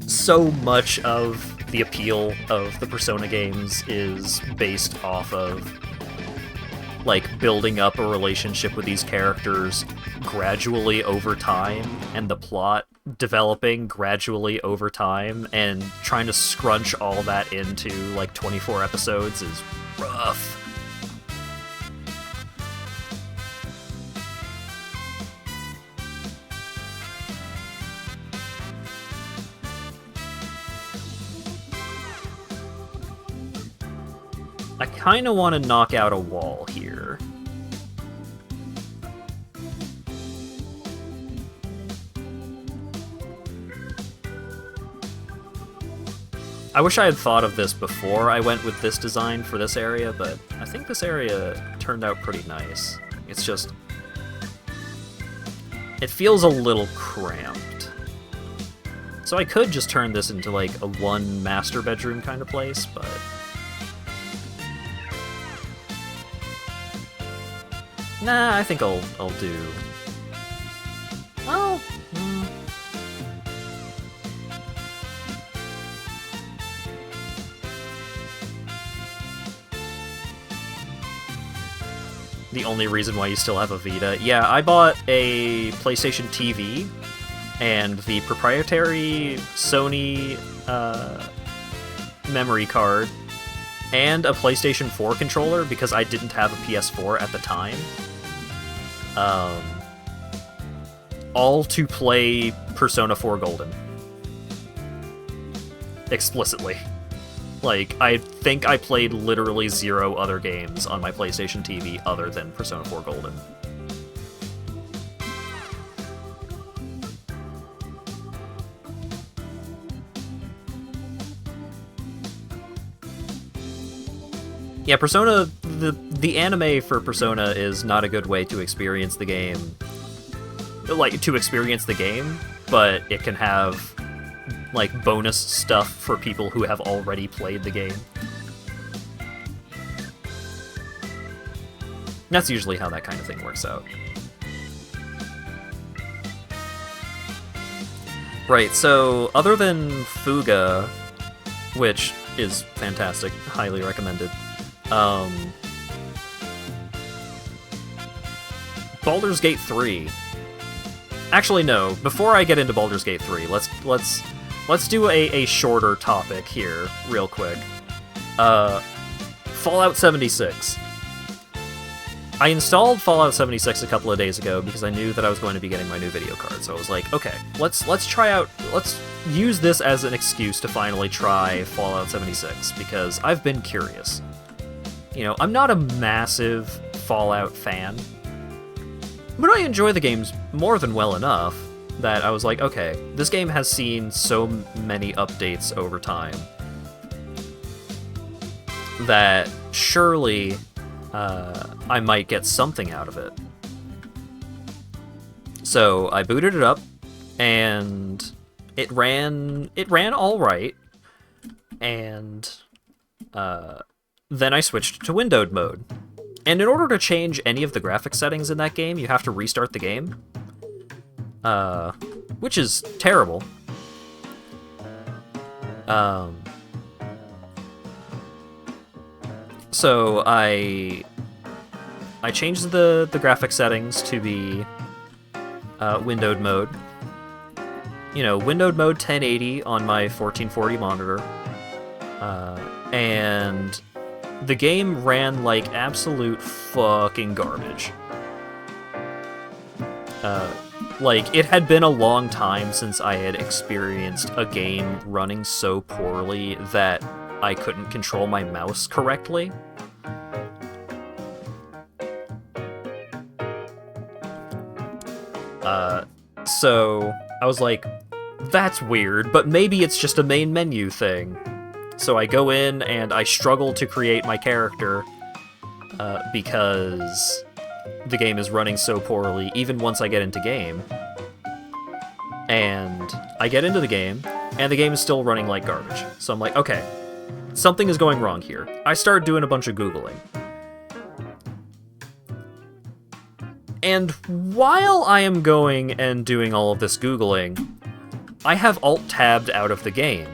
so much of the appeal of the Persona games is based off of, like, building up a relationship with these characters gradually over time, and the plot developing gradually over time, and trying to scrunch all that into, like, 24 episodes is rough. I kinda want to knock out a wall here. I wish I had thought of this before I went with this design for this area, but I think this area turned out pretty nice. It's just... it feels a little cramped. So I could just turn this into, like, a one master bedroom kind of place, but... nah, I think I'll do... well... The only reason why you still have a Vita. Yeah, I bought a PlayStation TV, and the proprietary Sony memory card, and a PlayStation 4 controller, because I didn't have a PS4 at the time. All to play Persona 4 Golden. Explicitly. Like, I think I played literally 0 other games on my PlayStation TV other than Persona 4 Golden. Yeah, Persona, the anime for Persona is not a good way to experience the game. Like, to experience the game, but it can have, like, bonus stuff for people who have already played the game. That's usually how that kind of thing works out. Right, so other than Fuga, which is fantastic, highly recommended, Baldur's Gate 3. Actually, no. Before I get into Baldur's Gate 3, let's do a shorter topic here, real quick. Fallout 76. I installed Fallout 76 a couple of days ago because I knew that I was going to be getting my new video card. So I was like, okay, let's use this as an excuse to finally try Fallout 76 because I've been curious. You know, I'm not a massive Fallout fan, but I enjoy the games more than well enough that I was like, okay, this game has seen so many updates over time that surely I might get something out of it. So I booted it up, and it ran all right, and then I switched to windowed mode. And in order to change any of the graphics settings in that game, you have to restart the game, which is terrible. So I changed the graphic settings to be windowed mode. You know, windowed mode 1080 on my 1440 monitor, and the game ran like absolute fucking garbage. Like, it had been a long time since I had experienced a game running so poorly that I couldn't control my mouse correctly. So I was like, that's weird, but maybe it's just a main menu thing. So I go in and I struggle to create my character because the game is running so poorly, even once I get into game. And I get into the game, and the game is still running like garbage. So I'm like, okay, something is going wrong here. I started doing a bunch of Googling. And while I am going and doing all of this Googling, I have Alt-tabbed out of the game.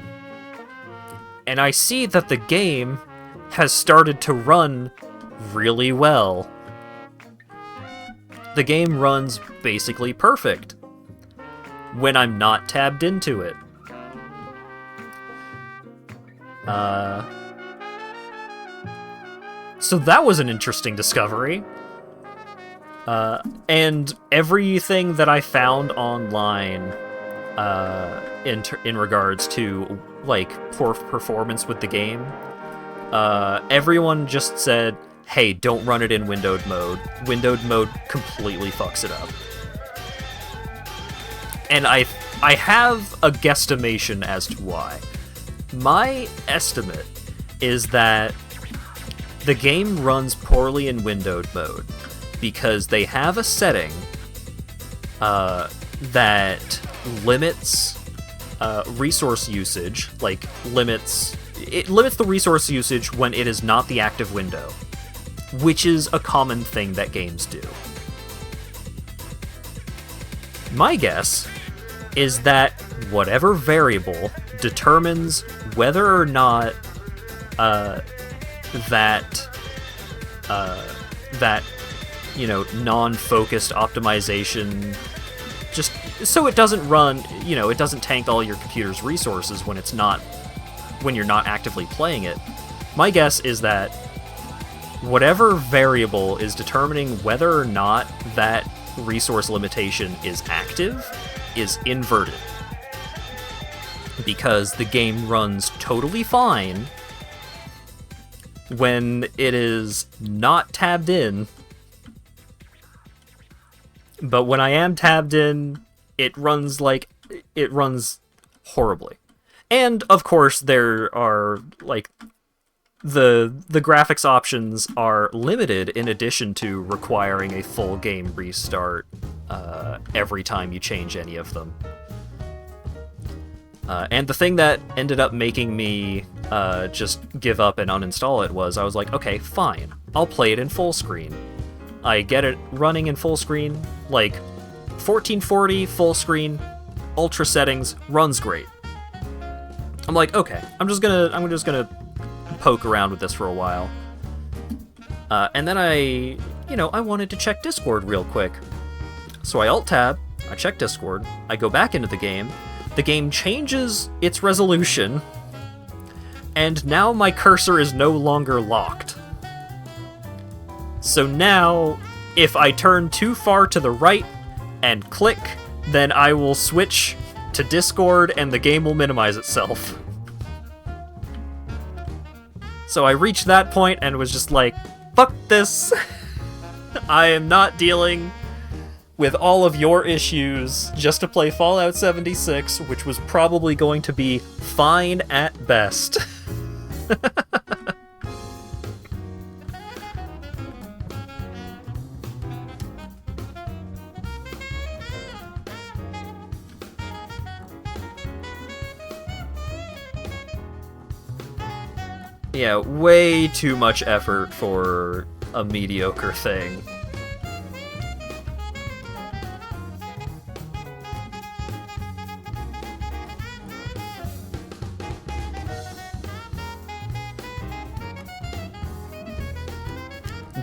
And I see that the game has started to run really well. The game runs basically perfect when I'm not tabbed into it. So that was an interesting discovery. And everything that I found online in regards to, like, poor performance with the game, everyone just said, hey, don't run it in windowed mode. Windowed mode completely fucks it up. And I have a guesstimation as to why. My estimate is that the game runs poorly in windowed mode because they have a setting that limits resource usage, like it limits the resource usage when it is not the active window, which is a common thing that games do. My guess is that whatever variable determines whether or not that you know, non-focused optimization, just so it doesn't run, you know, it doesn't tank all your computer's resources when you're not actively playing it. My guess is that whatever variable is determining whether or not that resource limitation is active is inverted. Because the game runs totally fine when it is not tabbed in, but when I am tabbed in, it runs horribly. And of course there are, like, the graphics options are limited in addition to requiring a full game restart every time you change any of them. And the thing that ended up making me just give up and uninstall it was, I was like, okay, fine, I'll play it in full screen. I get it running in full screen, like 1440 full screen, ultra settings, runs great. I'm like, okay, I'm just gonna poke around with this for a while. And then I I wanted to check Discord real quick. So I Alt-Tab, I check Discord, I go back into the game changes its resolution, and now my cursor is no longer locked. So now, if I turn too far to the right and click, then I will switch to Discord and the game will minimize itself. So I reached that point and was just like, fuck this. I am not dealing with all of your issues just to play Fallout 76, which was probably going to be fine at best. Yeah, way too much effort for a mediocre thing.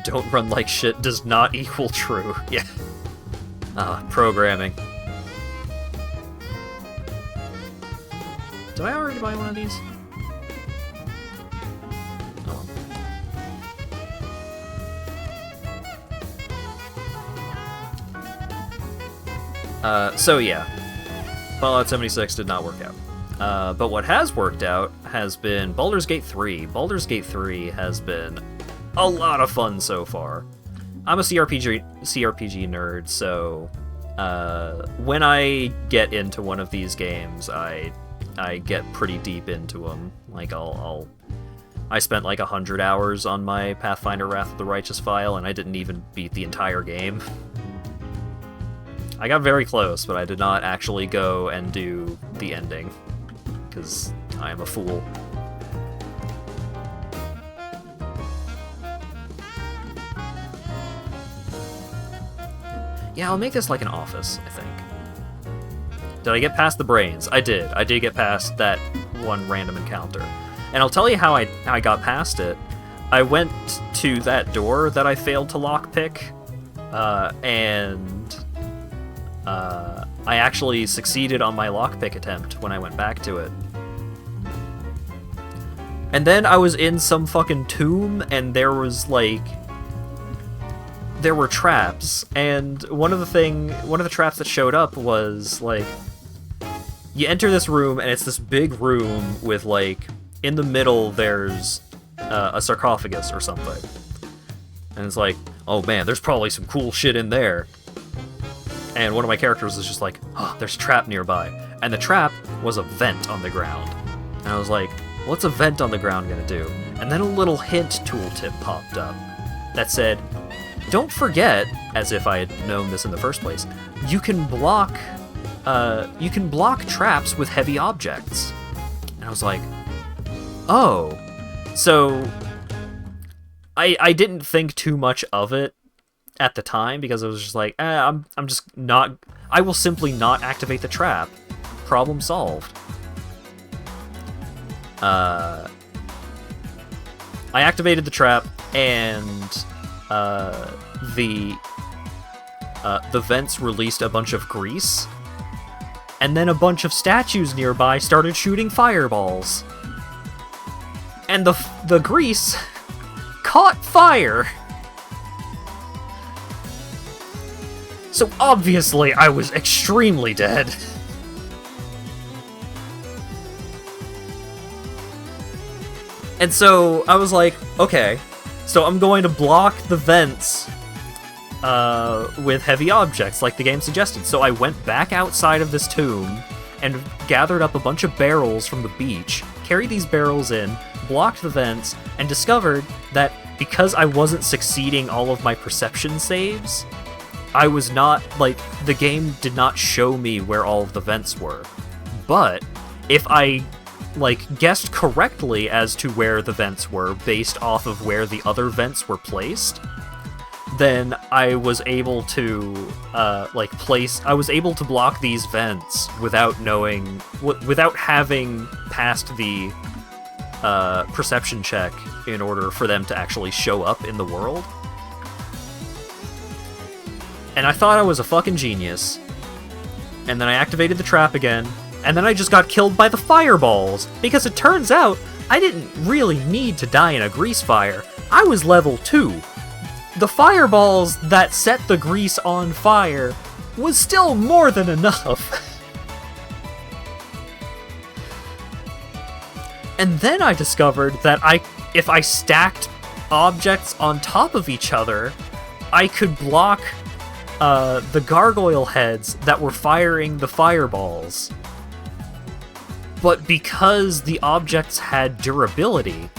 Don't run like shit does not equal true. Yeah. Programming. Did I already buy one of these? So yeah, Fallout 76 did not work out. But what has worked out has been Baldur's Gate 3. Baldur's Gate 3 has been a lot of fun so far. I'm a CRPG nerd, so when I get into one of these games, I get pretty deep into them. Like I spent like 100 hours on my Pathfinder Wrath of the Righteous file, and I didn't even beat the entire game. I got very close, but I did not actually go and do the ending, because I am a fool. Yeah, I'll make this like an office, I think. Did I get past the brains? I did. I did get past that one random encounter. And I'll tell you how I got past it. I went to that door that I failed to lockpick, and I actually succeeded on my lockpick attempt when I went back to it. And then I was in some fucking tomb, and there were traps, and one of the traps that showed up was, like, you enter this room, and it's this big room with, like, in the middle there's a sarcophagus or something. And it's like, oh man, there's probably some cool shit in there. And one of my characters was just like, oh, there's a trap nearby. And the trap was a vent on the ground. And I was like, what's a vent on the ground gonna do? And then a little hint tooltip popped up that said, don't forget, as if I had known this in the first place, you can block traps with heavy objects. And I was like, oh. So I didn't think too much of it at the time, because I was just like, I'm just not, I will simply not activate the trap. Problem solved. I activated the trap, and the vents released a bunch of grease, and then a bunch of statues nearby started shooting fireballs. And the grease caught fire. So obviously I was extremely dead. And so I was like, okay, so I'm going to block the vents with heavy objects like the game suggested. So I went back outside of this tomb and gathered up a bunch of barrels from the beach, carried these barrels in, blocked the vents, and discovered that because I wasn't succeeding all of my perception saves, I was not, like, the game did not show me where all of the vents were. But if I, like, guessed correctly as to where the vents were based off of where the other vents were placed, then I was able to, I was able to block these vents without knowing, without having passed the perception check in order for them to actually show up in the world. And I thought I was a fucking genius. And then I activated the trap again, and then I just got killed by the fireballs, because it turns out I didn't really need to die in a grease fire. I was level 2. The fireballs that set the grease on fire was still more than enough. And then I discovered that if I stacked objects on top of each other, I could block the gargoyle heads that were firing the fireballs. But because the objects had durability,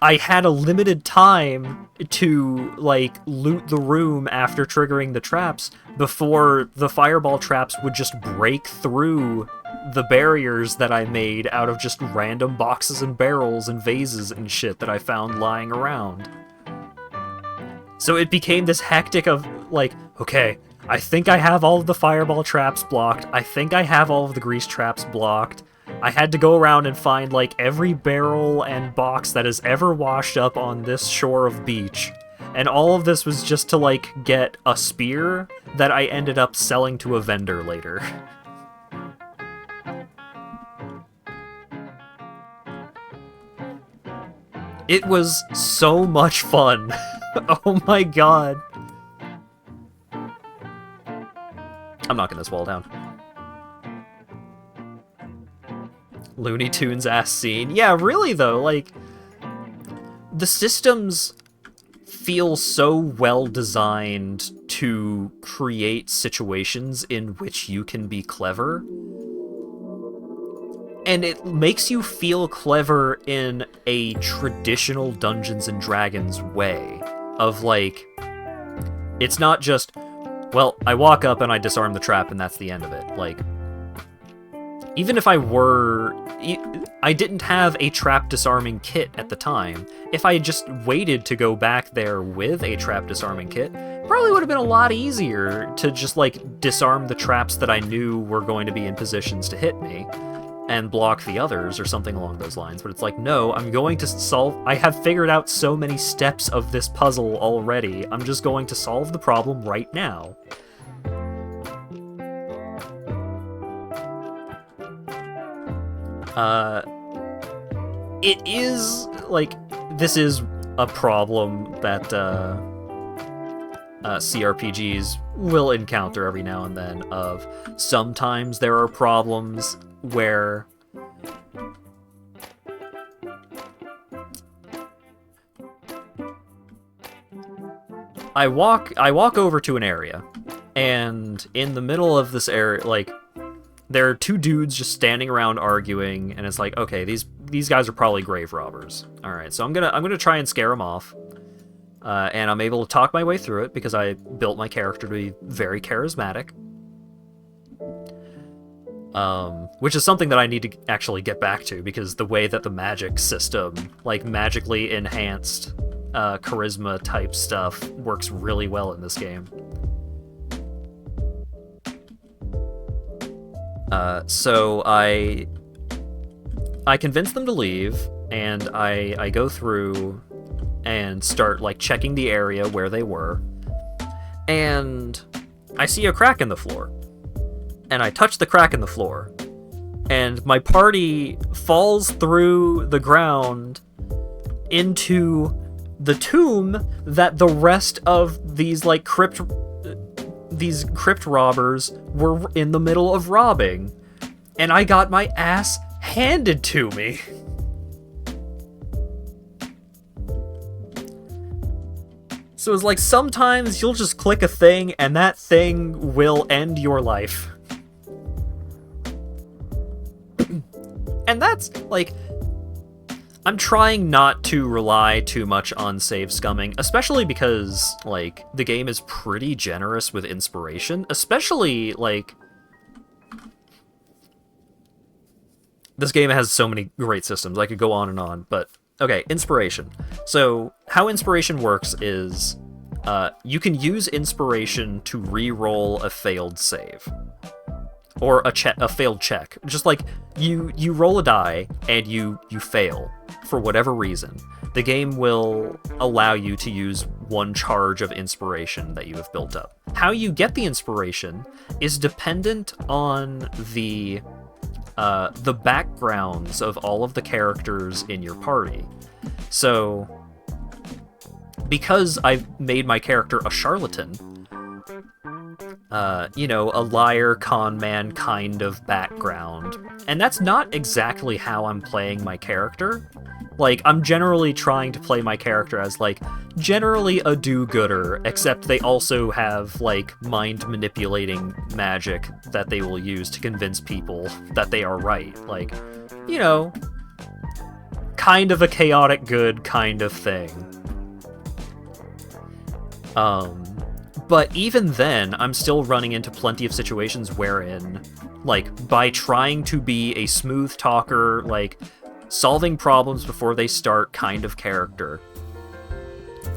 I had a limited time to, like, loot the room after triggering the traps before the fireball traps would just break through the barriers that I made out of just random boxes and barrels and vases and shit that I found lying around. So it became this hectic of, like, okay, I think I have all of the fireball traps blocked, I think I have all of the grease traps blocked. I had to go around and find, like, every barrel and box that has ever washed up on this shore of beach. And all of this was just to, like, get a spear that I ended up selling to a vendor later. It was so much fun. Oh my god. I'm knocking this wall down. Looney Tunes ass scene. Yeah, really though, like, the systems feel so well designed to create situations in which you can be clever. And it makes you feel clever in a traditional Dungeons and Dragons way. Of, like, it's not just, well, I walk up and I disarm the trap and that's the end of it. Like, even if I didn't have a trap disarming kit at the time. If I had just waited to go back there with a trap disarming kit, probably would have been a lot easier to just, like, disarm the traps that I knew were going to be in positions to hit me and block the others or something along those lines. But it's like, no, I'm going to I have figured out so many steps of this puzzle already. I'm just going to solve the problem right now. It is, like, this is a problem that, CRPGs will encounter every now and then, of sometimes there are problems where I walk over to an area, and in the middle of this area, like, there are two dudes just standing around arguing, and it's like, okay, these guys are probably grave robbers. All right, so I'm gonna try and scare them off, and I'm able to talk my way through it because I built my character to be very charismatic, which is something that I need to actually get back to, because the way that the magic system, like magically enhanced charisma type stuff, works really well in this game. So I convince them to leave, and I go through and start, like, checking the area where they were, and I see a crack in the floor, and I touch the crack in the floor, and my party falls through the ground into the tomb that the rest of these, like, crypt robbers were in the middle of robbing, and I got my ass handed to me. So it's like, sometimes you'll just click a thing and that thing will end your life. And that's, like, I'm trying not to rely too much on save scumming, especially because, like, the game is pretty generous with inspiration, especially, like, this game has so many great systems. I could go on and on, but okay, inspiration. So how inspiration works is you can use inspiration to re-roll a failed save. or a failed check. Just like you roll a die and you fail for whatever reason, the game will allow you to use 1 charge of inspiration that you have built up. How you get the inspiration is dependent on the backgrounds of all of the characters in your party. So, because I've made my character a charlatan, a liar, con man kind of background. And that's not exactly how I'm playing my character. Like, I'm generally trying to play my character as, like, generally a do-gooder, except they also have, like, mind-manipulating magic that they will use to convince people that they are right. Like, kind of a chaotic good kind of thing. But even then, I'm still running into plenty of situations wherein, like, by trying to be a smooth talker, like, solving problems before they start kind of character,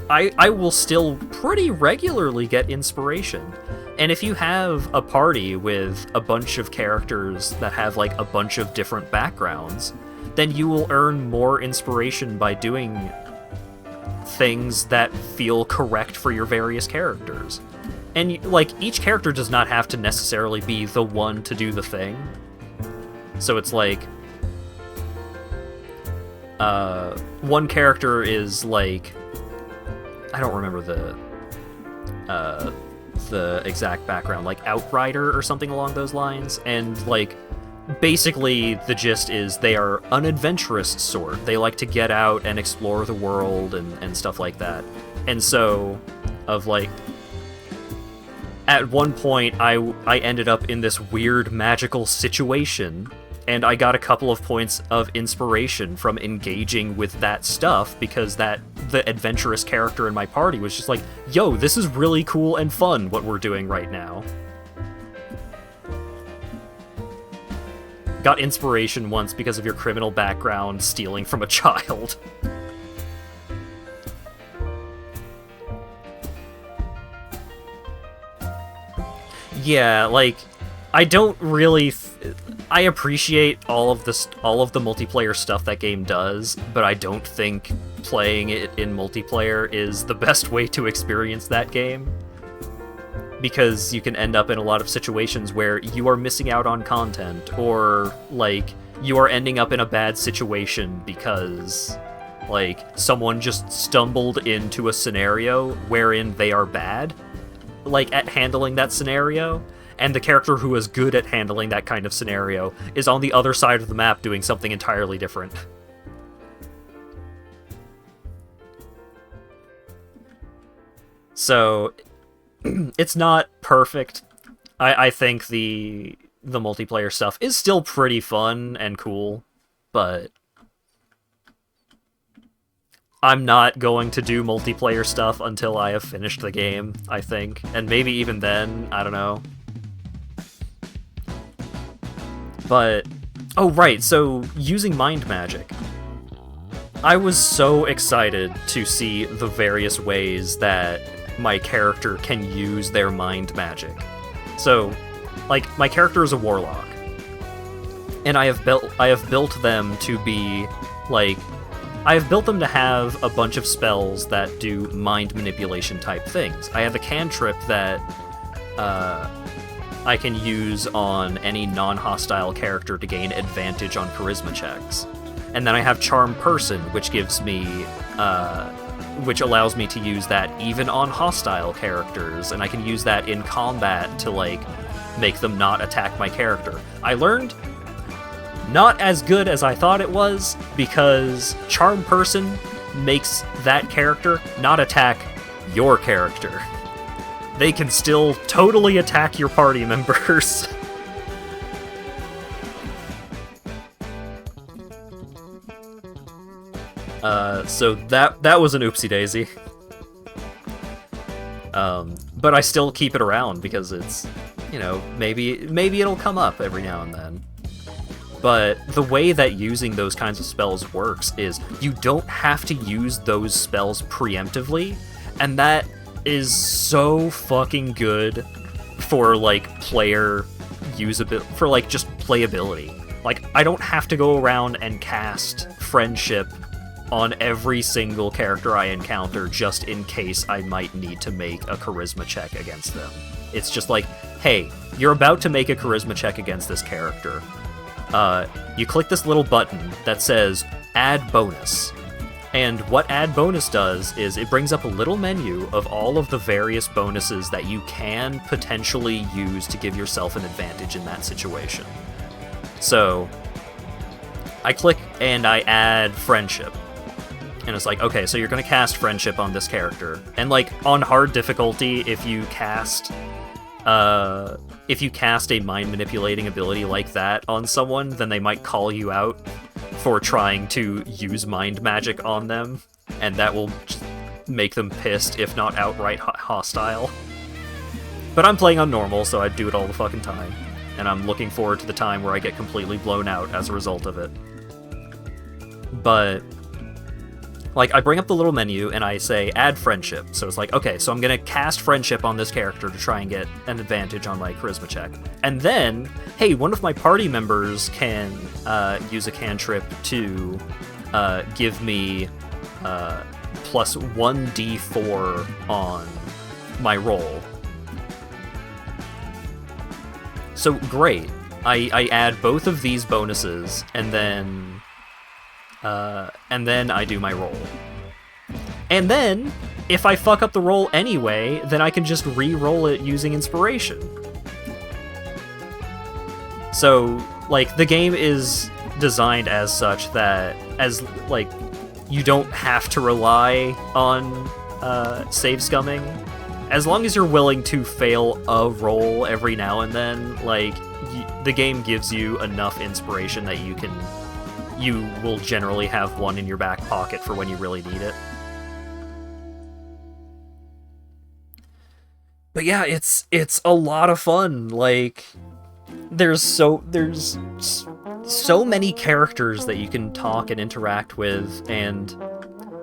I will still pretty regularly get inspiration. And if you have a party with a bunch of characters that have, like, a bunch of different backgrounds, then you will earn more inspiration by doing things that feel correct for your various characters. And, like, each character does not have to necessarily be the one to do the thing. So it's like, one character is, like, I don't remember the exact background, like Outrider or something along those lines, and, like, basically the gist is they are an adventurous sort. They like to get out and explore the world and stuff like that. And so, at one point I ended up in this weird magical situation, and I got a couple of points of inspiration from engaging with that stuff, because the adventurous character in my party was just like, yo, this is really cool and fun what we're doing right now. Got inspiration once because of your criminal background stealing from a child. Yeah, like, I don't really... I appreciate all of the multiplayer stuff that game does, but I don't think playing it in multiplayer is the best way to experience that game. Because you can end up in a lot of situations where you are missing out on content, or, like, you are ending up in a bad situation because, like, someone just stumbled into a scenario wherein they are bad, like, at handling that scenario, and the character who is good at handling that kind of scenario is on the other side of the map doing something entirely different. So, it's not perfect. I think the multiplayer stuff is still pretty fun and cool, but I'm not going to do multiplayer stuff until I have finished the game, I think. And maybe even then, I don't know. But, oh right, so using mind magic. I was so excited to see the various ways that my character can use their mind magic. So, like, my character is a warlock, and I have built them to be, like, I have built them to have a bunch of spells that do mind manipulation type things. I have a cantrip that I can use on any non-hostile character to gain advantage on charisma checks. And then I have Charm Person, which gives me, which allows me to use that even on hostile characters, and I can use that in combat to, like, make them not attack my character. I learned not as good as I thought it was, because Charm Person makes that character not attack your character. They can still totally attack your party members. So that was an oopsie daisy. But I still keep it around because it's, you know, maybe it'll come up every now and then. But the way that using those kinds of spells works is you don't have to use those spells preemptively, and that is so fucking good for, like, player usability, for like just playability. Like, I don't have to go around and cast friendship on every single character I encounter just in case I might need to make a charisma check against them. It's just like, hey, you're about to make a charisma check against this character. You click this little button that says Add Bonus. And what Add Bonus does is it brings up a little menu of all of the various bonuses that you can potentially use to give yourself an advantage in that situation. So, I click and I add Friendship. And it's like, okay, so you're going to cast Friendship on this character. And like, on hard difficulty, if you cast a mind manipulating ability like that on someone, then they might call you out for trying to use mind magic on them, and that will just make them pissed, if not outright hostile. But I'm playing on normal, so I do it all the fucking time, and I'm looking forward to the time where I get completely blown out as a result of it. But like, I bring up the little menu and I say, add friendship. So it's like, okay, so I'm gonna cast friendship on this character to try and get an advantage on my charisma check. And then, hey, one of my party members can use a cantrip to give me plus 1d4 on my roll. So great. I add both of these bonuses, and then I do my roll. And then, if I fuck up the roll anyway, then I can just re-roll it using inspiration. So, like, the game is designed as such that, you don't have to rely on save scumming. As long as you're willing to fail a roll every now and then, like, the game gives you enough inspiration that you will generally have one in your back pocket for when you really need it. But yeah, it's a lot of fun. Like, there's so many characters that you can talk and interact with, and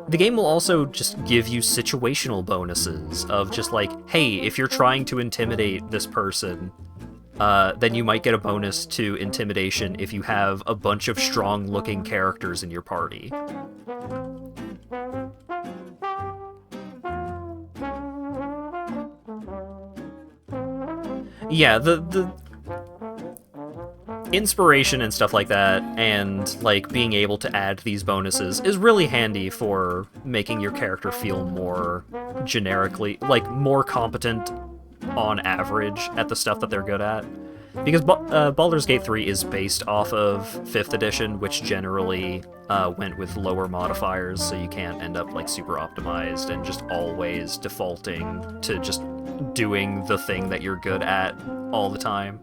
the game will also just give you situational bonuses of just like, hey, if you're trying to intimidate this person, then you might get a bonus to intimidation if you have a bunch of strong-looking characters in your party. Yeah, the inspiration and stuff like that, and like being able to add these bonuses is really handy for making your character feel more generically, like more competent on average at the stuff that they're good at. Because Baldur's Gate 3 is based off of 5th edition, which generally went with lower modifiers, so you can't end up like super optimized and just always defaulting to just doing the thing that you're good at all the time.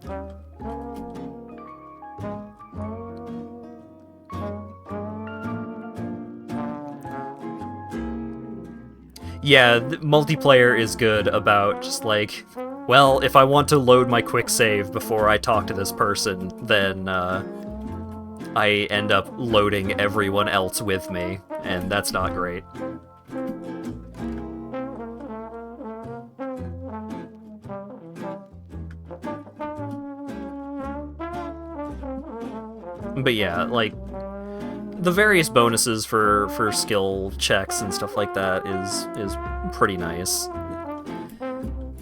Yeah, multiplayer is good about just like, well, if I want to load my quick save before I talk to this person, then I end up loading everyone else with me, and that's not great. But yeah, like, the various bonuses for skill checks and stuff like that is pretty nice.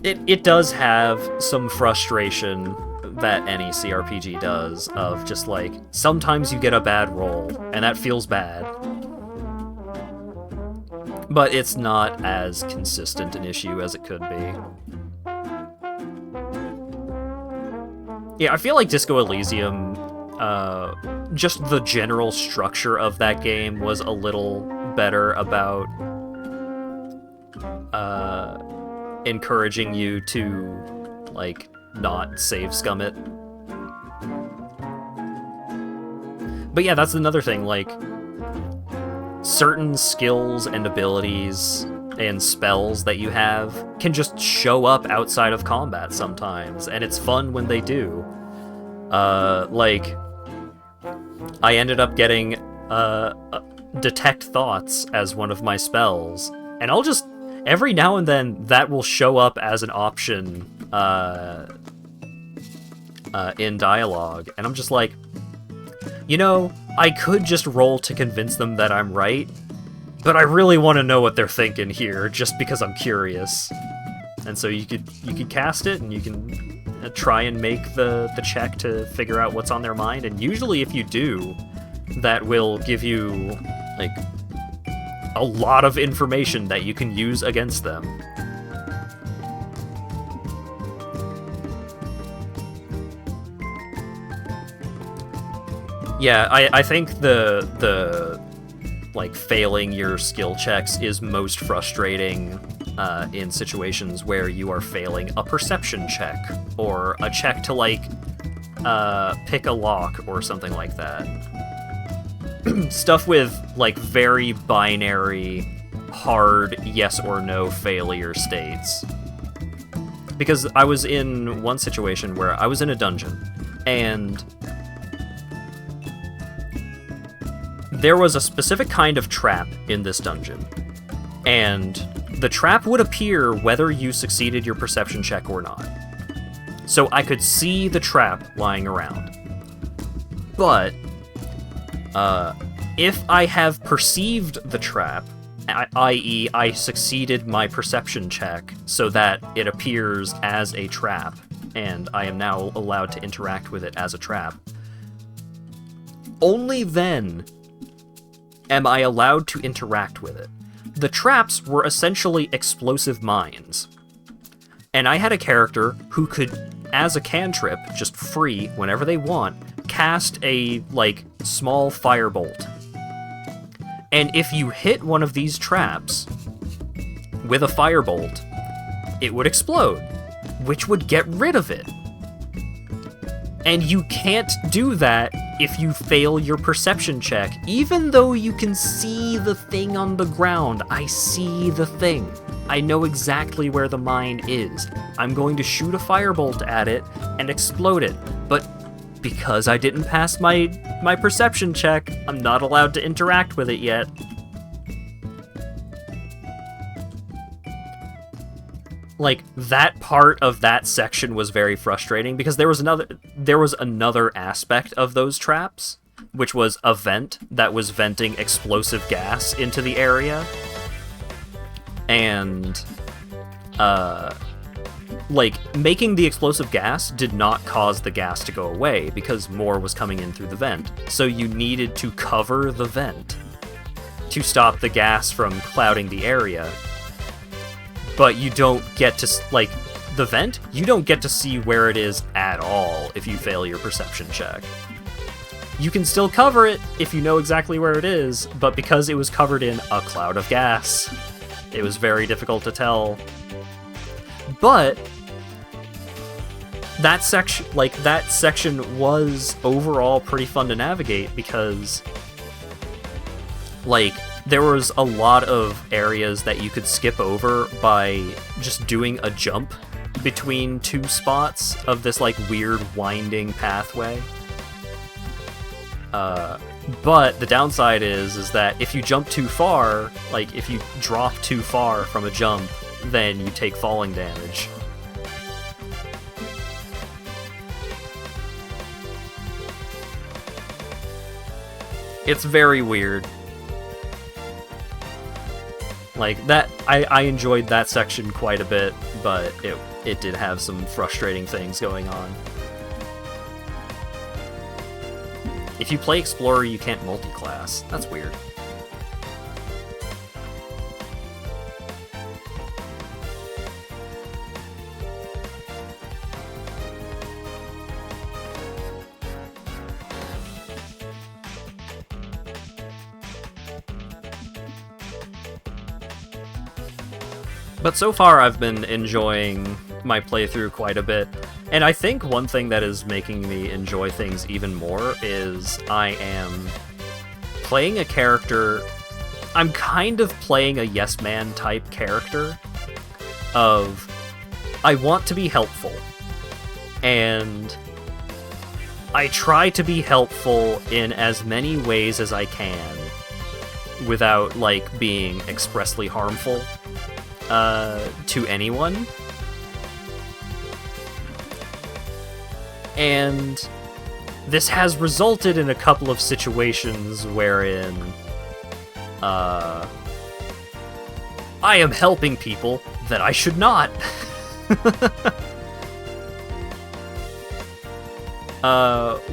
It does have some frustration that any CRPG does, of just like, sometimes you get a bad roll, and that feels bad. But it's not as consistent an issue as it could be. Yeah, I feel like Disco Elysium, just the general structure of that game was a little better about encouraging you to, like, not save scum it. But yeah, that's another thing, like, certain skills and abilities and spells that you have can just show up outside of combat sometimes, and it's fun when they do. Like, I ended up getting Detect Thoughts as one of my spells, and I'll just, every now and then, that will show up as an option in dialogue, and I'm just like, you know, I could just roll to convince them that I'm right, but I really want to know what they're thinking here, just because I'm curious. And so you could cast it, and you can try and make the check to figure out what's on their mind, and usually if you do, that will give you, like, a lot of information that you can use against them. Yeah, I think the like, failing your skill checks is most frustrating in situations where you are failing a perception check, or a check to, like, pick a lock or something like that. Stuff with, like, very binary, hard yes or no failure states. Because I was in one situation where I was in a dungeon, and there was a specific kind of trap in this dungeon, and the trap would appear whether you succeeded your perception check or not. So I could see the trap lying around. But, if I have perceived the trap, i.e. I succeeded my perception check so that it appears as a trap, and I am now allowed to interact with it as a trap, only then am I allowed to interact with it. The traps were essentially explosive mines. And I had a character who could, as a cantrip, just free, whenever they want, cast a, like, small firebolt. And if you hit one of these traps with a firebolt, it would explode, which would get rid of it. And you can't do that if you fail your perception check, even though you can see the thing on the ground. I see the thing. I know exactly where the mine is. I'm going to shoot a firebolt at it and explode it. But because I didn't pass my perception check, I'm not allowed to interact with it yet. Like, that part of that section was very frustrating, because there was another aspect of those traps, which was a vent that was venting explosive gas into the area. And, like, making the explosive gas did not cause the gas to go away, because more was coming in through the vent. So you needed to cover the vent to stop the gas from clouding the area. But you don't get to, like, the vent, you don't get to see where it is at all if you fail your perception check. You can still cover it if you know exactly where it is, but because it was covered in a cloud of gas, it was very difficult to tell. But that section was overall pretty fun to navigate, because, like, there was a lot of areas that you could skip over by just doing a jump between two spots of this, like, weird winding pathway. But the downside is that if you jump too far, like, if you drop too far from a jump, then you take falling damage. It's very weird. Like, that, I enjoyed that section quite a bit, but it did have some frustrating things going on. If you play Explorer, you can't multi-class. That's weird. But so far, I've been enjoying my playthrough quite a bit, and I think one thing that is making me enjoy things even more is I am playing a character. I'm kind of playing a yes man type character of, I want to be helpful, and I try to be helpful in as many ways as I can without, like, being expressly harmful to anyone. And this has resulted in a couple of situations wherein I am helping people that I should not.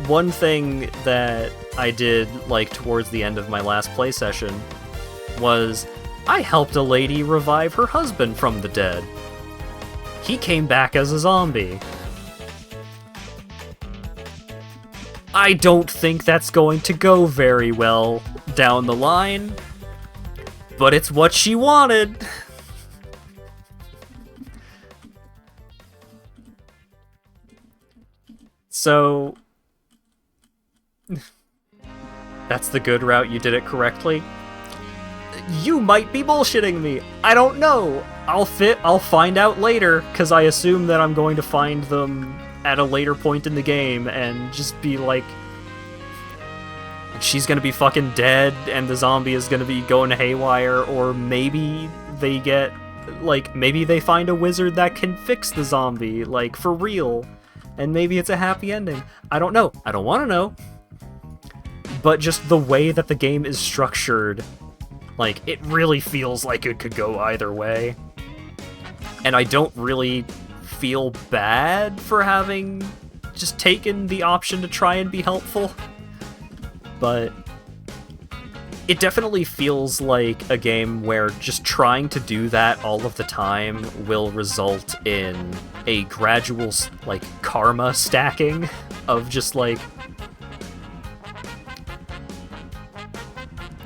One thing that I did, like, towards the end of my last play session was I helped a lady revive her husband from the dead. He came back as a zombie. I don't think that's going to go very well down the line, but it's what she wanted. So, that's the good route, you did it correctly? You might be bullshitting me. I don't know. I'll find out later, because I assume that I'm going to find them at a later point in the game and just be like, she's gonna be fucking dead and the zombie is gonna be going haywire, or maybe they get, like, maybe they find a wizard that can fix the zombie, like, for real, and maybe it's a happy ending. I don't know. I don't want to know. But just the way that the game is structured, like, it really feels like it could go either way. And I don't really feel bad for having just taken the option to try and be helpful. But it definitely feels like a game where just trying to do that all of the time will result in a gradual, like, karma stacking of just, like,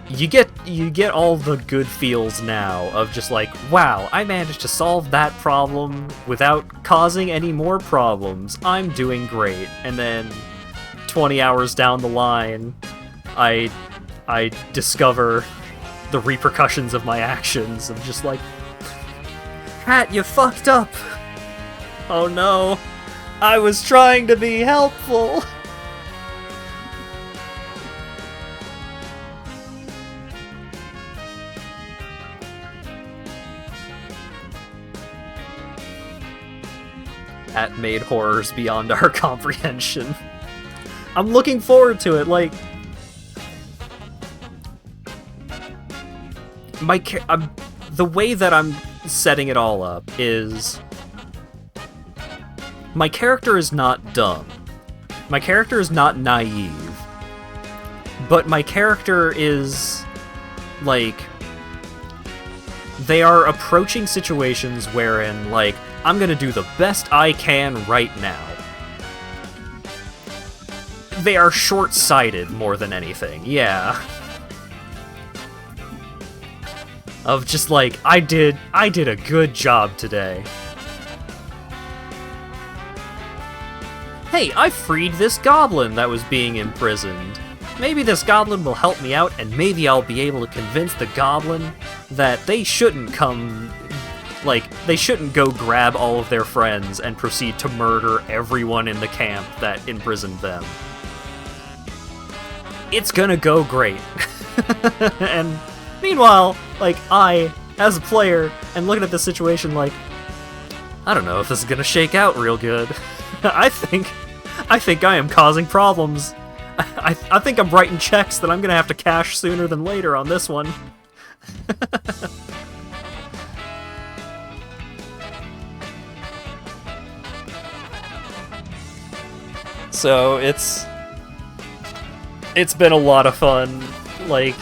you get all the good feels now of just like, wow, I managed to solve that problem without causing any more problems. I'm doing great. And then 20 hours down the line, I discover the repercussions of my actions of just like, Hat, you fucked up. Oh no, I was trying to be helpful. That made horrors beyond our comprehension. I'm looking forward to it, like... the way that I'm setting it all up is... my character is not dumb. My character is not naive. But my character is... like... they are approaching situations wherein, like, I'm gonna do the best I can right now. They are short-sighted more than anything, yeah. Of just like, I did a good job today. Hey, I freed this goblin that was being imprisoned. Maybe this goblin will help me out, and maybe I'll be able to convince the goblin that they shouldn't come... like, they shouldn't go grab all of their friends and proceed to murder everyone in the camp that imprisoned them. It's gonna go great. And meanwhile, like, I, as a player, am looking at the situation like, I don't know if this is gonna shake out real good. I think I am causing problems. I think I'm writing checks that I'm gonna have to cash sooner than later on this one. So it's been a lot of fun. Like,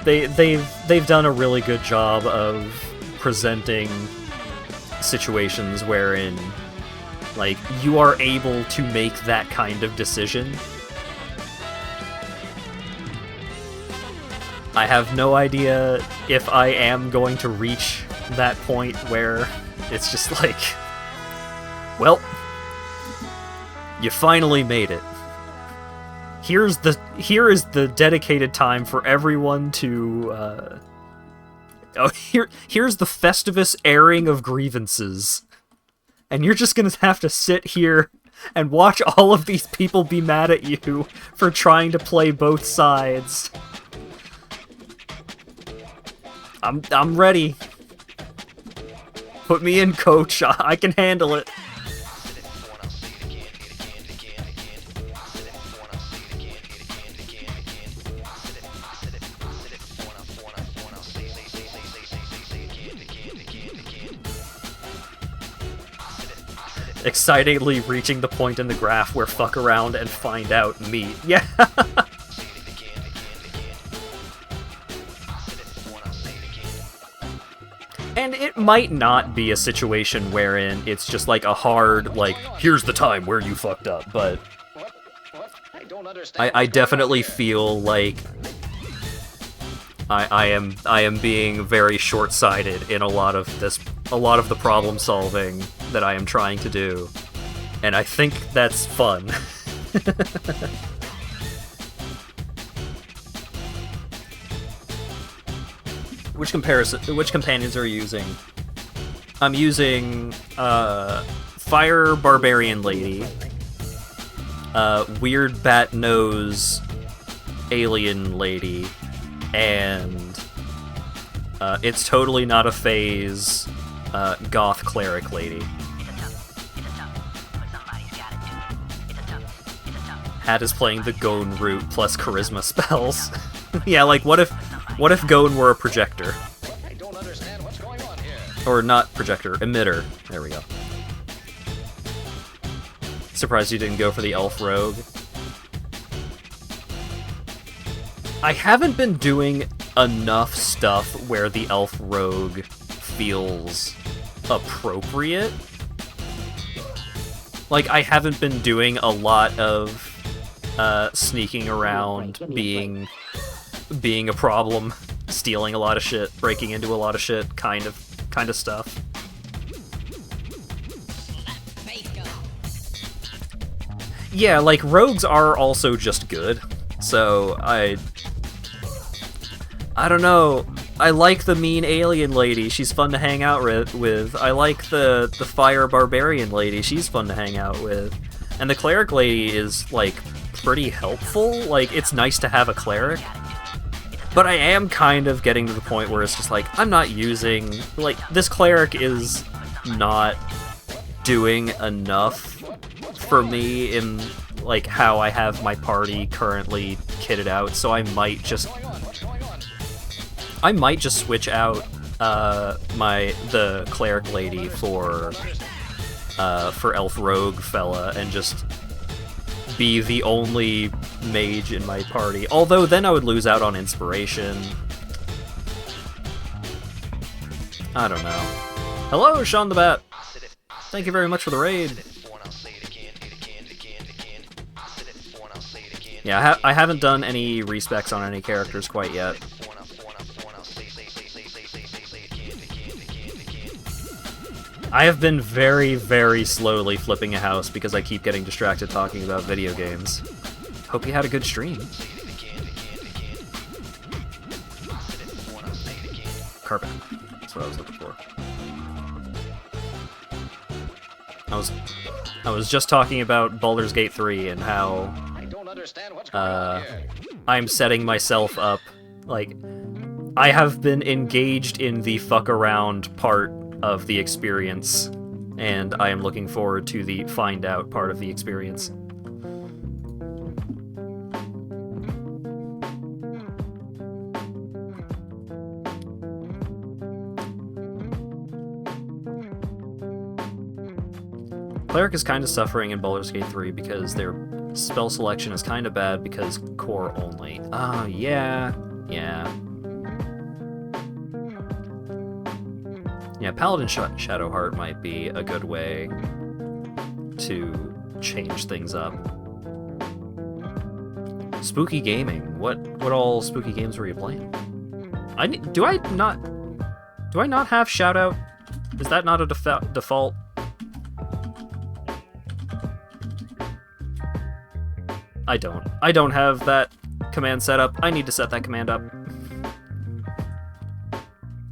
they've done a really good job of presenting situations wherein, like, you are able to make that kind of decision. I have no idea if I am going to reach that point where it's just like, well, you finally made it. Here is the dedicated time for everyone to here's the Festivus airing of grievances. And you're just gonna have to sit here and watch all of these people be mad at you for trying to play both sides. I'm ready. Put me in, coach. I can handle it. Excitedly reaching the point in the graph where fuck around and find out meet. Yeah. And it might not be a situation wherein it's just like a hard, like, here's the time where you fucked up, but I definitely feel like I am being very short-sighted in a lot of the problem solving that I am trying to do, and I think that's fun. Which companions are you using? I'm using Fire Barbarian Lady, Weird Bat Nose Alien Lady, and It's Totally Not a Phase Goth Cleric Lady. Hat is playing the Gone route plus charisma spells. Yeah, like what if Gone were a projector? I don't understand what's going on here. Or not projector, emitter. There we go. Surprised you didn't go for the elf rogue. I haven't been doing enough stuff where the elf rogue feels appropriate. Like, I haven't been doing a lot of sneaking around, being a problem, stealing a lot of shit, breaking into a lot of shit, kind of stuff. Yeah, like, rogues are also just good, so I don't know. I like the mean alien lady, she's fun to hang out with. I like the fire barbarian lady, she's fun to hang out with. And the cleric lady is, like, pretty helpful. Like, it's nice to have a cleric. But I am kind of getting to the point where it's just like, I'm not using... Like, this cleric is not doing enough for me in, like, how I have my party currently kitted out, so I might just switch out the cleric lady for elf rogue fella and just be the only mage in my party. Although then I would lose out on inspiration. I don't know. Hello, Sean the Bat. Thank you very much for the raid. Yeah, I haven't done any respecs on any characters quite yet. I have been very, very slowly flipping a house because I keep getting distracted talking about video games. Hope you had a good stream. Carpet. That's what I was looking for. I was just talking about Baldur's Gate 3 and how I'm setting myself up. Like, I have been engaged in the fuck around part of the experience, and I am looking forward to the find out part of the experience. Cleric is kind of suffering in Baldur's Gate 3 because their spell selection is kind of bad because core only. Oh, yeah. Yeah, Paladin Shadowheart might be a good way to change things up. Spooky gaming. What all spooky games were you playing? Do I not have Shoutout? Is that not a default? I don't have that command set up. I need to set that command up.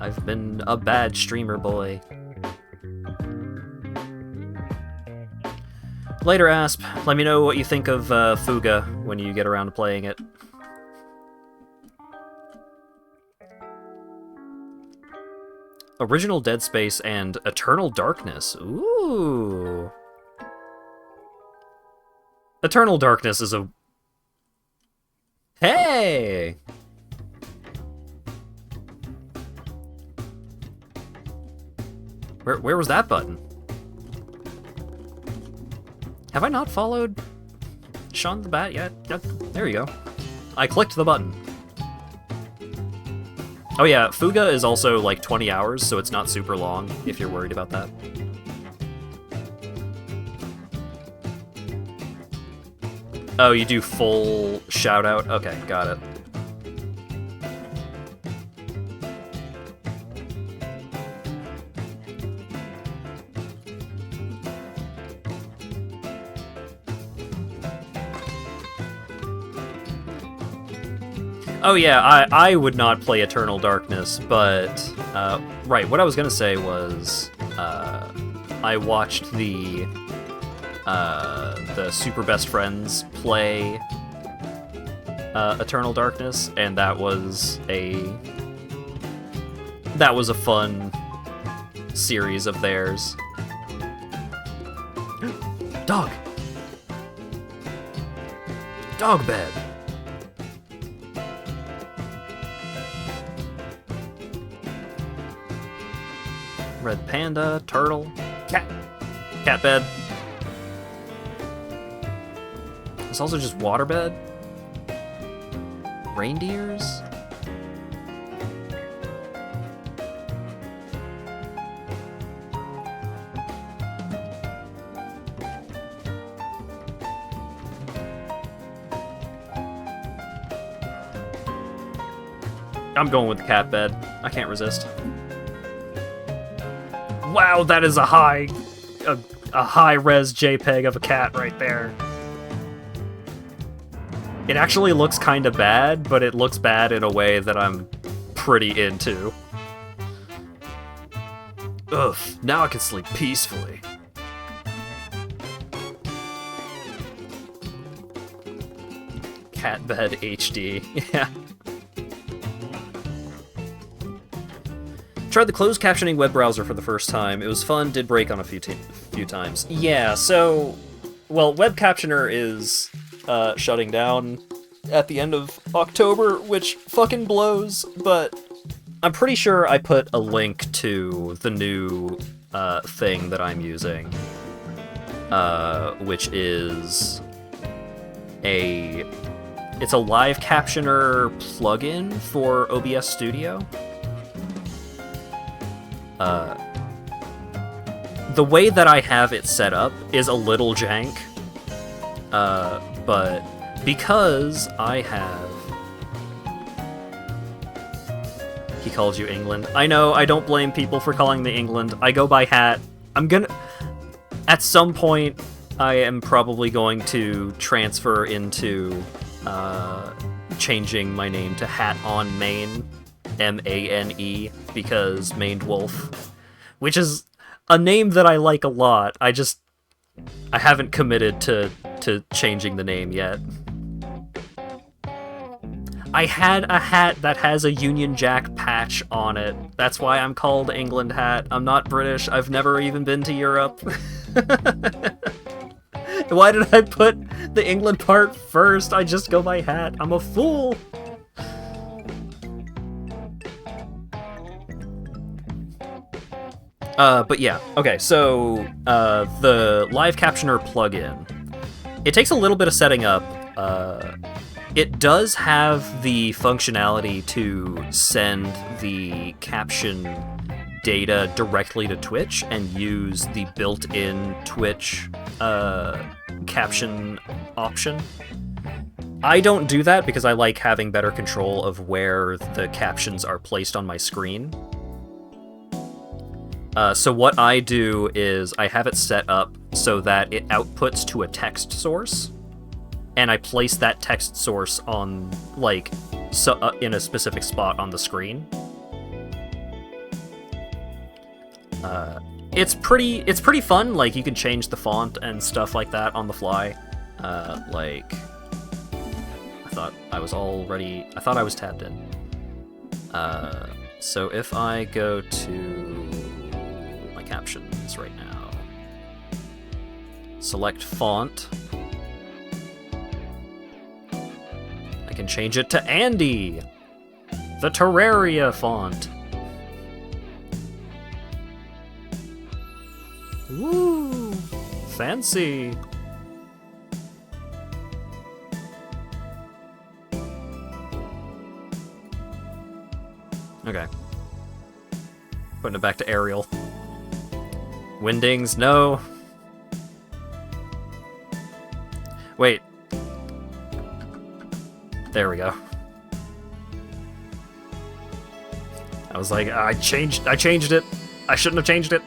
I've been a bad streamer boy. Later, Asp. Let me know what you think of Fuga when you get around to playing it. Original Dead Space and Eternal Darkness. Ooh. Eternal Darkness is a... Hey! Where was that button? Have I not followed Sean the Bat yet? Yep, there you go. I clicked the button. Oh yeah, Fuga is also like 20 hours, so it's not super long, if you're worried about that. Oh, you do full shout-out? Okay, got it. Oh yeah, I would not play Eternal Darkness, but right, what I was gonna say was I watched the Super Best Friends play Eternal Darkness, and that was a fun series of theirs. Dog! Dog bed! Red panda, turtle, cat. Cat bed. It's also just waterbed. Reindeers? I'm going with the cat bed. I can't resist. Wow, that is a high res JPEG of a cat right there. It actually looks kind of bad, but it looks bad in a way that I'm pretty into. Ugh, now I can sleep peacefully. Cat bed HD, yeah. Tried the closed captioning web browser for the first time. It was fun, did break on a few times. Yeah, so, well, Web Captioner is shutting down at the end of October, which fucking blows, but I'm pretty sure I put a link to the new thing that I'm using, which is it's a live captioner plugin for OBS Studio. The way that I have it set up is a little jank, but because I have... He calls you England. I know, I don't blame people for calling me England. I go by Hat. At some point, I am probably going to transfer into changing my name to Hat on Maine. M-A-N-E, because Maned Wolf, which is a name that I like a lot. I haven't committed to changing the name yet. I had a hat that has a Union Jack patch on it. That's why I'm called England Hat. I'm not British. I've never even been to Europe. Why did I put the England part first? I just go by Hat. I'm a fool. But yeah, okay, so, the Live Captioner plugin, it takes a little bit of setting up. It does have the functionality to send the caption data directly to Twitch and use the built-in Twitch, caption option. I don't do that because I like having better control of where the captions are placed on my screen. So what I do is I have it set up so that it outputs to a text source, and I place that text source on, like, in a specific spot on the screen. It's pretty fun. Like, you can change the font and stuff like that on the fly. Like, I thought I was tabbed in. So if I go to captions right now. Select font. I can change it to Andy, the Terraria font. Woo! Fancy. Okay. Putting it back to aerial. Windings, no. Wait. There we go. I was like, I changed it. I shouldn't have changed it.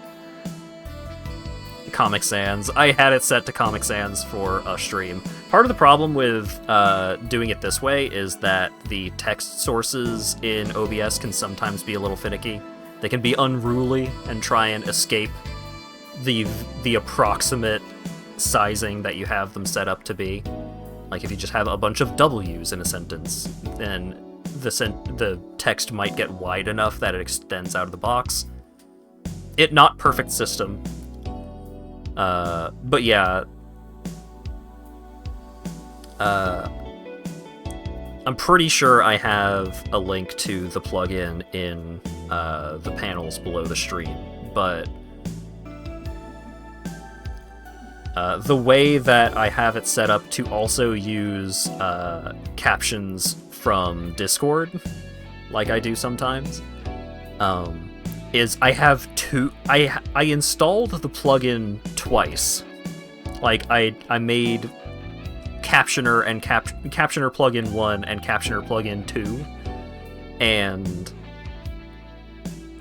Comic Sans. I had it set to Comic Sans for a stream. Part of the problem with doing it this way is that the text sources in OBS can sometimes be a little finicky. They can be unruly and try and escape the approximate sizing that you have them set up to be. Like if you just have a bunch of W's in a sentence, then the text might get wide enough that it extends out of the box. Not perfect system. But yeah. I'm pretty sure I have a link to the plugin in the panels below the stream, but the way that I have it set up to also use captions from Discord, like I do sometimes, is I have I installed the plugin twice. Like I made Captioner and Captioner plugin 1 and Captioner plugin 2, and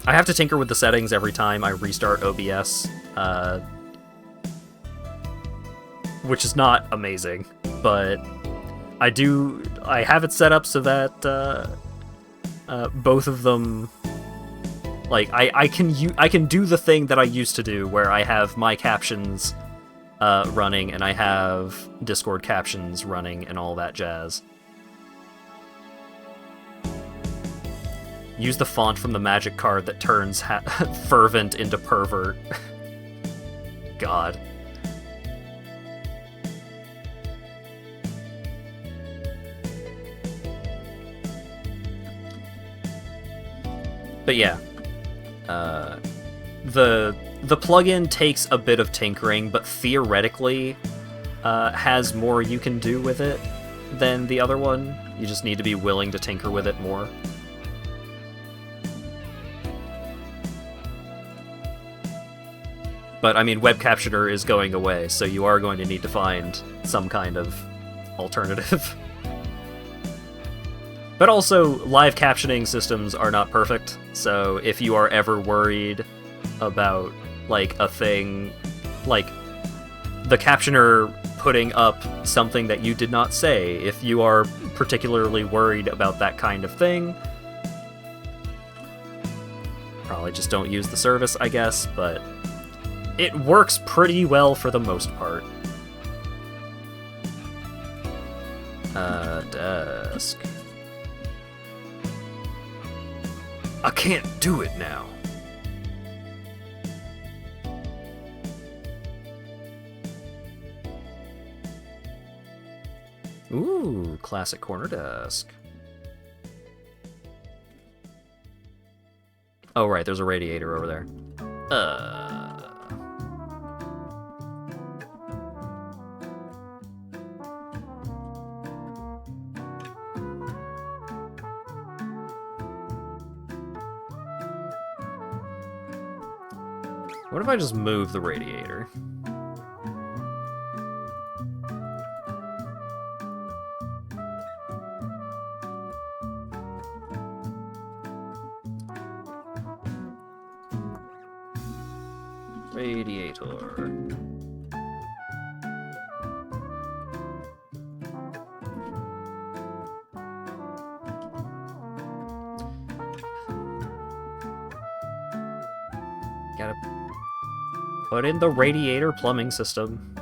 I have to tinker with the settings every time I restart OBS, which is not amazing, but I have it set up so that both of them, like I can do the thing that I used to do where I have my captions running and I have Discord captions running and all that jazz. Use the font from the magic card that turns fervent into pervert. God. But yeah, the plugin takes a bit of tinkering, but theoretically has more you can do with it than the other one. You just need to be willing to tinker with it more. But I mean, Web Captioner is going away, so you are going to need to find some kind of alternative. But also, live captioning systems are not perfect, so if you are ever worried about, like, a thing, like, the captioner putting up something that you did not say, if you are particularly worried about that kind of thing, probably just don't use the service, I guess, but it works pretty well for the most part. Desk. I can't do it now. Ooh, classic corner desk. Oh, right, there's a radiator over there. What if I just move the radiator? Radiator. Gotta put in the radiator plumbing system.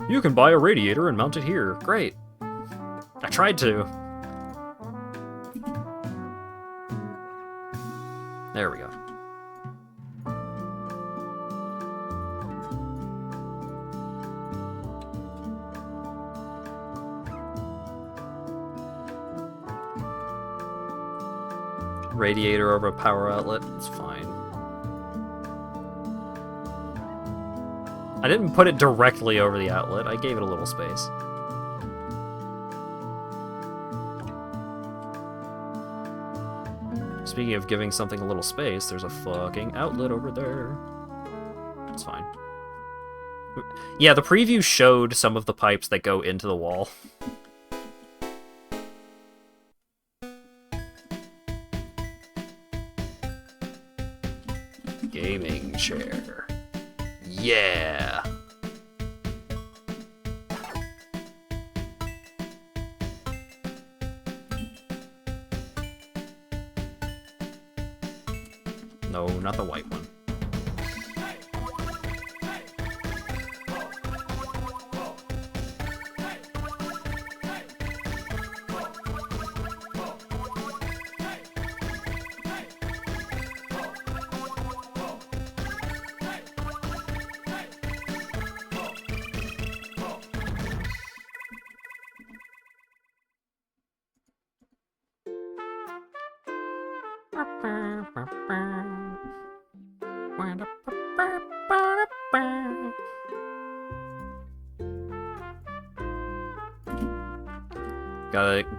You can buy a radiator and mount it here. Great. I tried to. There we go. Radiator over a power outlet, it's fine. I didn't put it directly over the outlet, I gave it a little space. Speaking of giving something a little space, there's a fucking outlet over there. It's fine. Yeah, the preview showed some of the pipes that go into the wall. Gaming chair. Yeah! No, not the white one.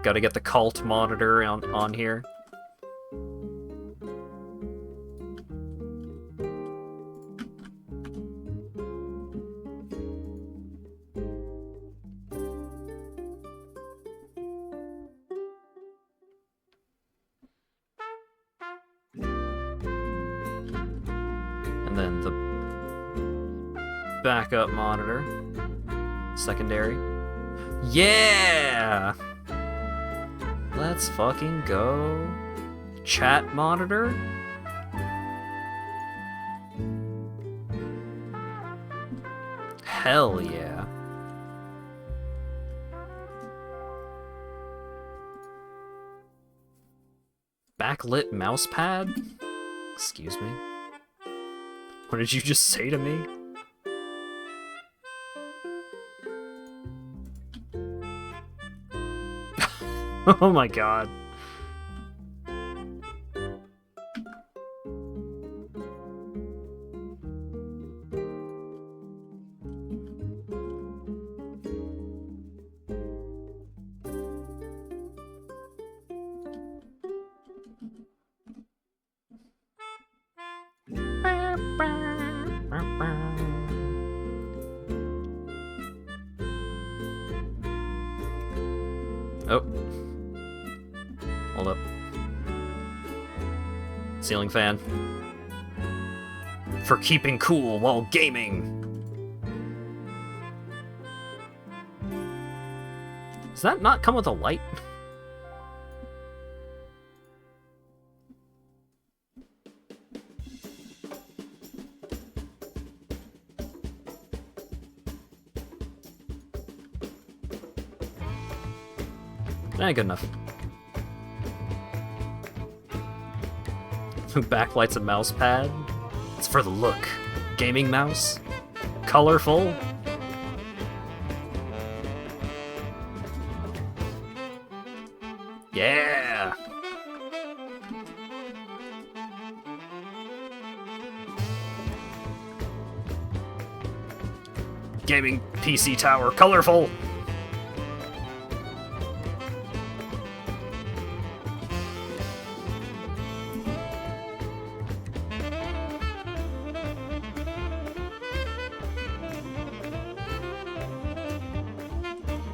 Gotta get the cult monitor on here. And then the backup monitor. Secondary. Yeah! Let's fucking go. Chat monitor? Hell yeah. Backlit mousepad? Excuse me? What did you just say to me? Oh my god. Oh. Hold up. Ceiling fan. For keeping cool while gaming. Does that not come with a light? Good enough. Backlight's a mouse pad. It's for the look. Gaming mouse. Colorful. Yeah! Gaming PC tower. Colorful!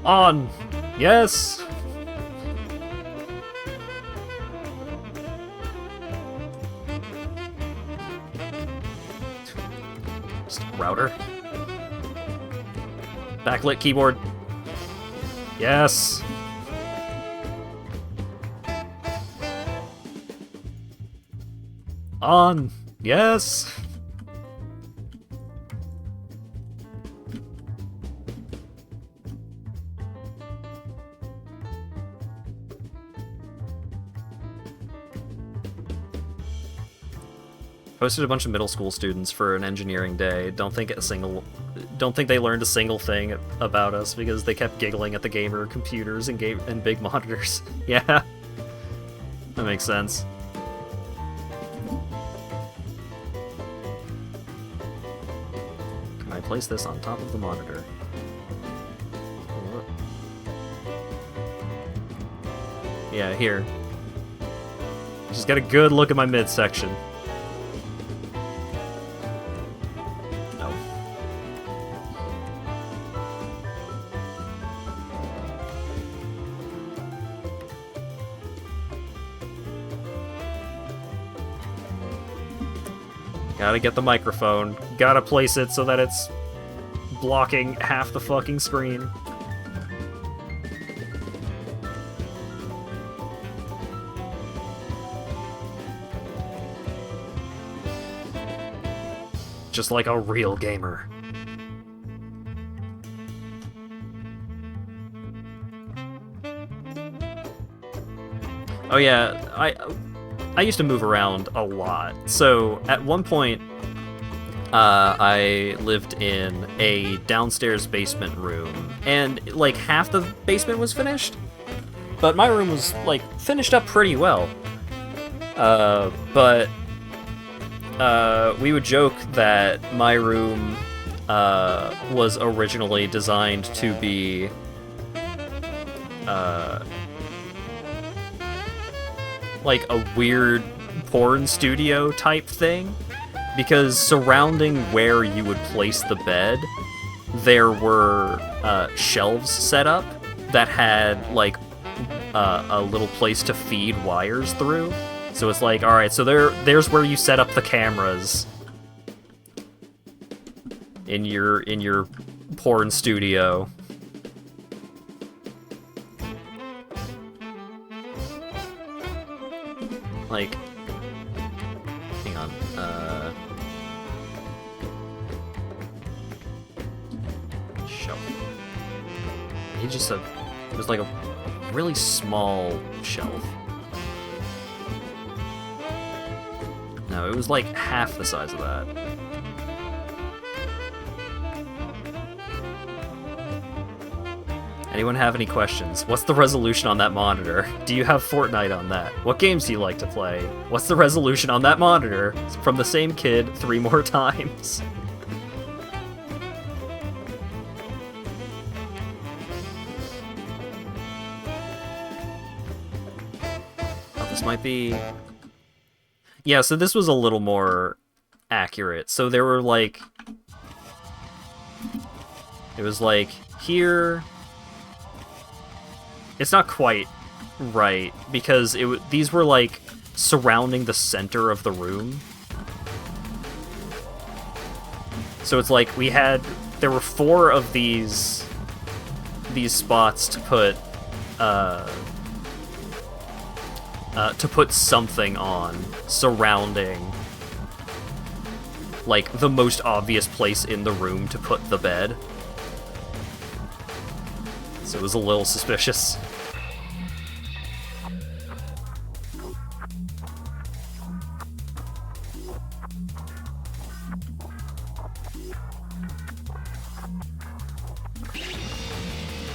On! Yes! Just router. Backlit keyboard. Yes! On! Yes! Hosted a bunch of middle school students for an engineering day. Don't think they learned a single thing about us because they kept giggling at the gamer computers and big monitors. Yeah, that makes sense. Can I place this on top of the monitor? Yeah, here. Just get a good look at my midsection. No. Gotta get the microphone. Gotta place it so that it's blocking half the fucking screen. Just like a real gamer. Oh yeah, I used to move around a lot. So at one point, I lived in a downstairs basement room, and like half the basement was finished, but my room was like finished up pretty well. But we would joke that my room was originally designed to be like a weird porn studio type thing, because surrounding where you would place the bed, there were shelves set up that had like a little place to feed wires through. So it's like, all right, so there's where you set up the cameras in your porn studio. Like, hang on, shelf. It was like a really small shelf. No, it was like half the size of that. Anyone have any questions? What's the resolution on that monitor? Do you have Fortnite on that? What games do you like to play? What's the resolution on that monitor? It's from the same kid 3 more times. Oh, this might be... Yeah, so this was a little more accurate. So there were like... It was like, here... It's not quite right, because these were like surrounding the center of the room. So it's like there were 4 of these spots to put something on surrounding like the most obvious place in the room to put the bed. So it was a little suspicious.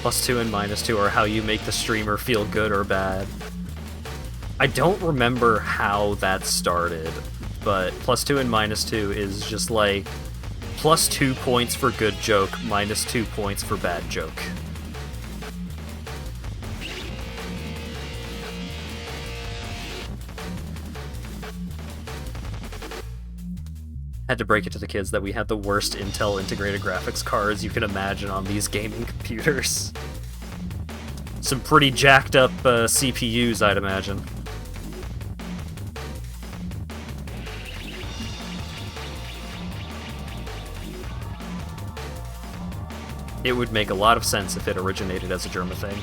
+2 and -2 are how you make the streamer feel good or bad. I don't remember how that started, but +2 and -2 is just like +2 points for good joke, -2 points for bad joke. Had to break it to the kids that we had the worst Intel integrated graphics cards you can imagine on these gaming computers. Some pretty jacked up CPUs, I'd imagine. It would make a lot of sense if it originated as a German thing.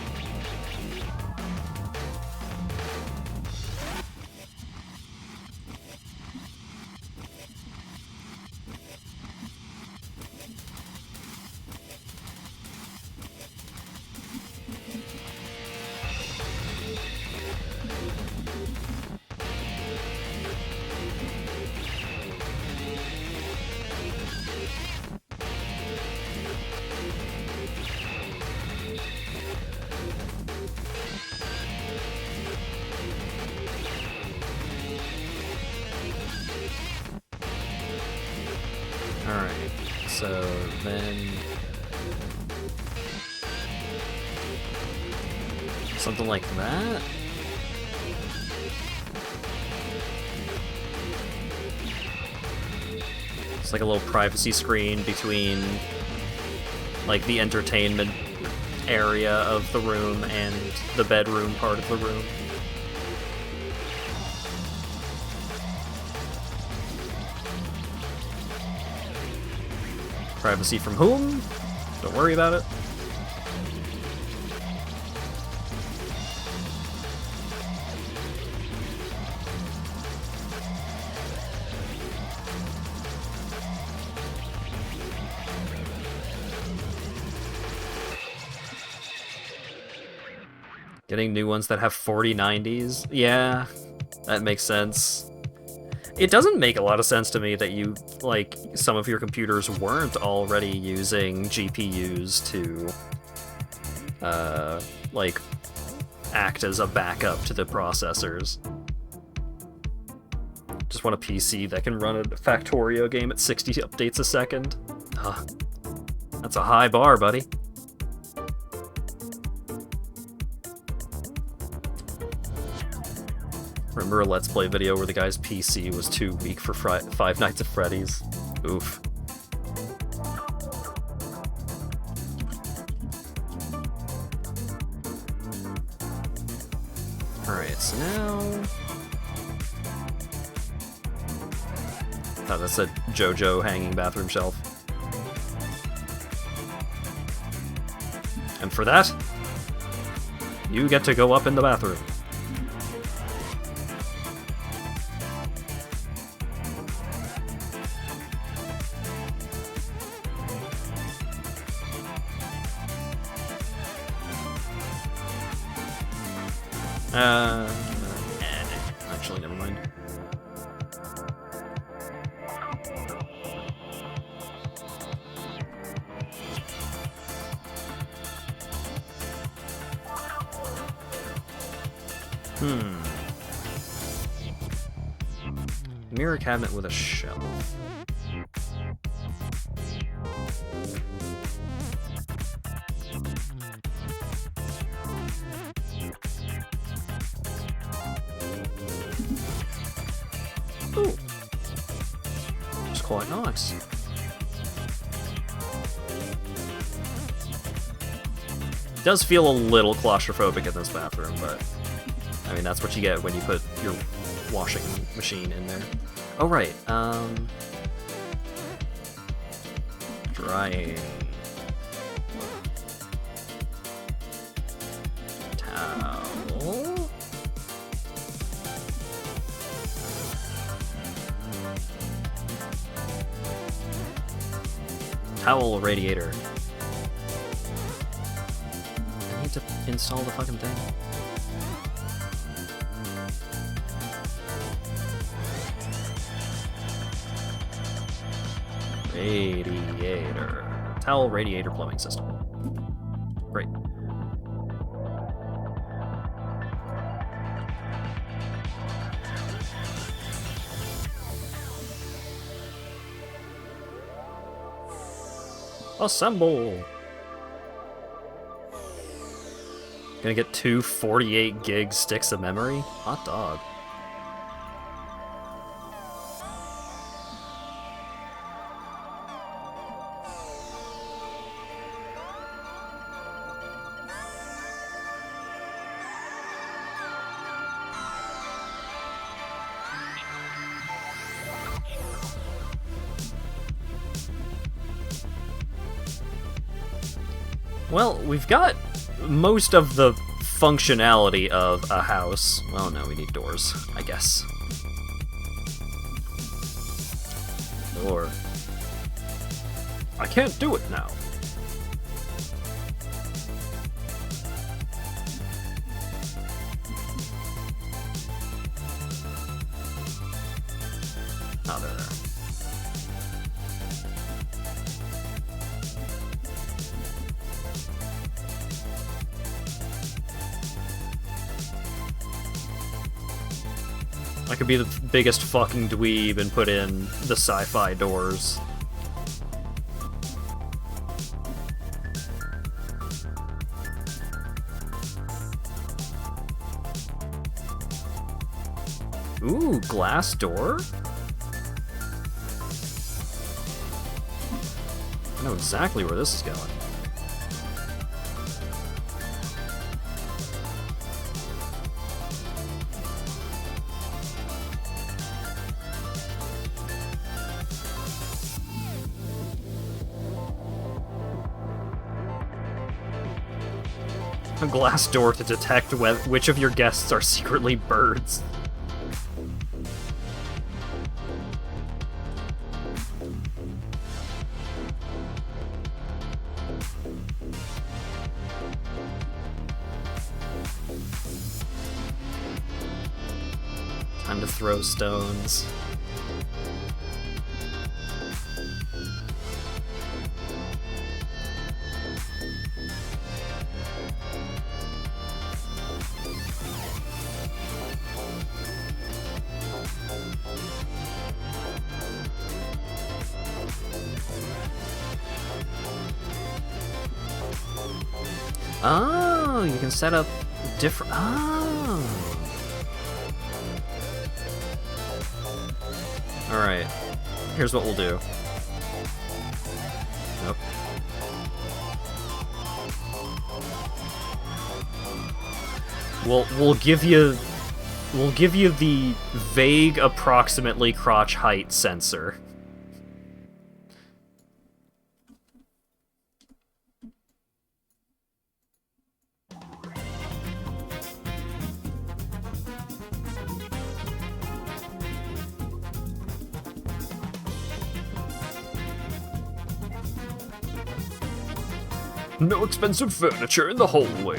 Alright, so then... something like that? like a little privacy screen between like the entertainment area of the room and the bedroom part of the room. Privacy from whom? Don't worry about it. Getting new ones that have 4090s? Yeah, that makes sense. It doesn't make a lot of sense to me that you, like, some of your computers weren't already using GPUs to, like, act as a backup to the processors. Just want a PC that can run a Factorio game at 60 updates a second. That's a high bar, buddy. Remember a Let's Play video where the guy's PC was too weak for Five Nights at Freddy's? Oof. Alright, so now... Oh, that's a JoJo hanging bathroom shelf. And for that, you get to go up in the bathroom. Actually, never mind. Mirror cabinet with a shelf. Ooh. It's quite nice. It does feel a little claustrophobic in this bathroom, but I mean that's what you get when you put your washing machine in there. Oh right, drying. Towel. Towel radiator. I need to install the fucking thing. Radiator. Towel radiator plumbing system. Great. Assemble! Gonna get two 48 gig sticks of memory? Hot dog. Well, we've got most of the functionality of a house. Well, no, we need doors, I guess. Door. I can't do it now. Oh, there. I could be the biggest fucking dweeb and put in the sci-fi doors. Ooh, glass door? I know exactly where this is going. A glass door to detect which of your guests are secretly birds. Time to throw stones. Oh, you can set up different... Oh. Alright. Here's what we'll do. Nope. We'll give you the vague approximately crotch height sensor. No expensive furniture in the hallway.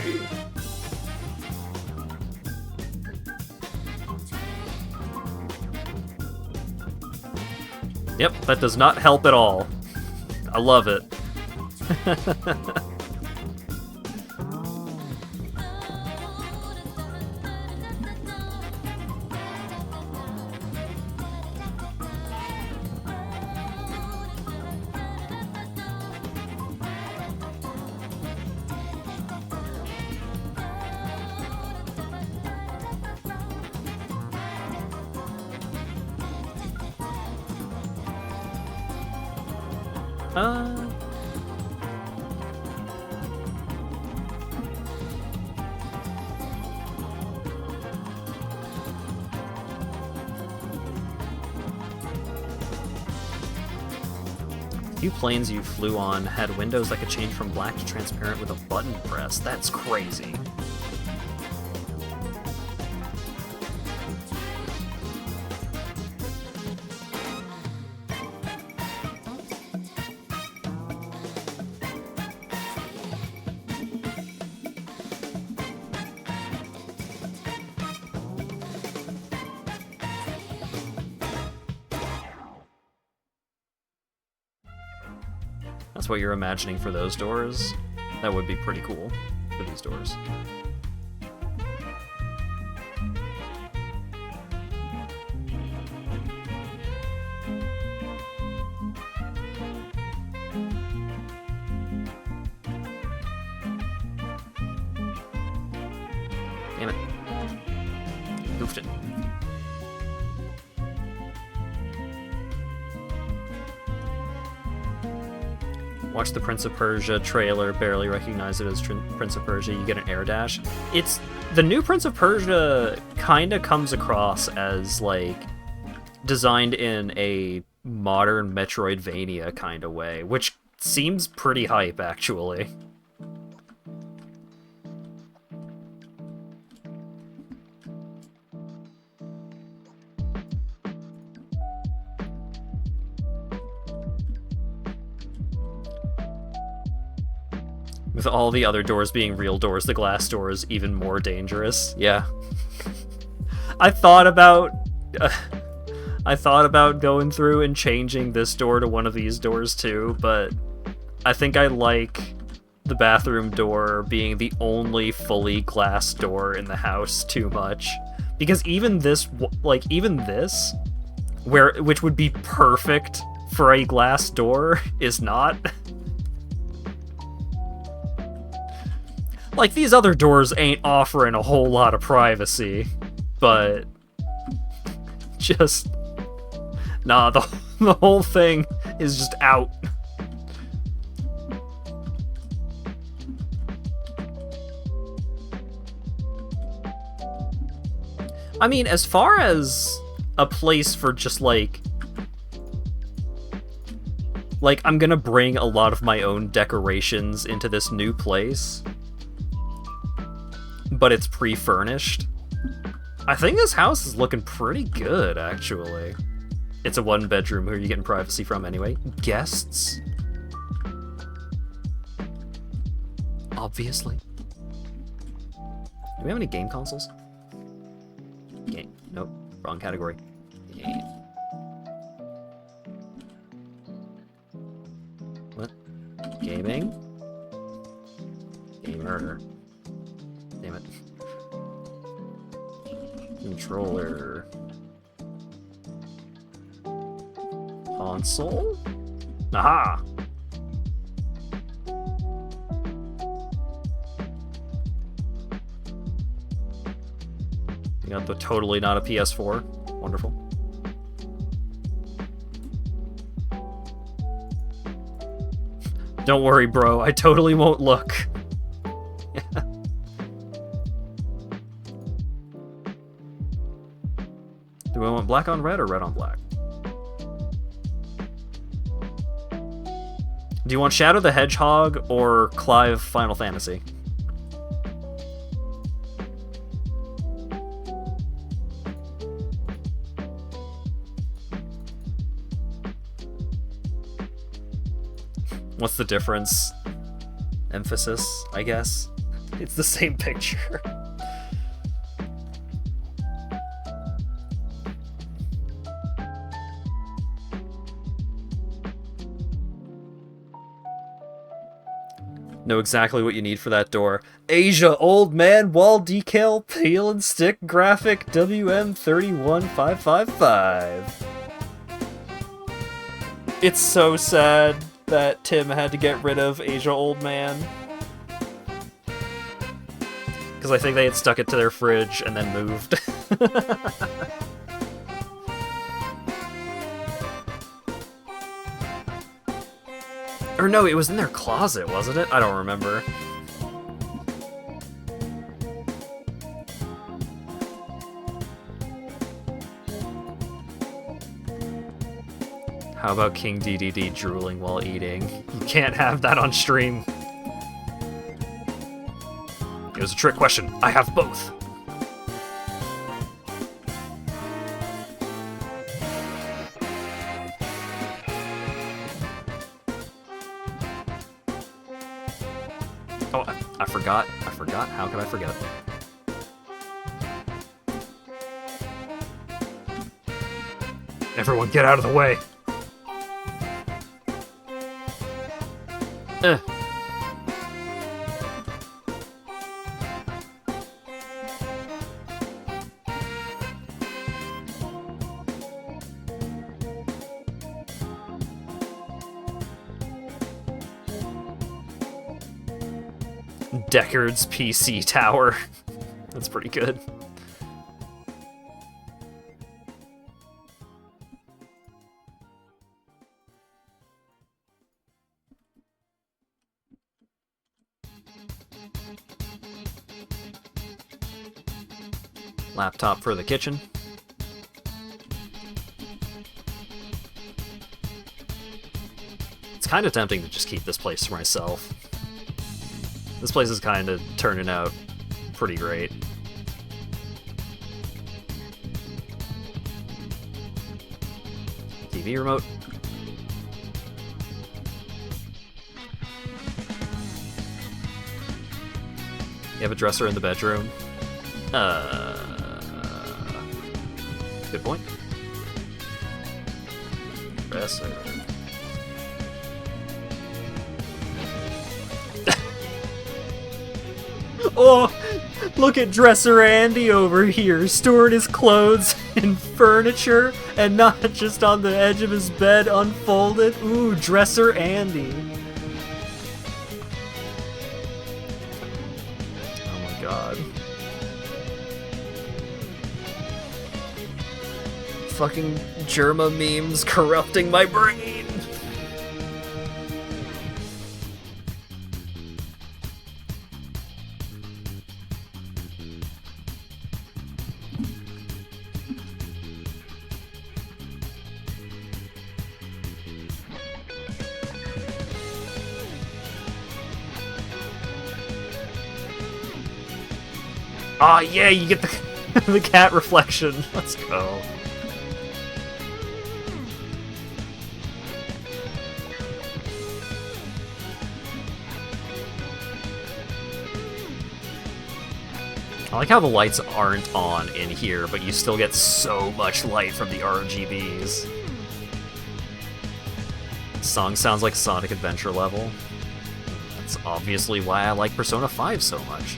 Yep, that does not help at all. I love it. Few planes you flew on had windows that could change from black to transparent with a button press. That's crazy. That's what you're imagining for those doors? That would be pretty cool for these doors. Damn it. Goofed it. Watch the Prince of Persia trailer, barely recognize it as Prince of Persia, you get an air dash. It's... the new Prince of Persia kinda comes across as, like, designed in a modern Metroidvania kinda way, which seems pretty hype, actually. With all the other doors being real doors, the glass door is even more dangerous. Yeah. I thought about going through and changing this door to one of these doors too, but I think I like the bathroom door being the only fully glass door in the house too much. Because even this, which would be perfect for a glass door, is not. Like, these other doors ain't offering a whole lot of privacy, but just... nah, the whole thing is just out. I mean, as far as a place for just like I'm gonna bring a lot of my own decorations into this new place, but it's pre-furnished. I think this house is looking pretty good, actually. It's a one-bedroom. Who are you getting privacy from anyway? Guests? Obviously. Do we have any game consoles? Game. Nope. Wrong category. Game. What? Gaming? Gamer. Damn it. Controller. Console? Aha! You got the totally not a PS4. Wonderful. Don't worry, bro. I totally won't look. Do I want black on red or red on black? Do you want Shadow the Hedgehog or Clive Final Fantasy? What's the difference? Emphasis, I guess. It's the same picture. Know exactly what you need for that door. Asia Old Man Wall Decal Peel and Stick Graphic WM31555. It's so sad that Tim had to get rid of Asia Old Man. Because I think they had stuck it to their fridge and then moved. Or no, it was in their closet, wasn't it? I don't remember. How about King DDD drooling while eating? You can't have that on stream. It was a trick question. I have both. Oh, I forgot. I forgot. How could I forget? Everyone get out of the way. Deckard's PC tower. That's pretty good. Laptop for the kitchen. It's kind of tempting to just keep this place for myself. This place is kind of turning out pretty great. TV remote. You have a dresser in the bedroom. Good point. Dresser. Oh, look at Dresser Andy over here, storing his clothes and furniture, and not just on the edge of his bed unfolded. Ooh, Dresser Andy. Oh my god. Fucking Germa memes corrupting my brain. Ah, yeah, you get the the cat reflection. Let's go. I like how the lights aren't on in here, but you still get so much light from the RGBs. Song sounds like Sonic Adventure level. That's obviously why I like Persona 5 so much.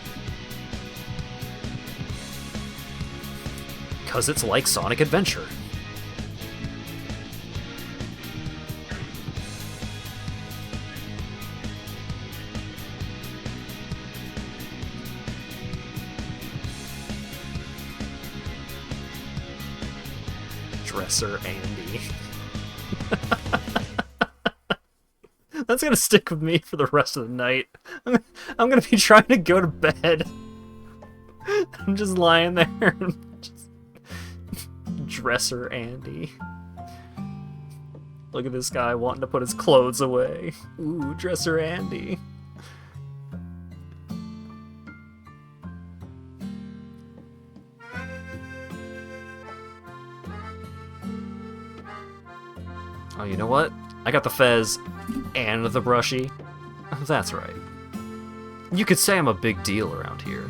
Because it's like Sonic Adventure. Dresser Andy. That's gonna stick with me for the rest of the night. I'm gonna be trying to go to bed. I'm just lying there and just... Dresser Andy. Look at this guy wanting to put his clothes away. Ooh, Dresser Andy. Oh, you know what? I got the fez and the brushy. That's right. You could say I'm a big deal around here.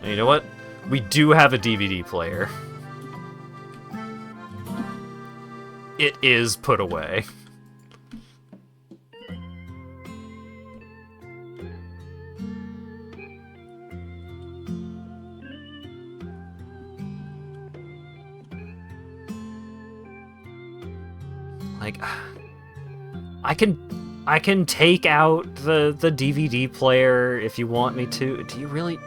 And you know what? We do have a DVD player. It is put away. Like, I can take out the DVD player if you want me to. Do you really?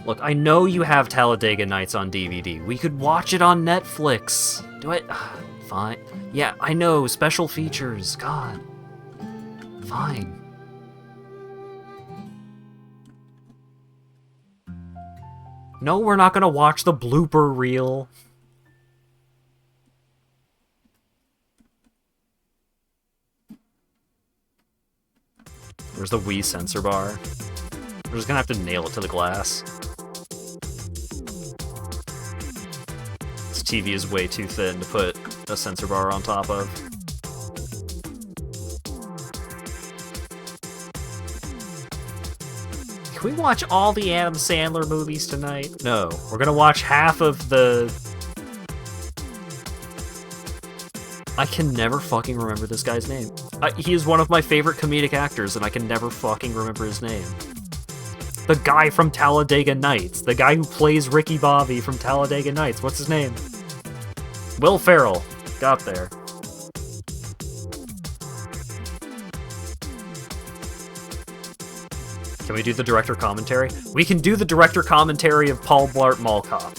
Look, I know you have Talladega Nights on DVD. We could watch it on Netflix. Do it. Fine. Yeah, I know. Special features. God. Fine. No, we're not gonna watch the blooper reel. Where's the Wii sensor bar? We're just gonna have to nail it to the glass. This TV is way too thin to put a sensor bar on top of. Can we watch all the Adam Sandler movies tonight? No. We're gonna watch half of the... I can never fucking remember this guy's name. He is one of my favorite comedic actors, and I can never fucking remember his name. The guy from Talladega Nights. The guy who plays Ricky Bobby from Talladega Nights. What's his name? Will Ferrell. Got there. Can we do the director commentary? We can do the director commentary of Paul Blart Mall Cop.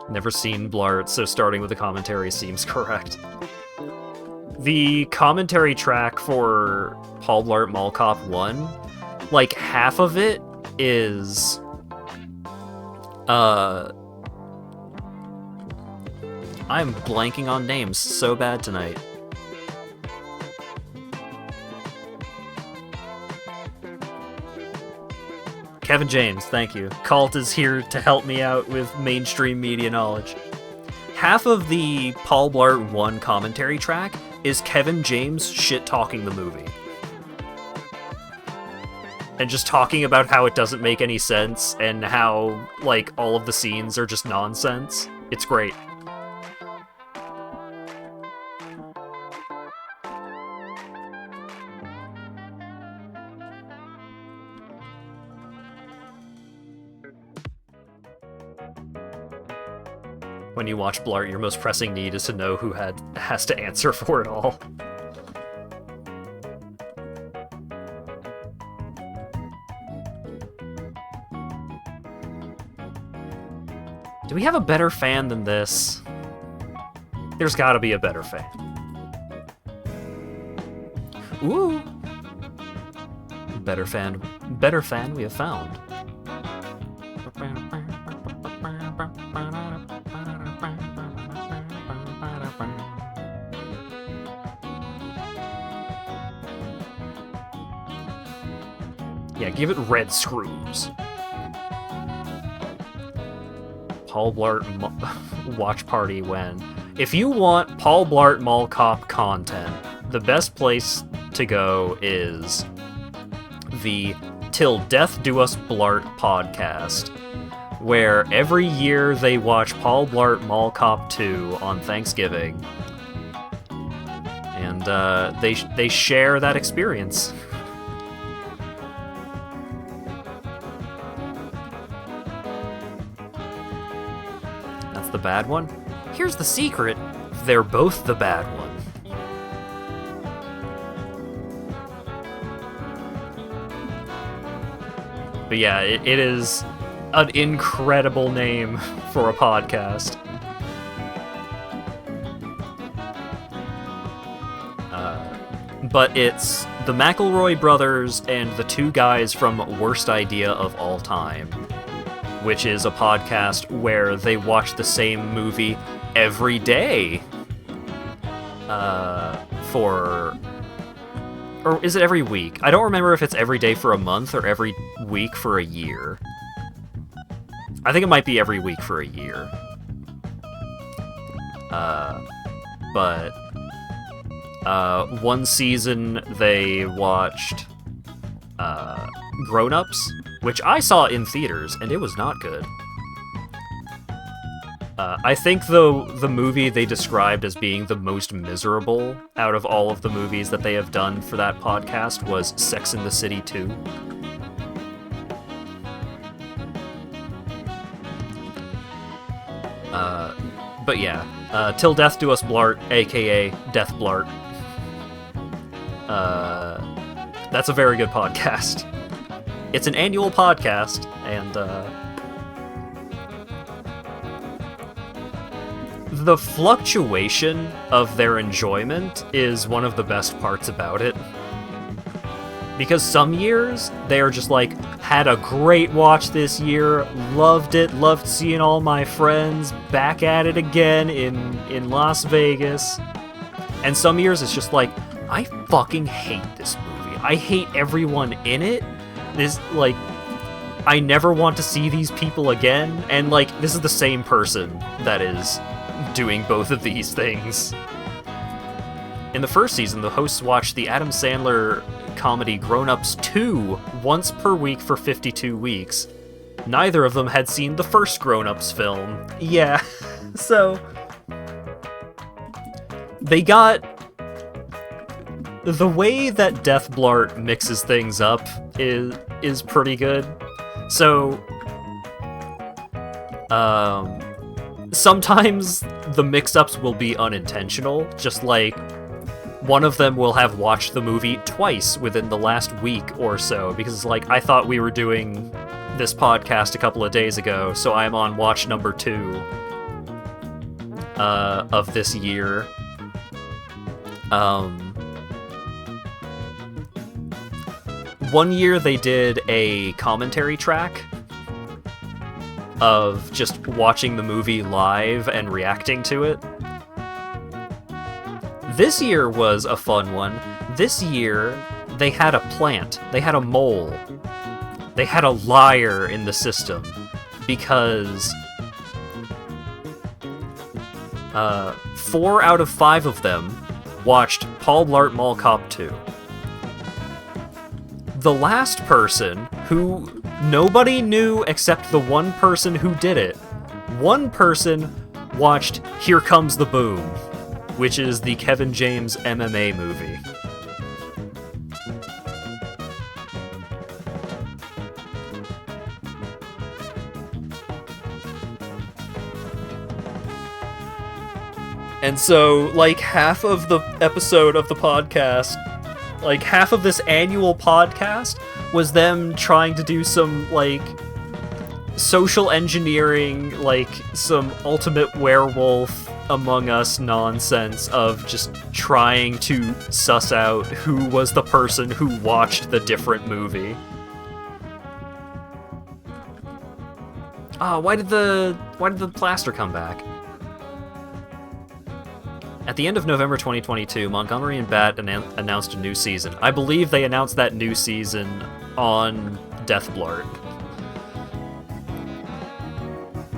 Never seen Blart, so starting with the commentary seems correct. The commentary track for Paul Blart Mall Cop 1, like half of it is I'm blanking on names so bad tonight. Kevin James, thank you. Cult is here to help me out with mainstream media knowledge. Half of the Paul Blart 1 commentary track is Kevin James shit-talking the movie. And just talking about how it doesn't make any sense, and how, like, all of the scenes are just nonsense. It's great. When you watch Blart, your most pressing need is to know who has to answer for it all. Do we have a better fan than this? There's gotta be a better fan. Ooh! Better fan we have found. Yeah, give it red screws. Paul Blart Watch Party when... If you want Paul Blart Mall Cop content, the best place to go is the Till Death Do Us Blart podcast, where every year they watch Paul Blart Mall Cop 2 on Thanksgiving, and they share that experience. That's the bad one. Here's the secret: they're both the bad one. But yeah, it is an incredible name for a podcast. But it's the McElroy brothers and the two guys from Worst Idea of All Time, which is a podcast where they watch the same movie every day. Or is it every week? I don't remember if it's every day for a month or every week for a year. I think it might be every week for a year. But one season they watched Grown Ups, which I saw in theaters, and it was not good. I think, though, the movie they described as being the most miserable out of all of the movies that they have done for that podcast was Sex and the City 2. But yeah, Till Death Do Us Blart, aka Death Blart. That's a very good podcast. It's an annual podcast, and the fluctuation of their enjoyment is one of the best parts about it. Because some years, they are just like, had a great watch this year, loved it, loved seeing all my friends, back at it again in Las Vegas. And some years it's just like, I fucking hate this movie. I hate everyone in it. This, like, I never want to see these people again. And, like, this is the same person that is doing both of these things. In the first season, the hosts watched the Adam Sandler comedy Grown Ups 2 once per week for 52 weeks. Neither of them had seen the first Grown Ups film. Yeah, so they got... The way that Death Blart mixes things up is pretty good. So, sometimes the mix-ups will be unintentional, just like one of them will have watched the movie twice within the last week or so, because it's like, I thought we were doing this podcast a couple of days ago, so I'm on watch number 2 of this year. One year they did a commentary track of just watching the movie live and reacting to it. This year was a fun one. This year, they had a plant. They had a mole. They had a liar in the system. Because 4 out of 5 of them watched Paul Blart Mall Cop 2. The last person, who nobody knew except the one person who did it, one person watched Here Comes the Boom, which is the Kevin James MMA movie. And so, like, half of the episode of the podcast, like, half of this annual podcast was them trying to do some, like, social engineering, like, some Ultimate Werewolf Among Us nonsense of just trying to suss out who was the person who watched the different movie. Why did the plaster come back? At the end of November 2022, Montgomery and Bat announced a new season. I believe they announced that new season on Deathblart.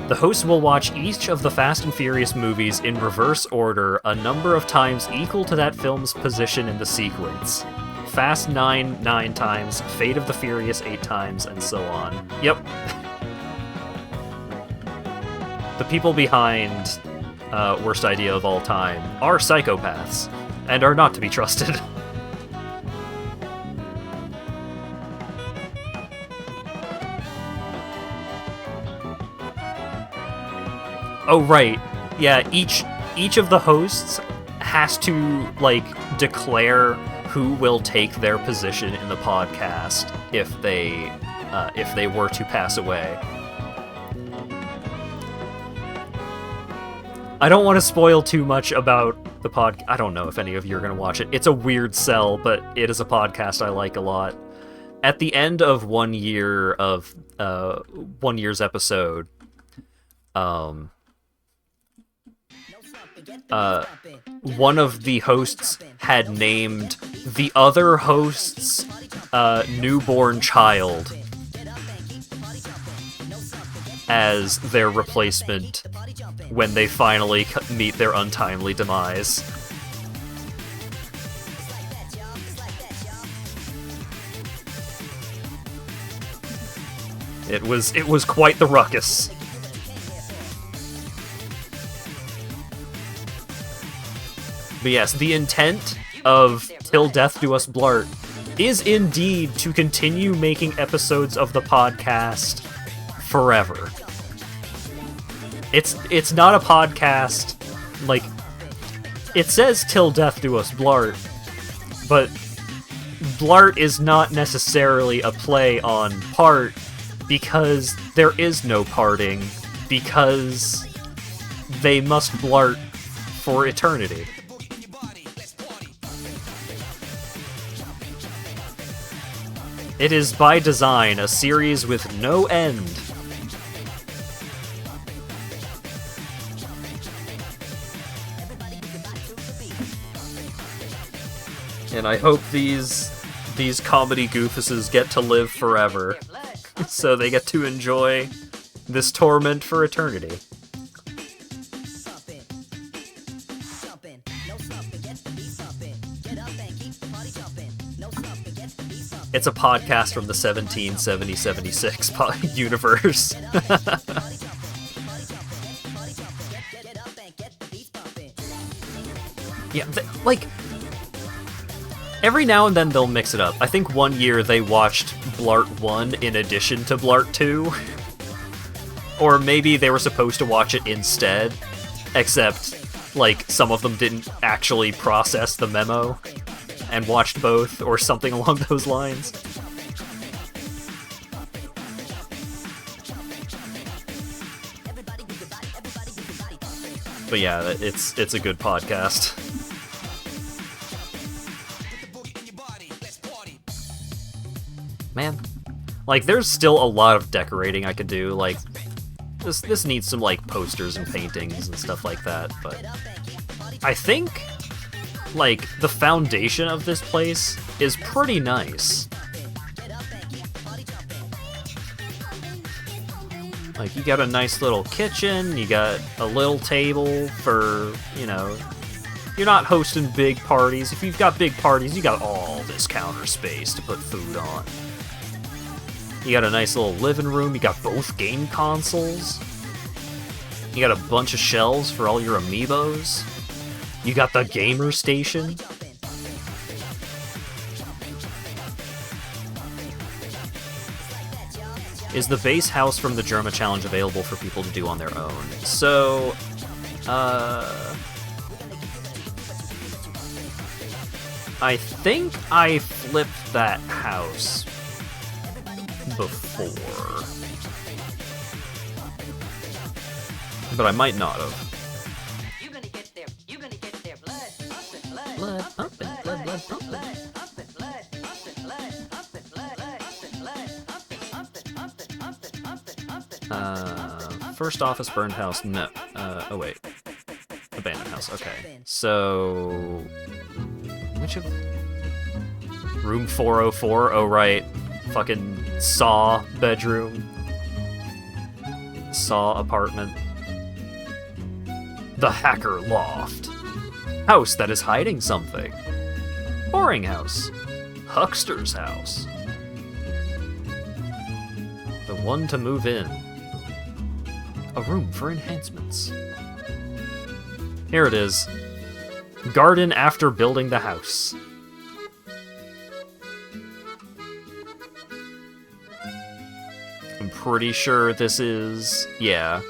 The hosts will watch each of the Fast and Furious movies in reverse order a number of times equal to that film's position in the sequence. Fast 9 times, Fate of the Furious 8 times, and so on. Yep. The people behind Worst Idea of All Time are psychopaths, and are not to be trusted. Oh, right. Yeah, each of the hosts has to, like, declare who will take their position in the podcast if they were to pass away. I don't want to spoil too much about the pod. I don't know if any of you are going to watch it. It's a weird sell, but it is a podcast I like a lot. At the end of one year's episode, one of the hosts had named the other host's newborn child as their replacement when they finally meet their untimely demise. It was quite the ruckus. But yes, the intent of Till Death Do Us Blart is indeed to continue making episodes of the podcast forever. It's not a podcast, like, it says Till Death Do Us Blart, but Blart is not necessarily a play on part, because there is no parting, because they must blart for eternity. It is by design a series with no end. And I hope these comedy goofuses get to live forever, so they get to enjoy this torment for eternity. It's a podcast from the 1770-76 universe. Yeah, like, every now and then they'll mix it up. I think one year they watched Blart 1 in addition to Blart 2. Or maybe they were supposed to watch it instead, except, like, some of them didn't actually process the memo and watched both, or something along those lines. But yeah, it's a good podcast. Man, like, there's still a lot of decorating I could do. Like, this needs some, like, posters and paintings and stuff like that, but I think, like, the foundation of this place is pretty nice. Like, you got a nice little kitchen, you got a little table for, you know, you're not hosting big parties. If you've got big parties, you got all this counter space to put food on. You got a nice little living room, you got both game consoles. You got a bunch of shelves for all your amiibos. You got the gamer station. Is the base house from the Germa Challenge available for people to do on their own? So, I think I flipped that house before. But I might not have. You're gonna get there. You're gonna get there. Blood pumping, blood Blood pumping, blood pumping. blood pumping, blood pumping, blood pumping, blood pumping, pumping. First office, burned house, no. Oh wait. Abandoned house, okay. So... Which of... Room 404, oh right. Fucking Saw bedroom. Saw apartment. The Hacker Loft. House that is hiding something. Boring house. Huckster's house. The one to move in. A room for enhancements. Here it is. Garden after building the house. I'm pretty sure this is... yeah.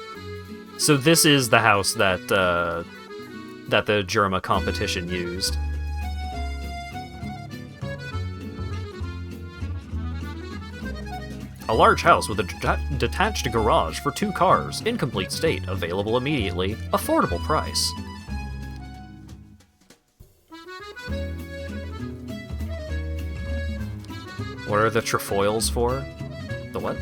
So this is the house that, that the Germa competition used. A large house with a detached garage for 2 cars, in complete state, available immediately, affordable price. What are the trefoils for? The what?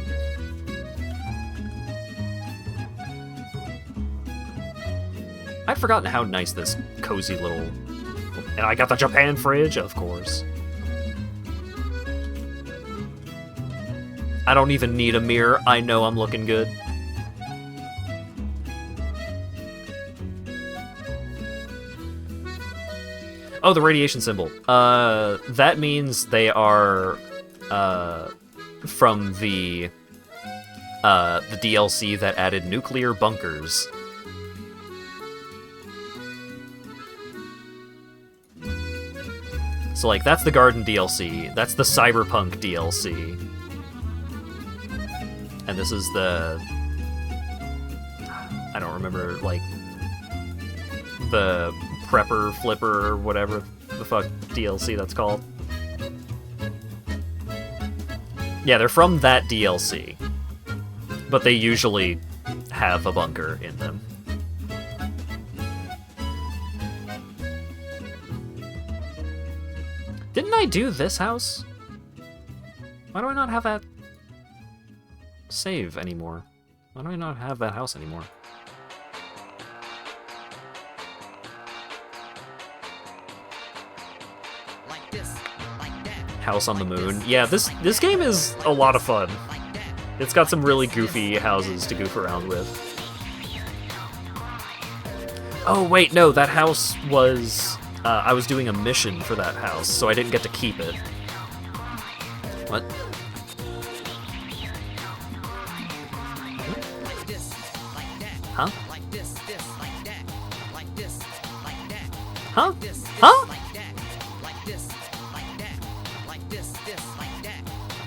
I'd forgotten how nice this cozy little... And I got the Japan fridge, of course. I don't even need a mirror, I know I'm looking good. Oh, the radiation symbol. That means they are, from the DLC that added nuclear bunkers. So, like, that's the Garden DLC, that's the Cyberpunk DLC. And this is the... I don't remember, like... the Prepper, Flipper, or whatever the fuck DLC that's called. Yeah, they're from that DLC. But they usually have a bunker in them. Didn't I do this house? Why do I not have that save anymore? Why do I not have that house anymore? Like this, like that. House on the Moon. Yeah, this game is a lot of fun. It's got some really goofy houses to goof around with. Oh wait, no, that house was... I was doing a mission for that house, so I didn't get to keep it. What? Like this, like that. Huh? Like this, like that. Like this, like that. Huh? This, Huh? like that. Like this, like that. Like this, like that.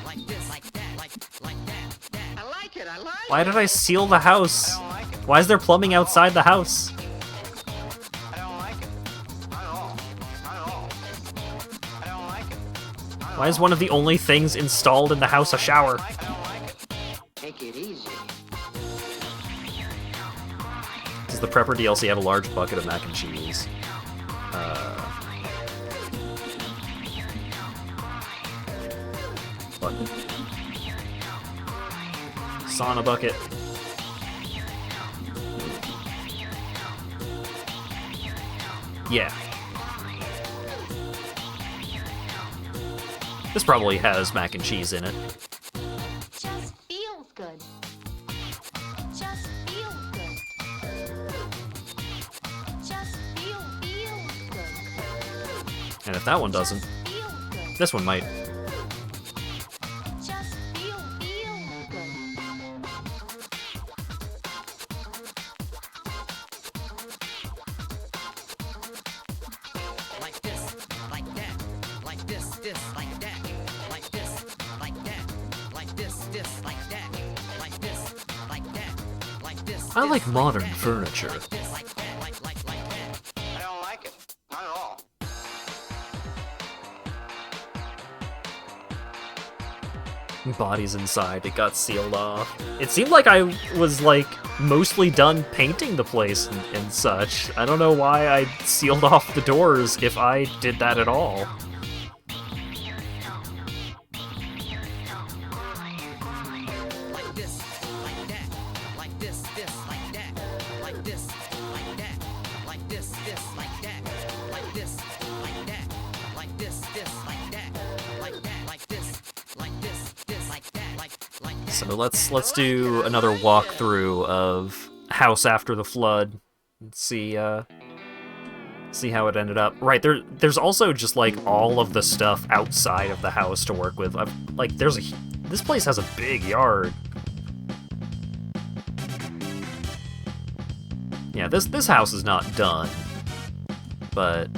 Like this, like that. Like that. I like it. I like it. Why did I seal the house? I don't like it. Why is there plumbing outside the house? I don't like it. Not at all. Not at all. I don't like it. Not at Why is all. one of the only things installed in the house a shower? I don't like it. Take it easy. Does the Prepper DLC have a large bucket of mac and cheese? What? Sauna bucket. Yeah. This probably has mac and cheese in it. Just feels good. Just feels good. Just feels good. And if that one doesn't, Feels good. this one might. Just feels good. Like this, like that. Like this, like that. Like this, like that. Like this, like that. Like this, like that. Like this. I like modern furniture. Like this, like that. Like that. I don't like it. Not at all. Bodies inside. It got sealed off. It seemed like I was, like, mostly done painting the place and such. I don't know why I sealed off the doors if I did that at all. Like this, like that, like this, like that, like this, like that, like this, like that, like this, like that, like this, like that, like that, like this, like this, like that, like that. So let's do another walkthrough of House After the Flood and see how it ended up. Right, there's also just like all of the stuff outside of the house to work with. This place has a big yard. Yeah, this house is not done, but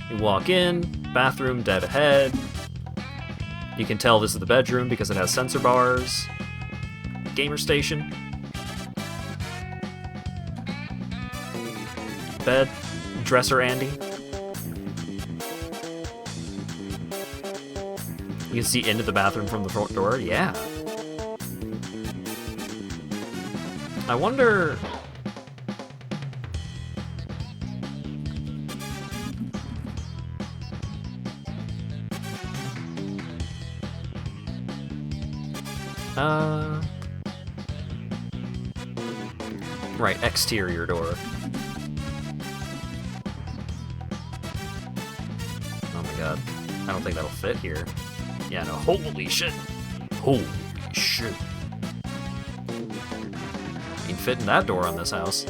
you walk in, bathroom dead ahead. You can tell this is the bedroom because it has sensor bars. Gamer station. Bed. Dresser Andy. You can see into the bathroom from the front door. Yeah. I wonder... Right, exterior door. Oh my god. I don't think that'll fit here. Yeah, no, holy shit. Holy shit. You can fit in that door on this house.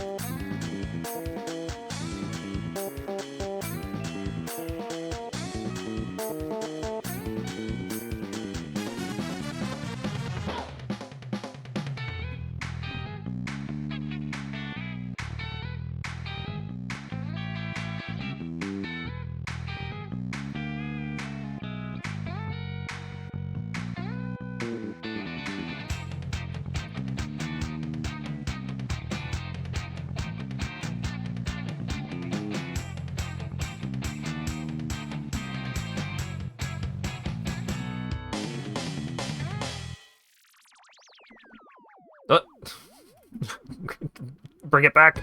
Bring it back.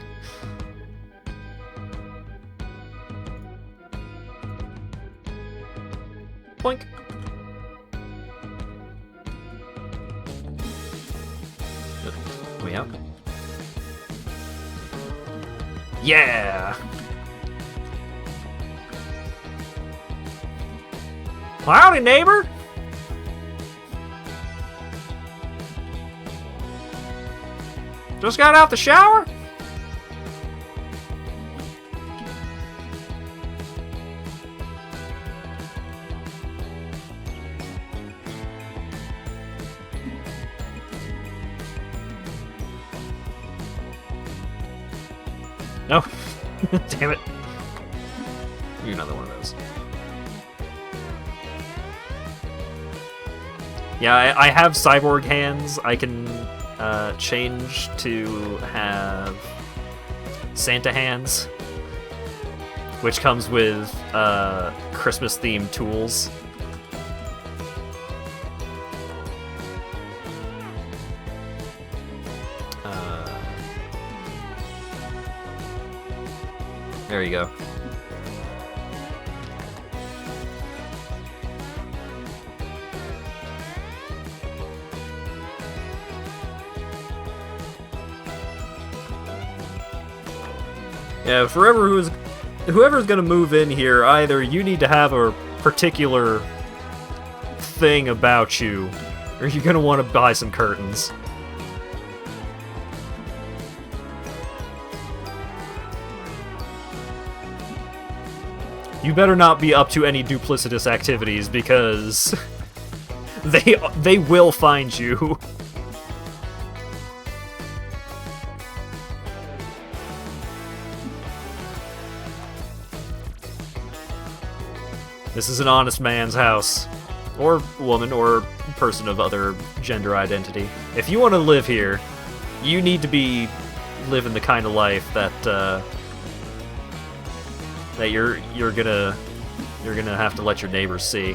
Boink. We out? Yeah! Howdy, neighbor! Just got out the shower? No. Damn it. You're another one of those. Yeah, I have cyborg hands. I can change to have Santa hands, which comes with Christmas-themed tools. There you go. Yeah, whoever's gonna move in here, either you need to have a particular thing about you, or you're gonna want to buy some curtains. You better not be up to any duplicitous activities, because they will find you. This is an honest man's house. Or woman, or person of other gender identity. If you want to live here, you need to be living the kind of life that that you're gonna have to let your neighbors see.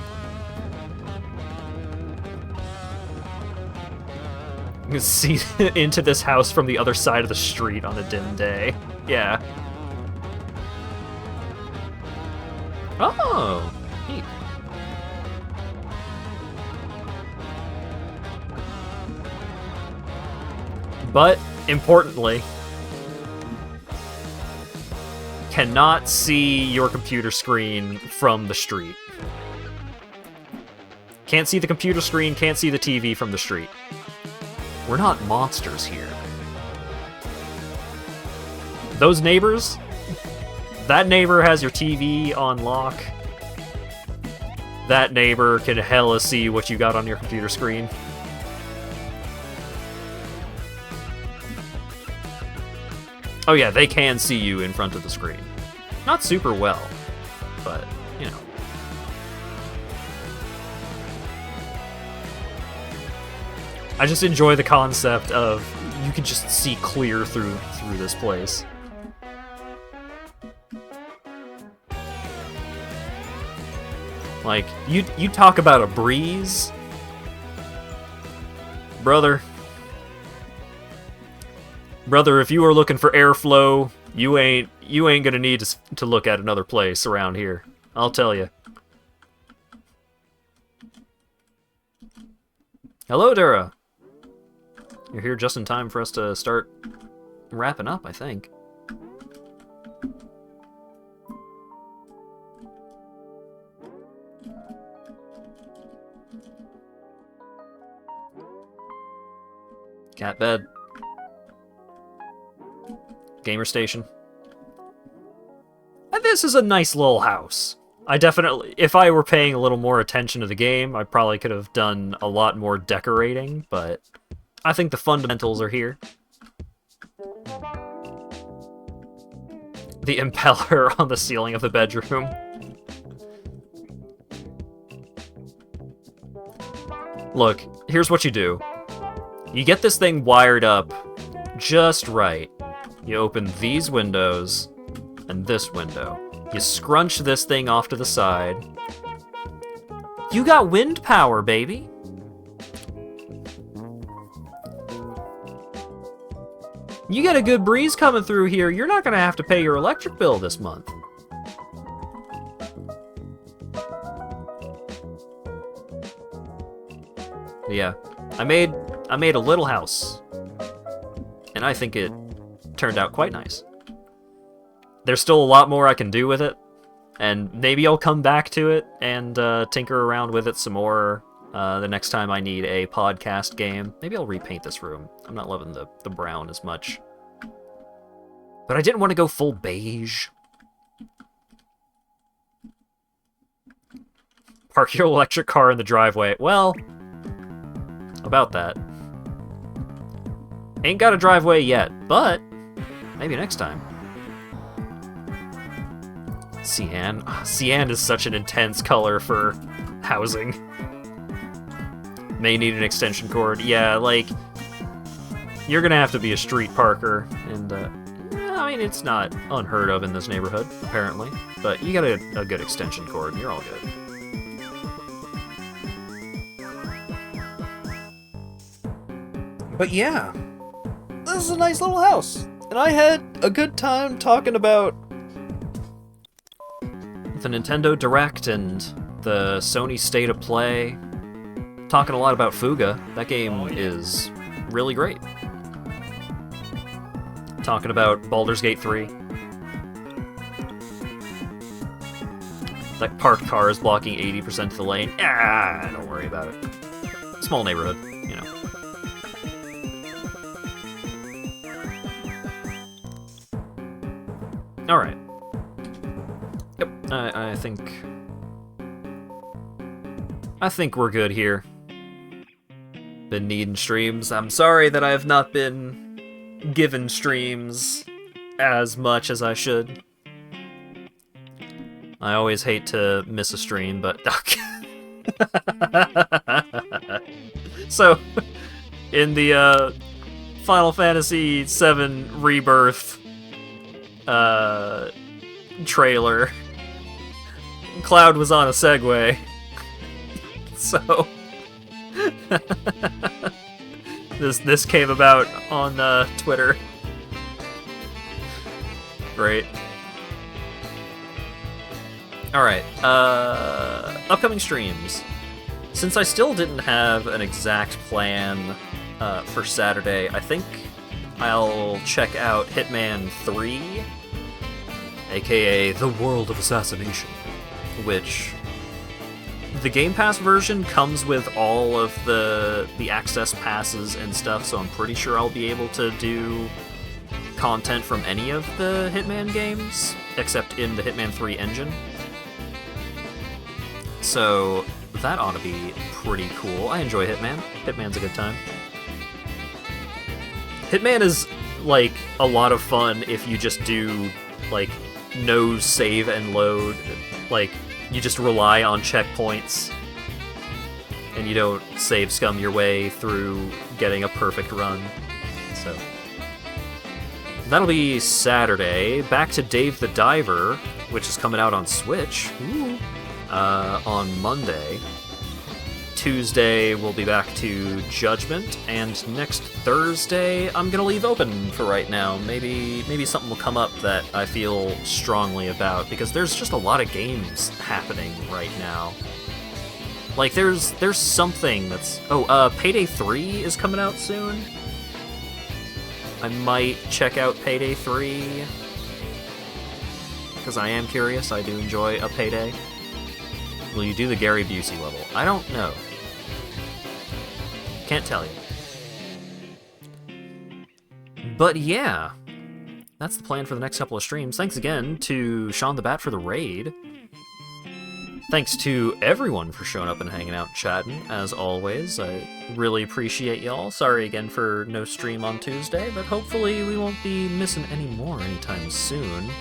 see into this house from the other side of the street on a dim day. Yeah. Oh, neat. But, importantly, cannot see your computer screen from the street. Can't see the computer screen, can't see the TV from the street. We're not monsters here. Those neighbors, that neighbor has your TV on lock. That neighbor can hella see what you got on your computer screen. Oh yeah, they can see you in front of the screen. Not super well, but, you know. I just enjoy the concept of you can just see clear through this place. Like, you talk about a breeze, brother. Brother, if you are looking for airflow, you ain't gonna need to look at another place around here. I'll tell you. Hello, Dura. You're here just in time for us to start wrapping up, I think. Cat bed. Gamer station. And this is a nice little house. I definitely, if I were paying a little more attention to the game, I probably could have done a lot more decorating, but I think the fundamentals are here. The impeller on the ceiling of the bedroom. Look, here's what you do. You get this thing wired up just right. You open these windows and this window. You scrunch this thing off to the side. You got wind power, baby. You get a good breeze coming through here. You're not going to have to pay your electric bill this month. Yeah, I made a little house, and I think it turned out quite nice. There's still a lot more I can do with it, and maybe I'll come back to it and tinker around with it some more the next time I need a podcast game. Maybe I'll repaint this room. I'm not loving the brown as much. But I didn't want to go full beige. Park your electric car in the driveway. Well, about that. Ain't got a driveway yet, but maybe next time. Cyan. Cyan is such an intense color for housing. May need an extension cord. Yeah, like, you're gonna have to be a street parker, and, I mean, it's not unheard of in this neighborhood, apparently, but you got a good extension cord, and you're all good. But yeah, this is a nice little house, and I had a good time talking about the Nintendo Direct and the Sony State of Play. Talking a lot about Fuga. That game is really great. Talking about Baldur's Gate 3. That parked car is blocking 80% of the lane. Ah, don't worry about it. Small neighborhood, you know. Alright. Yep, I think we're good here. Been needing streams. I'm sorry that I have not been given streams as much as I should. I always hate to miss a stream, but... So, in the Final Fantasy VII Rebirth trailer, Cloud was on a Segway. So, This came about on Twitter. Great. Alright, upcoming streams. Since I still didn't have an exact plan for Saturday, I think I'll check out Hitman 3, aka The World of Assassination, which the Game Pass version comes with all of the access passes and stuff, so I'm pretty sure I'll be able to do content from any of the Hitman games, except in the Hitman 3 engine. So that ought to be pretty cool. I enjoy Hitman. Hitman's a good time. Hitman is, like, a lot of fun if you just do, like, no save and load. Like, you just rely on checkpoints, and you don't save scum your way through getting a perfect run. So that'll be Saturday. Back to Dave the Diver, which is coming out on Switch. Ooh. On Monday. Tuesday, we'll be back to Judgment, and next Thursday, I'm gonna leave open for right now. Maybe something will come up that I feel strongly about, because there's just a lot of games happening right now. Like, there's something that's... Oh, Payday 3 is coming out soon. I might check out Payday 3, because I am curious. I do enjoy a Payday. Will you do the Gary Busey level? I don't know. Can't tell you. But yeah, that's the plan for the next couple of streams. Thanks again to Sean the Bat for the raid. Thanks to everyone for showing up and hanging out and chatting, as always. I really appreciate y'all. Sorry again for no stream on Tuesday, but hopefully we won't be missing any more anytime soon.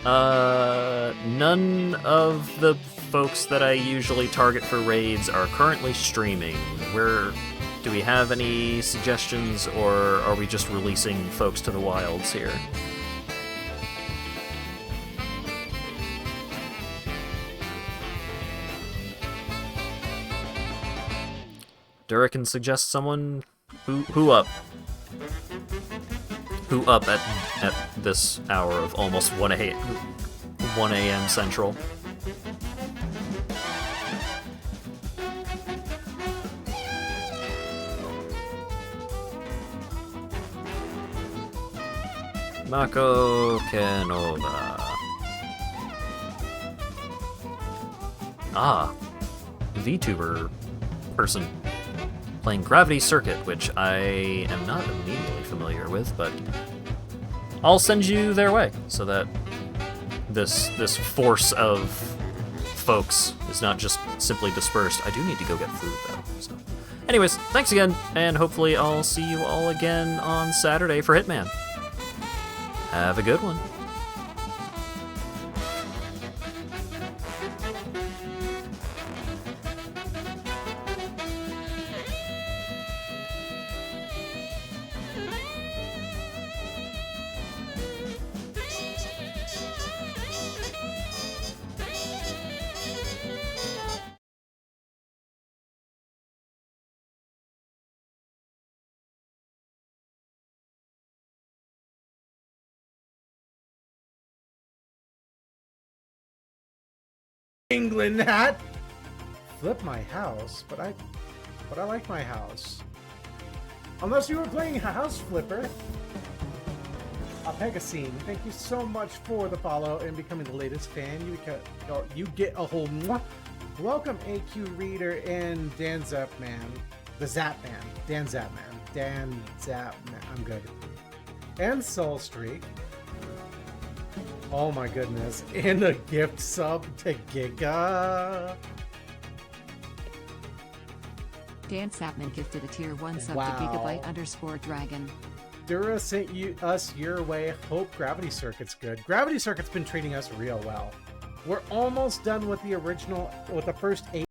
None of the folks that I usually target for raids are currently streaming. Do we have any suggestions, or are we just releasing folks to the wilds here? Durican suggests someone who up? Who up at this hour of almost 1 a.m. Central? Mako Kenova. Ah, VTuber person playing Gravity Circuit, which I am not immediately familiar with, but I'll send you their way so that this force of folks is not just simply dispersed. I do need to go get food though. So, anyways, thanks again, and hopefully I'll see you all again on Saturday for Hitman. Have a good one. England hat. Flip my house, but I like my house. Unless you were playing House Flipper. Pegasine, thank you so much for the follow and becoming the latest fan. You get a whole mwah. Welcome AQ Reader and Dan Zapman. The Zapman. Dan Zapman. Dan Zapman. I'm good. And Soul Streak. Oh my goodness. And a gift sub to Giga. Dan Sapman gifted a tier 1 sub Wow. to Gigabyte_Dragon. Dura sent us your way. Hope Gravity Circuit's good. Gravity Circuit's been treating us real well. We're almost done with the first 8